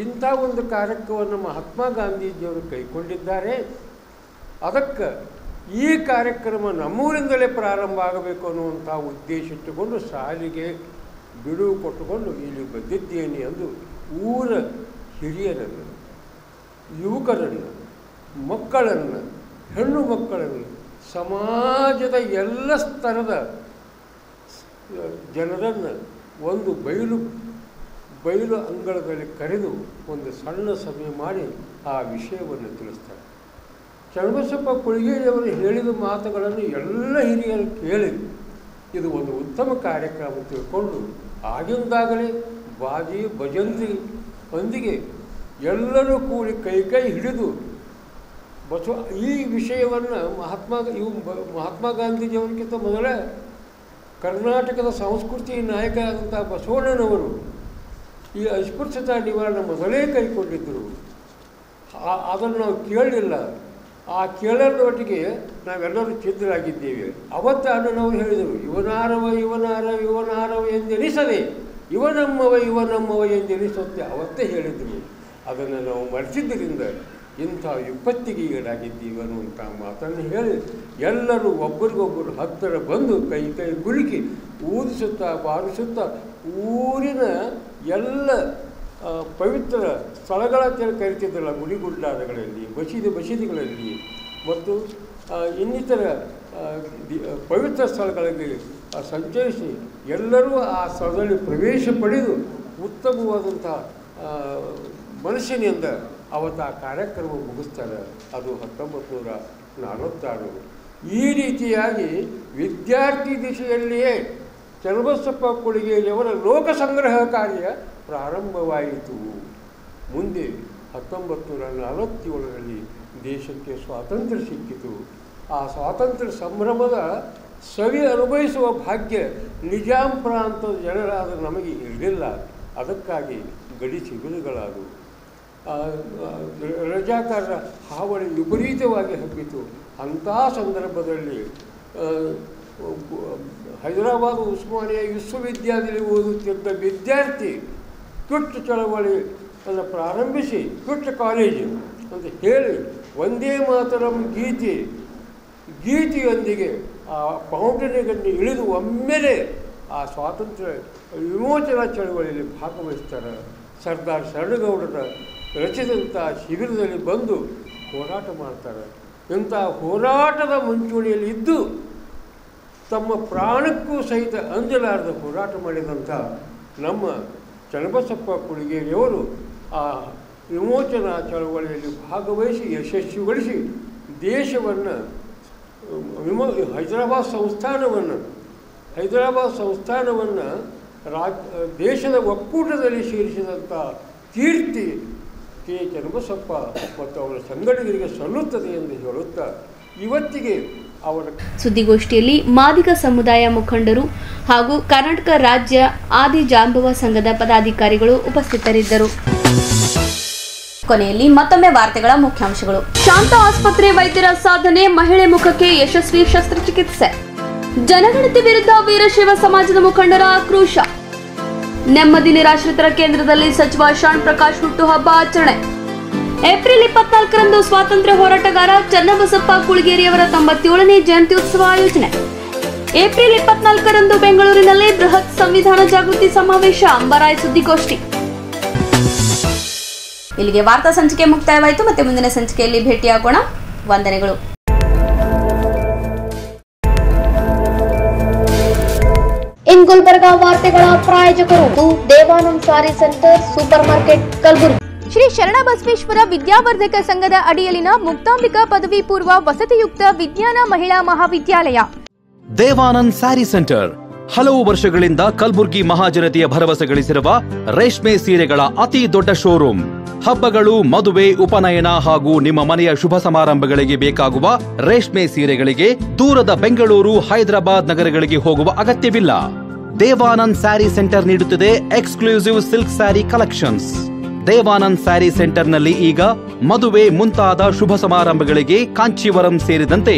ಇಂಥ ಒಂದು ಕಾರ್ಯಕ್ರಮವನ್ನು ಮಹಾತ್ಮ ಗಾಂಧೀಜಿಯವರು ಕೈಗೊಂಡಿದ್ದಾರೆ. ಅದಕ್ಕೆ ಈ ಕಾರ್ಯಕ್ರಮ ನಮ್ಮೂರಿಂದಲೇ ಪ್ರಾರಂಭ ಆಗಬೇಕು ಅನ್ನುವಂಥ ಉದ್ದೇಶ ಇಟ್ಟುಕೊಂಡು ಶಾಲೆಗೆ ಬಿಡುವು ಕೊಟ್ಟುಕೊಂಡು ಇಲ್ಲಿ ಬಂದಿದ್ದೇನೆ ಎಂದು ಊರ ಹಿರಿಯರನ್ನು, ಯುವಕರನ್ನು, ಮಕ್ಕಳನ್ನು, ಹೆಣ್ಣು ಮಕ್ಕಳನ್ನು, ಸಮಾಜದ ಎಲ್ಲ ಸ್ತರದ ಜನರನ್ನು ಒಂದು ಬಯಲು ಅಂಗಳದಲ್ಲಿ ಕರೆದು ಒಂದು ಸಣ್ಣ ಸಭೆ ಮಾಡಿ ಆ ವಿಷಯವನ್ನು ತಿಳಿಸ್ತಾರೆ. ಚನ್ನಬಸಪ್ಪ ಕುಳಗೇರಿಯವರು ಹೇಳಿದ ಮಾತುಗಳನ್ನು ಎಲ್ಲ ಹಿರಿಯರು ಕೇಳಿ ಇದು ಒಂದು ಉತ್ತಮ ಕಾರ್ಯಕ್ರಮ ತಿಳ್ಕೊಂಡು ಆಗಿಂದಾಗಲೇ ಬಾಜಿ ಭಜಂತ್ರಿ ಒಂದಿಗೆ ಎಲ್ಲರೂ ಕೂಡಿ ಕೈ ಹಿಡಿದು ಈ ವಿಷಯವನ್ನು ಮಹಾತ್ಮ ಗಾಂಧೀಜಿಯವರಿಗಿಂತ ಮೊದಲೇ ಕರ್ನಾಟಕದ ಸಂಸ್ಕೃತಿ ನಾಯಕರಾದಂಥ ಬಸವಣ್ಣನವರು ಈ ಅಸ್ಪೃಶ್ಯತಾ ನಿವಾರಣೆ ಮೊದಲೇ ಕೈಗೊಂಡಿದ್ದರು. ಅದನ್ನು ನಾವು ಕೇಳಲಿಲ್ಲ. ಆ ಕೇಳೋರೊಟ್ಟಿಗೆ ನಾವೆಲ್ಲರೂ ಛಿದ್ರಾಗಿದ್ದೇವೆ. ಅವತ್ತು ಅಣ್ಣನವರು ಹೇಳಿದರು, ಇವನಾರವ ಎಂದೆನಿಸದೆ ಇವನಮ್ಮವ ಎಂದೆನಿಸುತ್ತೆ ಅವತ್ತೇ ಹೇಳಿದರು. ಅದನ್ನು ನಾವು ಮರೆಸಿದ್ದರಿಂದ ಇಂಥ ವಿಪತ್ತಿಗೆ ಈಡಾಗಿದ್ದೀವಿ ಅನ್ನುವಂಥ ಮಾತನ್ನು ಹೇಳಿ ಎಲ್ಲರೂ ಒಬ್ಬರಿಗೊಬ್ಬರು ಹತ್ತಿರ ಬಂದು ಕೈ ಗುಳುಕಿ ಊದಿಸುತ್ತಾ ಬಾರಿಸುತ್ತಾ ಊರಿನ ಎಲ್ಲ ಪವಿತ್ರ ಸ್ಥಳಗಳ ಕರಿತಿದ್ದಲ್ಲ, ಗುಡಿಗುಡ್ಡಾರಗಳಲ್ಲಿ, ಬಸದಿಗಳಲ್ಲಿ ಮತ್ತು ಇನ್ನಿತರ ಪವಿತ್ರ ಸ್ಥಳಗಳಿಗೆ ಸಂಚರಿಸಿ ಎಲ್ಲರೂ ಆ ಸ್ಥಳದಲ್ಲಿ ಪ್ರವೇಶ ಪಡೆದು ಉತ್ತಮವಾದಂಥ ಮನಸ್ಸಿನಿಂದ ಅವತ್ತು ಆ ಕಾರ್ಯಕ್ರಮ ಮುಗಿಸ್ತಾರೆ. ಅದು 1946. ಈ ರೀತಿಯಾಗಿ ವಿದ್ಯಾರ್ಥಿ ದಿಶೆಯಲ್ಲಿಯೇ ಚನ್ನಬಸಪ್ಪ ಕೊಡಿಗೇರಿಯವರ ಲೋಕ ಸಂಗ್ರಹ ಕಾರ್ಯ ಪ್ರಾರಂಭವಾಯಿತು. ಮುಂದೆ 1947ರಲ್ಲಿ ದೇಶಕ್ಕೆ ಸ್ವಾತಂತ್ರ್ಯ ಸಿಕ್ಕಿತು. ಆ ಸ್ವಾತಂತ್ರ್ಯ ಸಂಭ್ರಮದ ಸವಿ ಅನುಭವಿಸುವ ಭಾಗ್ಯ ನಿಜಾಂ ಪ್ರಾಂತದ ಜನರಾದ ನಮಗೆ ಇರಲಿಲ್ಲ. ಅದಕ್ಕಾಗಿ ಗಡಿ ಶಿಬಿರಗಳಾದವು. ರಜಾಕಾರರ ಹಾವಳಿ ವಿಪರೀತವಾಗಿ ಹಬ್ಬಿತು. ಅಂಥ ಸಂದರ್ಭದಲ್ಲಿ ಹೈದರಾಬಾದ್ ಉಸ್ಮಾನಿಯಾ ವಿಶ್ವವಿದ್ಯಾಲಯದಲ್ಲಿ ಓದುತ್ತಿದ್ದ ವಿದ್ಯಾರ್ಥಿ ಕ್ವಿಟ್ ಚಳವಳಿ ಅನ್ನು ಪ್ರಾರಂಭಿಸಿ ಕ್ವಿಟ್ ಕಾಲೇಜು ಅಂತ ಹೇಳಿ ಒಂದೇ ಮಾತರಂ ಗೀತೆಯೊಂದಿಗೆ ಆ ಫೌಂಟೇನಿಗೆ ಇಳಿದು ಒಮ್ಮೆಲೆ ಆ ಸ್ವಾತಂತ್ರ್ಯ ವಿಮೋಚನಾ ಚಳವಳಿಯಲ್ಲಿ ಭಾಗವಹಿಸ್ತಾರೆ. ಸರ್ದಾರ್ ಶರಣಗೌಡರ ರಚಿಸಿದಂಥ ಶಿಬಿರದಲ್ಲಿ ಬಂದು ಹೋರಾಟ ಮಾಡ್ತಾರೆ. ಇಂಥ ಹೋರಾಟದ ಮುಂಚೂಣಿಯಲ್ಲಿ ಇದ್ದು ತಮ್ಮ ಪ್ರಾಣಕ್ಕೂ ಸಹಿತ ಅಂಜಲಾರದ ಹೋರಾಟ ಮಾಡಿದಂಥ ನಮ್ಮ ಚನ್ನಬಸಪ್ಪ ಕೊಡಿಗೇರಿಯವರು ಆ ವಿಮೋಚನಾ ಚಳವಳಿಯಲ್ಲಿ ಭಾಗವಹಿಸಿ ಯಶಸ್ವಿಗೊಳಿಸಿ ದೇಶವನ್ನು ಹೈದರಾಬಾದ್ ಸಂಸ್ಥಾನವನ್ನು ದೇಶದ ಒಕ್ಕೂಟದಲ್ಲಿ ಸೇರಿಸಿದಂಥ ಕೀರ್ತಿ ಕೆ ಚನ್ನಬಸಪ್ಪ ಮತ್ತು ಅವರ ಸಂಘಟಕರಿಗೆ ಸಲ್ಲುತ್ತದೆ ಎಂದು ಹೇಳುತ್ತಾ ಇವತ್ತಿಗೆ ಅವರ ಸುದ್ದಿಗೋಷ್ಠಿಯಲ್ಲಿ ಮಾದಿಗ ಸಮುದಾಯ ಮುಖಂಡರು ಹಾಗೂ ಕರ್ನಾಟಕ ರಾಜ್ಯ ಆದಿ ಜಾಂಬವ ಸಂಘದ ಪದಾಧಿಕಾರಿಗಳು ಉಪಸ್ಥಿತರಿದ್ದರು. ಕೊನೆಯಲ್ಲಿ ಮತ್ತೊಮ್ಮೆ ವಾರ್ತೆಗಳ ಮುಖ್ಯಾಂಶಗಳು. ಶಾಂತ ಆಸ್ಪತ್ರೆ ವೈದ್ಯರ ಸಾಧನೆ, ಮಹಿಳೆ ಮುಖಕ್ಕೆ ಯಶಸ್ವಿ ಶಸ್ತ್ರಚಿಕಿತ್ಸೆ. ಜನಗಣತಿ ವಿರುದ್ಧ ವೀರಶೈವ ಸಮಾಜದ ಮುಖಂಡರ ಆಕ್ರೋಶ. ನೆಮ್ಮದಿ ನಿರಾಶ್ರಿತರ ಕೇಂದ್ರದಲ್ಲಿ ಸಚಿವ ಶರಣ್ ಪ್ರಕಾಶ್ ಹುಟ್ಟುಹಬ್ಬ ಆಚರಣೆ. ಏಪ್ರಿಲ್ 24ರಂದು ಸ್ವಾತಂತ್ರ್ಯ ಹೋರಾಟಗಾರ ಚನ್ನಬಸಪ್ಪ ಕೊಡಿಗೇರಿಯವರ 97ನೇ ಜಯಂತ್ಯುತ್ಸವ ಆಯೋಜನೆ. ಏಪ್ರಿಲ್ 24ರಂದು ಬೆಂಗಳೂರಿನಲ್ಲಿ ಬೃಹತ್ ಸಂವಿಧಾನ ಜಾಗೃತಿ ಸಮಾವೇಶ. ಅಂಬರಾಯ್ ಸುದ್ದಿಗೋಷ್ಠಿ. ಇಲ್ಲಿಗೆ ವಾರ್ತಾ ಸಂಚಿಕೆ ಮುಕ್ತಾಯವಾಯಿತು. ಮತ್ತೆ ಮುಂದಿನ ಸಂಚಿಕೆಯಲ್ಲಿ ಭೇಟಿಯಾಗೋಣ. ವಂದನೆಗಳು. ಇನ್ ಗುಲ್ಬರ್ಗಾ ವಾರ್ತೆಗಳ ಪ್ರಾಯೋಜಕರು Devanand sari centre super market Kalaburagi. Shri Sharanabasaveshwara Vidyavardhaka ಸಂಘದ ಅಡಿಯಲ್ಲಿನ ಮುಕ್ತಾಂಬಿಕಾ ಪದವಿ ಪೂರ್ವ ವಸತಿಯುಕ್ತ ವಿಜ್ಞಾನ ಮಹಿಳಾ ಮಹಾವಿದ್ಯಾಲಯ. ದೇವಾನಂದ್ ಸ್ಯಾರಿ ಸೆಂಟರ್ ಹಲವು ವರ್ಷಗಳಿಂದ ಕಲಬುರ್ಗಿ ಮಹಾಜನತೆಯ ಭರವಸೆ ಗಳಿಸಿರುವ ರೇಷ್ಮೆ ಸೀರೆಗಳ ಅತಿ ದೊಡ್ಡ ಶೋರೂಮ್. ಹಬ್ಬಗಳು, ಮದುವೆ, ಉಪನಯನ ಹಾಗೂ ನಿಮ್ಮ ಮನೆಯ ಶುಭ ಸಮಾರಂಭಗಳಿಗೆ ಬೇಕಾಗುವ ರೇಷ್ಮೆ ಸೀರೆಗಳಿಗೆ ದೂರದ ಬೆಂಗಳೂರು, ಹೈದರಾಬಾದ್ ನಗರಗಳಿಗೆ ಹೋಗುವ ಅಗತ್ಯವಿಲ್ಲ. ದೇವಾನಂದ್ ಸ್ಯಾರಿ ಸೆಂಟರ್ ನೀಡುತ್ತಿದೆ exclusive silk sari collections. Devanand sari ಸೆಂಟರ್ನಲ್ಲಿ ಈಗ ಮದುವೆ ಮುಂತಾದ ಶುಭ ಸಮಾರಂಭಗಳಿಗೆ ಕಾಂಚೀವರಂ ಸೇರಿದಂತೆ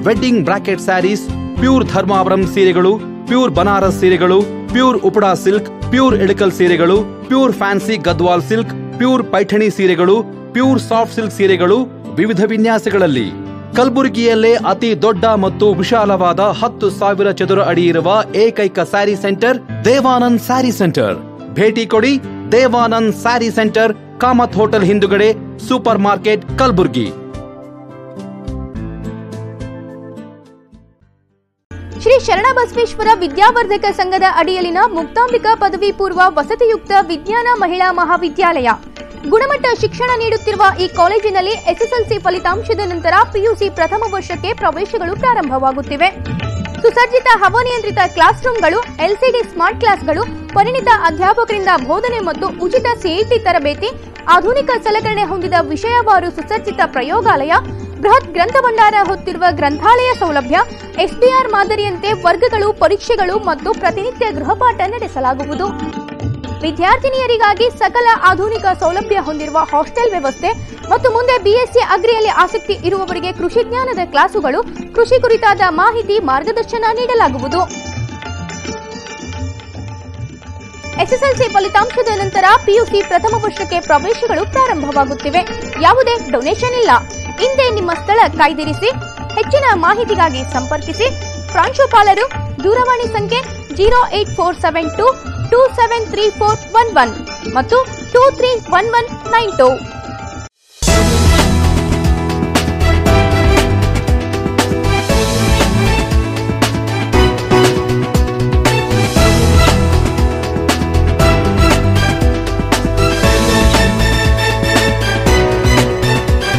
wedding brocade saris, pure Dharmavaram ಸೀರೆಗಳು, ಪ್ಯೂರ್ ಬನಾರಸ್ ಸೀರೆಗಳು, pure Uppada silk, pure Ilkal ಸೀರೆಗಳು, pure fancy Gadwal silk, pure Paithani ಸೀರೆಗಳು, ಪ್ಯೂರ್ ಸಾಫ್ಟ್ ಸಿಲ್ಕ್ ಸೀರೆಗಳು ವಿವಿಧ ವಿನ್ಯಾಸಗಳಲ್ಲಿ. ಕಲಬುರಗಿಯಲ್ಲೇ ಅತಿ ದೊಡ್ಡ ಮತ್ತು ವಿಶಾಲವಾದ 10,000 ಚದುರ ಅಡಿ ಇರುವ ಏಕೈಕ ಸ್ಯಾರಿ ಸೆಂಟರ್ ದೇವಾನಂದ್ ಸ್ಯಾರಿ ಸೆಂಟರ್. ಭೇಟಿ ಕೊಡಿ. ದೇವಾನಂದ್ ಸ್ಯಾರಿ ಸೆಂಟರ್, ಕಾಮತ್ ಹೋಟೆಲ್ ಹಿಂದುಗಡೆ, ಸೂಪರ್ ಮಾರ್ಕೆಟ್, ಕಲಬುರಗಿ. ಶ್ರೀ ಶರಣಬಸವೇಶ್ವರ ವಿದ್ಯಾವರ್ಧಕ ಸಂಘದ ಅಡಿಯಲ್ಲಿನ ಮುಕ್ತಾಂಬಿಕಾ ಪದವಿ ಪೂರ್ವ ವಸತಿಯುಕ್ತ ವಿಜ್ಞಾನ ಮಹಿಳಾ ಮಹಾವಿದ್ಯಾಲಯ. ಗುಣಮಟ್ಟ ಶಿಕ್ಷಣ ನೀಡುತ್ತಿರುವ ಈ ಕಾಲೇಜಿನಲ್ಲಿ ಎಸ್ಎಸ್ಎಲ್ಸಿ ಫಲಿತಾಂಶದ ನಂತರ ಪಿಯುಸಿ ಪ್ರಥಮ ವರ್ಷಕ್ಕೆ ಪ್ರವೇಶಗಳು ಪ್ರಾರಂಭವಾಗುತ್ತಿವೆ. ಸುಸಜ್ಜಿತ ಹವಾನಿಯಂತ್ರಿತ ಕ್ಲಾಸ್ ರೂಮ್ಗಳು, ಎಲ್ಸಿಡಿ ಸ್ಮಾರ್ಟ್ ಕ್ಲಾಸ್ಗಳು, ಪರಿಣಿತ ಅಧ್ಯಾಪಕರಿಂದ ಬೋಧನೆ ಮತ್ತು ಉಚಿತ ಸಿಇಟಿ ತರಬೇತಿ, ಆಧುನಿಕ ಸಲಕರಣೆ ಹೊಂದಿದ ವಿಷಯವಾರು ಸುಸಜ್ಜಿತ ಪ್ರಯೋಗಾಲಯ, ಬೃಹತ್ ಗ್ರಂಥ ಭಂಡಾರ ಹೊತ್ತಿರುವ ಗ್ರಂಥಾಲಯ ಸೌಲಭ್ಯ, ಎಸ್ಡಿಆರ್ ಮಾದರಿಯಂತೆ ವರ್ಗಗಳು, ಪರೀಕ್ಷೆಗಳು ಮತ್ತು ಪ್ರತಿನಿತ್ಯ ಗೃಹಪಾಠ ನಡೆಸಲಾಗುವುದು. ವಿದ್ಯಾರ್ಥಿನಿಯರಿಗಾಗಿ ಸಕಲ ಆಧುನಿಕ ಸೌಲಭ್ಯ ಹೊಂದಿರುವ ಹಾಸ್ಟೆಲ್ ವ್ಯವಸ್ಥೆ ಮತ್ತು ಮುಂದೆ ಬಿಎಸ್ಸಿ ಅಗ್ರಿಯಲ್ಲಿ ಆಸಕ್ತಿ ಇರುವವರಿಗೆ ಕೃಷಿ ಜ್ಞಾನದ ಕ್ಲಾಸುಗಳು, ಕೃಷಿ ಕುರಿತಾದ ಮಾಹಿತಿ, ಮಾರ್ಗದರ್ಶನ ನೀಡಲಾಗುವುದು. ಎಸ್ಎಸ್ಎಲ್ಸಿ ಫಲಿತಾಂಶದ ನಂತರ ಪಿಯುಸಿ ಪ್ರಥಮ ವರ್ಷಕ್ಕೆ ಪ್ರವೇಶಗಳು ಪ್ರಾರಂಭವಾಗುತ್ತಿವೆ. ಯಾವುದೇ ಡೊನೇಷನ್ ಇಲ್ಲ. ಹಿಂದೆ ನಿಮ್ಮ ಸ್ಥಳ ಕಾಯ್ದಿರಿಸಿ. ಹೆಚ್ಚಿನ ಮಾಹಿತಿಗಾಗಿ ಸಂಪರ್ಕಿಸಿ. ಪ್ರಾಂಶುಪಾಲರು ದೂರವಾಣಿ ಸಂಖ್ಯೆ 08472273411 ಮತ್ತು 231192.